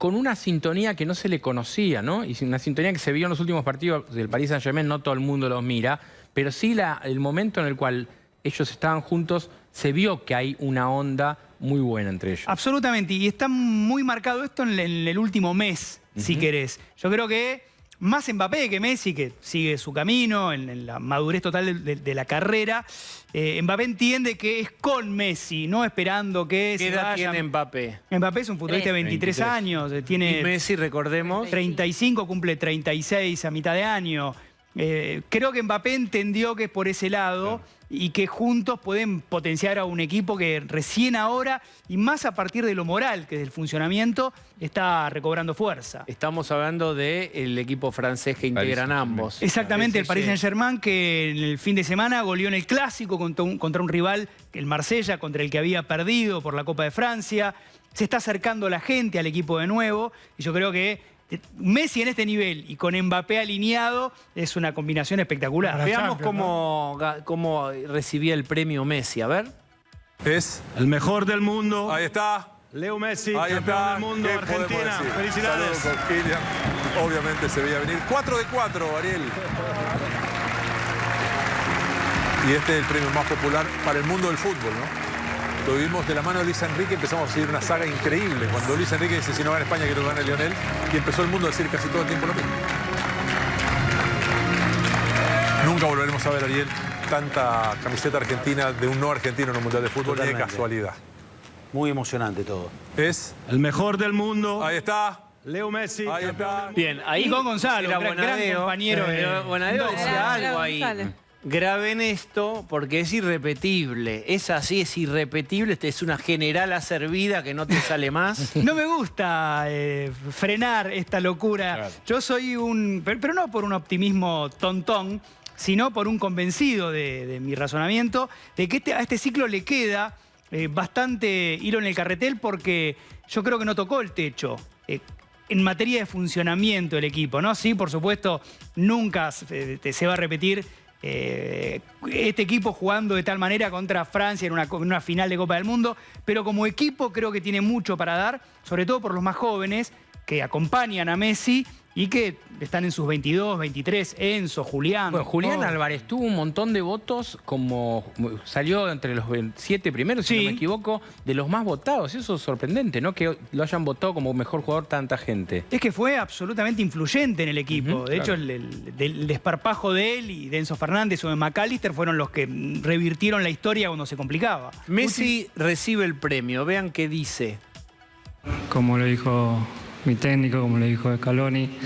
[SPEAKER 6] con una sintonía que no se le conocía, ¿no? Y una sintonía que se vio en los últimos partidos del Paris Saint-Germain, no todo el mundo los mira, pero sí el momento en el cual ellos estaban juntos, se vio que hay una onda muy buena entre ellos.
[SPEAKER 13] Absolutamente, y está muy marcado esto en el último mes, si querés. Yo creo que más Mbappé que Messi, que sigue su camino en la madurez total de la carrera, Mbappé entiende que es con Messi, no esperando que
[SPEAKER 1] ¿Qué edad tiene Mbappé?
[SPEAKER 13] Mbappé es un futbolista de 23 años. Tiene
[SPEAKER 1] y Messi, recordemos.
[SPEAKER 13] 35, cumple 36 a mitad de año. Creo que Mbappé entendió que es por ese lado y que juntos pueden potenciar a un equipo que recién ahora, y más a partir de lo moral que del funcionamiento, está recobrando fuerza.
[SPEAKER 1] Estamos hablando del equipo francés que integran ambos.
[SPEAKER 13] Exactamente, el Paris Saint-Germain, que en el fin de semana goleó en el Clásico contra un rival, el Marsella, contra el que había perdido por la Copa de Francia. Se está acercando la gente al equipo de nuevo, y yo creo que Messi en este nivel y con Mbappé alineado es una combinación espectacular.
[SPEAKER 1] Veamos cómo recibía el premio Messi, a ver.
[SPEAKER 14] Es
[SPEAKER 15] el mejor del mundo.
[SPEAKER 14] Ahí está.
[SPEAKER 15] Leo Messi,
[SPEAKER 14] Ahí
[SPEAKER 15] campeón
[SPEAKER 14] está.
[SPEAKER 15] del mundo,
[SPEAKER 14] ¿Qué
[SPEAKER 15] Argentina.
[SPEAKER 14] podemos decir?
[SPEAKER 15] Felicidades.
[SPEAKER 14] Saludos con Kylian. Obviamente se veía venir. 4 de 4, Ariel. Y este es el premio más popular para el mundo del fútbol, ¿no? Lo vimos de la mano de Luis Enrique, empezamos a seguir una saga increíble. Cuando Luis Enrique dice, si no gana España, quiero que gane Lionel, y empezó el mundo a decir casi todo el tiempo lo mismo. Nunca volveremos a ver, Ariel, tanta camiseta argentina de un no argentino en un mundial de fútbol, ni de casualidad.
[SPEAKER 16] Muy emocionante todo.
[SPEAKER 14] Es
[SPEAKER 15] el mejor del mundo.
[SPEAKER 14] Ahí está.
[SPEAKER 15] Leo Messi.
[SPEAKER 14] Ahí está.
[SPEAKER 1] Bien, ahí
[SPEAKER 13] y con Gonzalo,
[SPEAKER 1] era
[SPEAKER 13] gran
[SPEAKER 1] Bonadeo,
[SPEAKER 13] compañero.
[SPEAKER 1] Bonadeo decía algo ahí. Graben esto porque es irrepetible. Es así, es irrepetible. Esta es una generala servida que no te sale más.
[SPEAKER 13] No me gusta frenar esta locura. Claro. Yo soy pero no por un optimismo tontón, sino por un convencido de mi razonamiento, de que a este ciclo le queda bastante hilo en el carretel, porque yo creo que no tocó el techo. En materia de funcionamiento del equipo, ¿no? Sí, por supuesto, nunca se va a repetir este equipo jugando de tal manera contra Francia en una final de Copa del Mundo, pero como equipo creo que tiene mucho para dar, sobre todo por los más jóvenes que acompañan a Messi y que están en sus 22, 23, Enzo, Julián.
[SPEAKER 6] Bueno, Julián Álvarez tuvo un montón de votos, como salió entre los 7 primeros, si no me equivoco, de los más votados. Eso es sorprendente, ¿no? Que lo hayan votado como mejor jugador tanta gente.
[SPEAKER 13] Es que fue absolutamente influyente en el equipo. De hecho, el desparpajo de él y de Enzo Fernández o de McAllister fueron los que revirtieron la historia cuando se complicaba.
[SPEAKER 1] Messi recibe el premio. Vean qué dice.
[SPEAKER 11] Como lo dijo mi técnico, como le dijo Scaloni,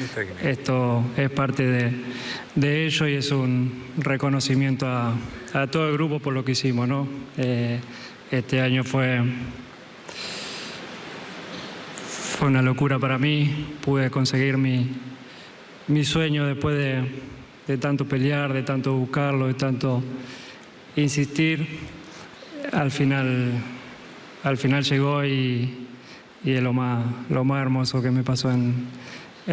[SPEAKER 11] esto es parte de ello y es un reconocimiento a todo el grupo por lo que hicimos, ¿no? Este año fue una locura para mí. Pude conseguir mi sueño después de tanto pelear, de tanto buscarlo, de tanto insistir. Al final llegó y es lo más hermoso que me pasó en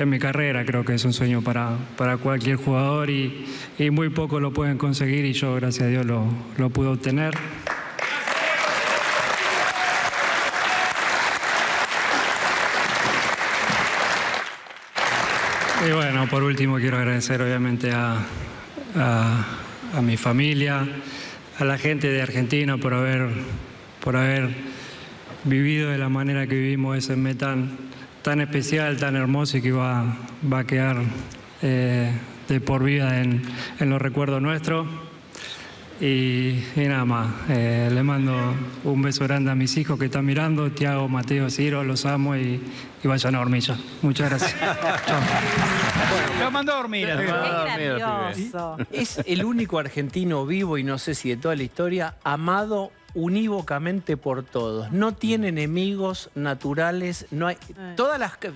[SPEAKER 11] mi carrera. Creo que es un sueño para cualquier jugador y muy pocos lo pueden conseguir, y yo, gracias a Dios, lo pude obtener. Y bueno, por último quiero agradecer obviamente a mi familia, a la gente de Argentina por haber vivido de la manera que vivimos ese mes tan especial, tan hermoso, y que va a quedar de por vida en los recuerdos nuestros. Y nada más, le mando un beso grande a mis hijos que están mirando, Tiago, Mateo, Ciro, los amo y vayan a dormir ya. Muchas gracias. Chao.
[SPEAKER 13] Lo mandó a dormir.
[SPEAKER 1] Es el único argentino vivo, y no sé si de toda la historia, amado unívocamente por todos. No tiene enemigos naturales, no hay...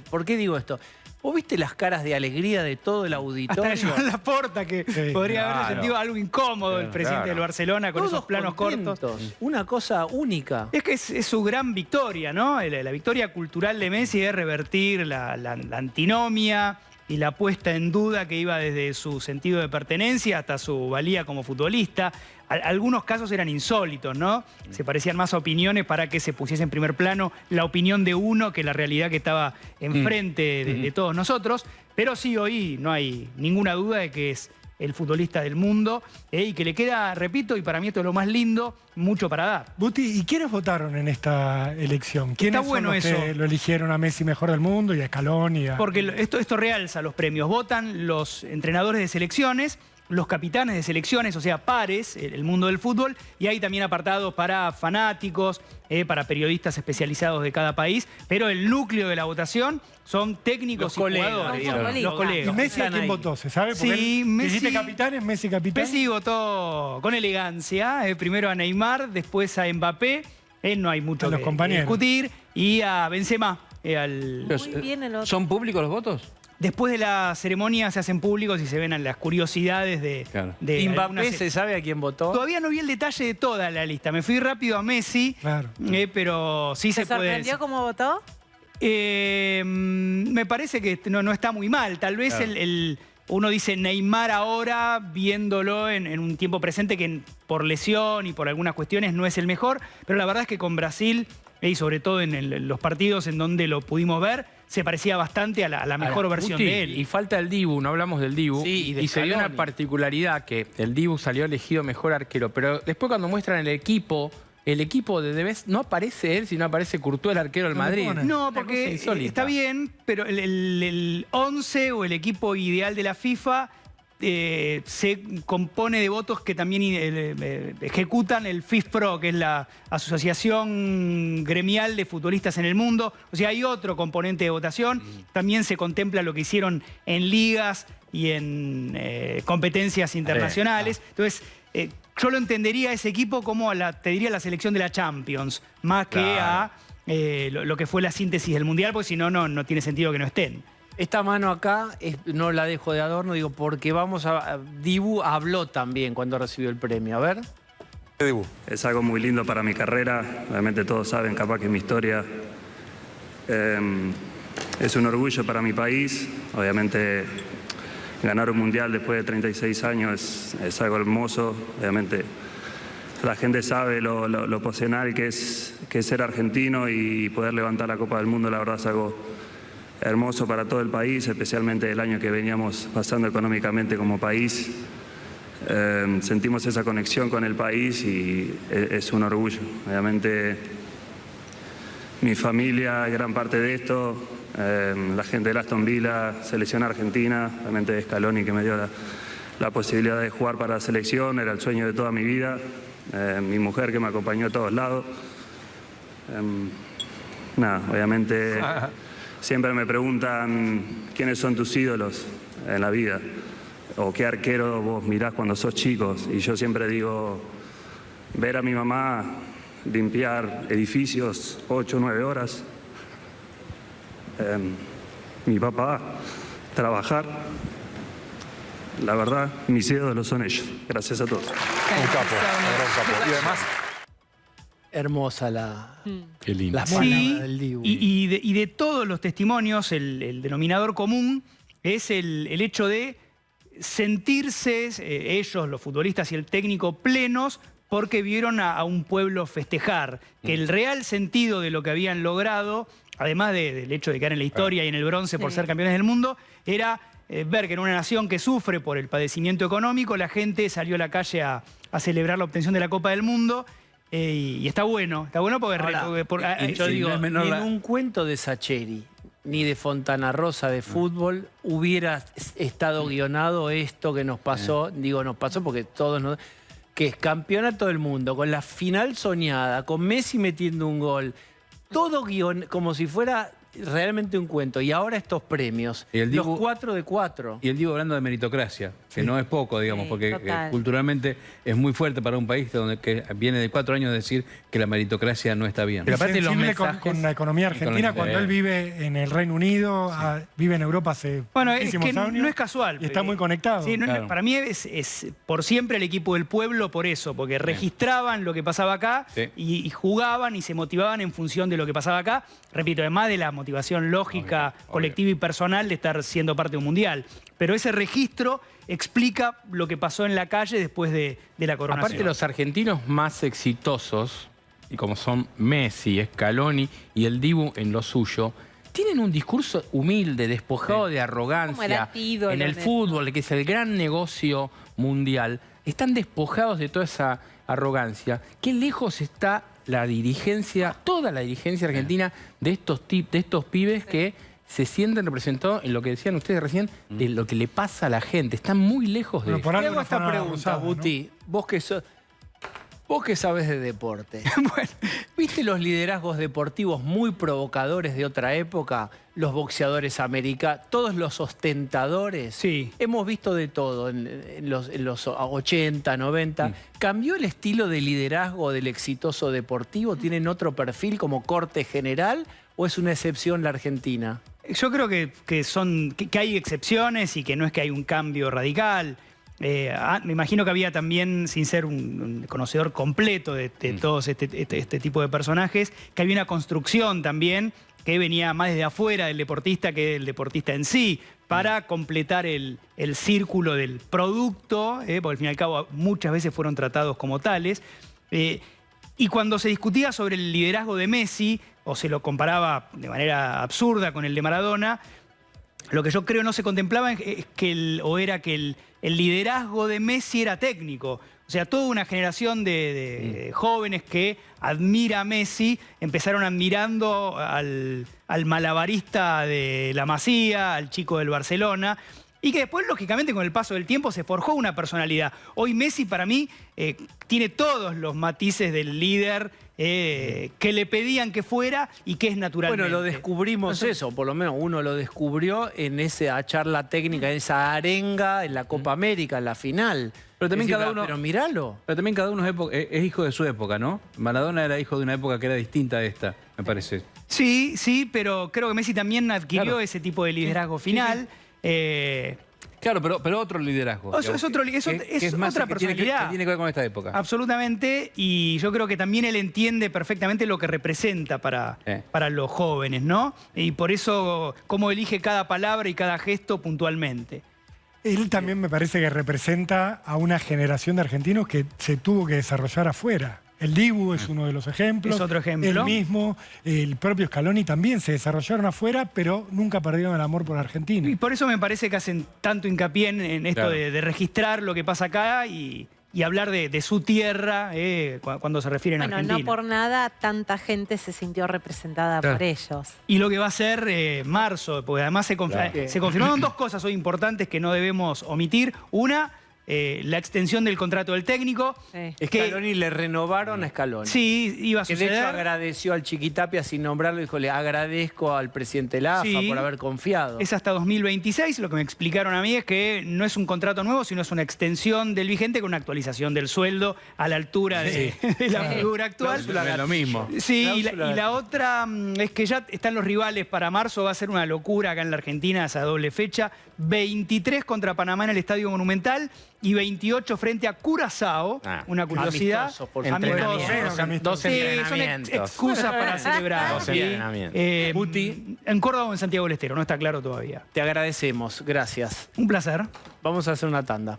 [SPEAKER 1] ¿Por qué digo esto? ¿Vos viste las caras de alegría de todo el auditorio?
[SPEAKER 13] Hasta Joan Laporta, que podría haber sentido algo incómodo, el presidente del Barcelona, con esos planos cortos.
[SPEAKER 1] Una cosa única.
[SPEAKER 13] Es que es su gran victoria, ¿no? La victoria cultural de Messi es revertir la antinomia, y la puesta en duda que iba desde su sentido de pertenencia hasta su valía como futbolista. Algunos casos eran insólitos, ¿no? Se parecían más a opiniones para que se pusiese en primer plano la opinión de uno que la realidad que estaba enfrente de todos nosotros. Pero sí, hoy no hay ninguna duda de que es el futbolista del mundo y que le queda, repito, y para mí esto es lo más lindo, mucho para dar.
[SPEAKER 10] Buti, ¿y quiénes votaron en esta elección? ¿Quiénes
[SPEAKER 13] Está bueno
[SPEAKER 10] son los
[SPEAKER 13] eso.
[SPEAKER 10] que lo eligieron a Messi mejor del mundo y a Scaloni?
[SPEAKER 13] Porque esto realza los premios. Votan los entrenadores de selecciones, los capitanes de selecciones, o sea, pares, el mundo del fútbol, y hay también apartados para fanáticos, para periodistas especializados de cada país, pero el núcleo de la votación son técnicos y jugadores, digamos, los colegas.
[SPEAKER 10] ¿Y Messi a quién votó? ¿Se sabe? Porque
[SPEAKER 13] Sí, Messi.
[SPEAKER 10] ¿Dijiste capitanes? ¿Messi capitán?
[SPEAKER 13] Messi votó con elegancia, primero a Neymar, después a Mbappé, no hay mucho
[SPEAKER 10] A los
[SPEAKER 13] que
[SPEAKER 10] compañeros.
[SPEAKER 13] discutir, y a Benzema.
[SPEAKER 5] ¿Son públicos los votos?
[SPEAKER 13] Después de la ceremonia se hacen públicos y se ven las curiosidades de
[SPEAKER 1] Mbappé,
[SPEAKER 13] algunas-
[SPEAKER 1] ¿se sabe a quién votó?
[SPEAKER 13] Todavía no vi el detalle de toda la lista. Me fui rápido a Messi, pero sí se
[SPEAKER 4] ¿Te
[SPEAKER 13] puede
[SPEAKER 4] sorprendió
[SPEAKER 13] decir.
[SPEAKER 4] cómo votó?
[SPEAKER 13] Me parece que no está muy mal. Tal vez
[SPEAKER 4] Claro.
[SPEAKER 13] uno dice Neymar ahora, viéndolo en un tiempo presente que por lesión y por algunas cuestiones no es el mejor, pero la verdad es que con Brasil, y sobre todo en los partidos en donde lo pudimos ver, se parecía bastante a la mejor versión
[SPEAKER 6] Guti,
[SPEAKER 13] de él.
[SPEAKER 6] Y falta el Dibu, no hablamos del Dibu.
[SPEAKER 1] Sí, y de
[SPEAKER 6] se dio una
[SPEAKER 1] Scaloni.
[SPEAKER 6] particularidad que el Dibu salió elegido mejor arquero, pero después cuando muestran el equipo de Debes no aparece él, sino aparece Courtois, el arquero del Madrid.
[SPEAKER 13] No,
[SPEAKER 6] Una
[SPEAKER 13] porque
[SPEAKER 6] cosa insólita.
[SPEAKER 13] está bien, pero el 11 o el equipo ideal de la FIFA se compone de votos que también ejecutan el FIFPro, que es la Asociación Gremial de Futbolistas en el Mundo. O sea, hay otro componente de votación. También se contempla lo que hicieron en ligas y en competencias internacionales. Entonces, yo lo entendería a ese equipo como te diría la selección de la Champions, más que a lo que fue la síntesis del Mundial, porque si no, no tiene sentido que no estén.
[SPEAKER 1] Esta mano acá no la dejo de adorno, digo, porque Dibu habló también cuando recibió el premio. A ver.
[SPEAKER 17] Es algo muy lindo para mi carrera. Obviamente todos saben, capaz que mi historia es un orgullo para mi país. Obviamente ganar un mundial después de 36 años es algo hermoso. Obviamente la gente sabe lo pasional que es ser argentino y poder levantar la Copa del Mundo. La verdad es algo hermoso para todo el país, especialmente el año que veníamos pasando económicamente como país. Sentimos esa conexión con el país y es un orgullo. Obviamente mi familia, gran parte de esto, la gente de Aston Villa, selección argentina, obviamente de Scaloni que me dio la posibilidad de jugar para la selección, era el sueño de toda mi vida, mi mujer que me acompañó a todos lados. Obviamente siempre me preguntan quiénes son tus ídolos en la vida o qué arquero vos mirás cuando sos chicos, y yo siempre digo, ver a mi mamá limpiar edificios 8 o 9 horas, mi papá trabajar, la verdad, mis ídolos son ellos. Gracias a todos.
[SPEAKER 14] Un capo, y además
[SPEAKER 1] Hermosa la
[SPEAKER 13] Sí,
[SPEAKER 1] mano del Dibu.
[SPEAKER 13] y de todos los testimonios, el denominador común es el hecho de sentirse ellos, los futbolistas y el técnico, plenos porque vieron a un pueblo festejar. Que el real sentido de lo que habían logrado, además del hecho de quedar en la historia y en el bronce por ser campeones del mundo, era ver que en una nación que sufre por el padecimiento económico, la gente salió a la calle a celebrar la obtención de la Copa del Mundo. Y está bueno porque...
[SPEAKER 1] Ahora, yo digo, ni en un cuento de Sacheri, ni de Fontana Rosa de fútbol, hubiera estado guionado esto que nos pasó. Digo, nos pasó porque todos nos... Que es campeonato del mundo, con la final soñada, con Messi metiendo un gol. Todo guion, como si fuera realmente un cuento. Y ahora estos premios, los 4 de 4.
[SPEAKER 5] Y el Diego hablando de meritocracia. que no es poco, digamos, porque
[SPEAKER 4] total.
[SPEAKER 5] culturalmente es muy fuerte para un país que viene de 4 años de decir que la meritocracia no está bien.
[SPEAKER 10] Pero aparte los mensajes con la economía argentina, cuando él vive en el Reino Unido, vive en Europa hace muchísimos años.
[SPEAKER 13] No es casual.
[SPEAKER 10] Y está muy conectado.
[SPEAKER 13] Sí, para mí es por siempre el equipo del pueblo por eso, porque registraban lo que pasaba acá y jugaban y se motivaban en función de lo que pasaba acá. Repito, además de la motivación lógica, colectiva y personal de estar siendo parte de un mundial. Pero ese registro explica lo que pasó en la calle después de la coronación.
[SPEAKER 6] Aparte, los argentinos más exitosos, y como son Messi, Scaloni y el Dibu en lo suyo, tienen un discurso humilde, despojado de arrogancia. En el fútbol, que es el gran negocio mundial, están despojados de toda esa arrogancia. Qué lejos está la dirigencia, toda la dirigencia argentina de estos pibes que se sienten representados en lo que decían ustedes recién, de lo que le pasa a la gente. Están muy lejos de eso.
[SPEAKER 1] Te hago esta pregunta, Guti. ¿no? Vos que sabés de deporte. ¿Viste los liderazgos deportivos muy provocadores de otra época? Los boxeadores americanos, todos los ostentadores.
[SPEAKER 13] Sí.
[SPEAKER 1] Hemos visto de todo en los 80, 90. ¿Cambió el estilo de liderazgo del exitoso deportivo? ¿Tienen otro perfil como corte general o es una excepción la Argentina?
[SPEAKER 13] Yo creo que hay excepciones y que no es que hay un cambio radical. Me imagino que había también, sin ser un conocedor completo de todos este tipo de personajes, que había una construcción también que venía más desde afuera del deportista que del deportista en sí, para completar el círculo del producto, porque al fin y al cabo muchas veces fueron tratados como tales. Y cuando se discutía sobre el liderazgo de Messi, o se lo comparaba de manera absurda con el de Maradona, lo que yo creo no se contemplaba es que el liderazgo de Messi era técnico. O sea, toda una generación de jóvenes que admira a Messi empezaron admirando al malabarista de la Masía, al chico del Barcelona, y que después, lógicamente, con el paso del tiempo se forjó una personalidad. Hoy Messi, para mí, tiene todos los matices del líder que le pedían que fuera y que es naturalmente.
[SPEAKER 1] Bueno, lo descubrimos eso, por lo menos uno lo descubrió en esa charla técnica, en esa arenga, en la Copa América, en la final.
[SPEAKER 5] Pero también cada uno...
[SPEAKER 1] Pero míralo.
[SPEAKER 5] Pero también cada uno es hijo de su época, ¿no? Maradona era hijo de una época que era distinta a esta, me parece.
[SPEAKER 13] Sí, pero creo que Messi también adquirió ese tipo de liderazgo final.
[SPEAKER 5] Claro, pero otro liderazgo.
[SPEAKER 13] Es otra personalidad.
[SPEAKER 5] Que tiene que ver con esta época.
[SPEAKER 13] Absolutamente, y yo creo que también él entiende perfectamente lo que representa para los jóvenes, ¿no? Y por eso, cómo elige cada palabra y cada gesto puntualmente.
[SPEAKER 10] Él también me parece que representa a una generación de argentinos que se tuvo que desarrollar afuera. El Dibu es uno de los ejemplos.
[SPEAKER 13] Es otro ejemplo.
[SPEAKER 10] Él mismo, el propio Scaloni también se desarrollaron afuera, pero nunca perdieron el amor por Argentina.
[SPEAKER 13] Y por eso me parece que hacen tanto hincapié en esto de registrar lo que pasa acá y hablar de su tierra cuando se refieren a Argentina.
[SPEAKER 4] No por nada tanta gente se sintió representada por ellos.
[SPEAKER 13] Y lo que va a ser marzo, porque además se confirmaron dos cosas hoy importantes que no debemos omitir. Una, la extensión del contrato del técnico.
[SPEAKER 1] Scaloni le renovaron a Scaloni.
[SPEAKER 13] Sí, iba a suceder.
[SPEAKER 1] Que de hecho agradeció al Chiquitapia sin nombrarlo, dijo, le agradezco al presidente de la AFA por haber confiado.
[SPEAKER 13] Es hasta 2026, lo que me explicaron a mí es que no es un contrato nuevo, sino es una extensión del vigente con una actualización del sueldo a la altura de la figura actual.
[SPEAKER 5] Es lo mismo.
[SPEAKER 13] Sí, y la otra es que ya están los rivales para marzo, va a ser una locura acá en la Argentina, esa doble fecha. 23 contra Panamá en el Estadio Monumental y 28 frente a Curazao. Una curiosidad.
[SPEAKER 1] Amistosos, por amistosos.
[SPEAKER 6] Dos entrenamientos.
[SPEAKER 13] Son excusas para celebrar.
[SPEAKER 6] Dos entrenamientos.
[SPEAKER 13] Guti, en Córdoba o en Santiago del Estero, no está claro todavía.
[SPEAKER 1] Te agradecemos, gracias.
[SPEAKER 13] Un placer.
[SPEAKER 1] Vamos a hacer una tanda.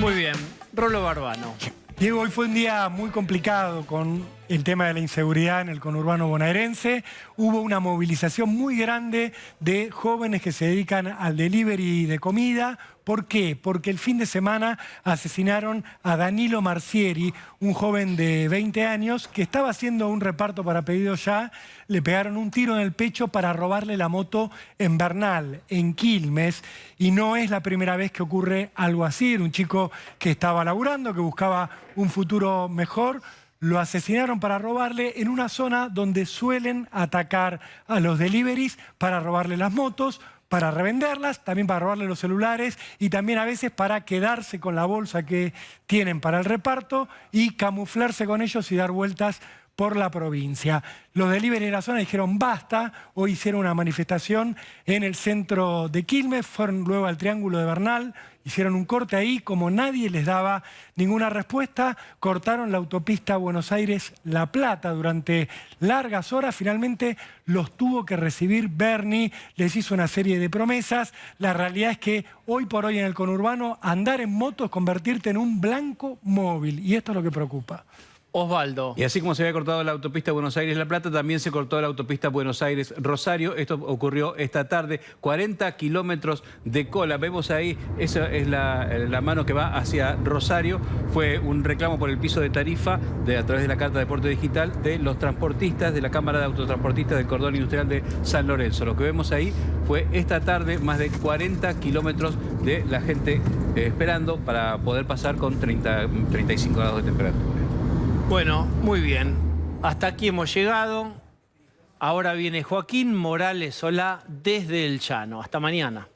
[SPEAKER 1] Muy bien, Rolo Barbano.
[SPEAKER 10] Diego, hoy fue un día muy complicado con el tema de la inseguridad en el conurbano bonaerense. Hubo una movilización muy grande de jóvenes que se dedican al delivery de comida. ¿Por qué? Porque el fin de semana asesinaron a Danilo Marcieri, un joven de 20 años que estaba haciendo un reparto para pedido ya. Le pegaron un tiro en el pecho para robarle la moto en Bernal, en Quilmes. Y no es la primera vez que ocurre algo así. Era un chico que estaba laburando, que buscaba un futuro mejor. Lo asesinaron para robarle en una zona donde suelen atacar a los deliveries para robarle las motos. para revenderlas, también para robarle los celulares y también a veces para quedarse con la bolsa que tienen para el reparto y camuflarse con ellos y dar vueltas por la provincia. Los delivery de la zona dijeron basta, hoy hicieron una manifestación en el centro de Quilmes, fueron luego al Triángulo de Bernal, hicieron un corte ahí, como nadie les daba ninguna respuesta, cortaron la autopista Buenos Aires-La Plata durante largas horas, finalmente los tuvo que recibir Bernie, les hizo una serie de promesas, la realidad es que hoy por hoy en el conurbano andar en moto es convertirte en un blanco móvil y esto es lo que preocupa.
[SPEAKER 1] Osvaldo.
[SPEAKER 5] Y así como se había cortado la autopista Buenos Aires-La Plata, también se cortó la autopista Buenos Aires-Rosario. Esto ocurrió esta tarde, 40 kilómetros de cola. Vemos ahí, esa es la mano que va hacia Rosario. Fue un reclamo por el piso de tarifa a través de la Carta de Porte Digital de los transportistas, de la Cámara de Autotransportistas del Cordón Industrial de San Lorenzo. Lo que vemos ahí fue esta tarde más de 40 kilómetros de la gente esperando para poder pasar con 35 grados de temperatura.
[SPEAKER 1] Bueno, muy bien. Hasta aquí hemos llegado. Ahora viene Joaquín Morales Solá desde El Llano. Hasta mañana.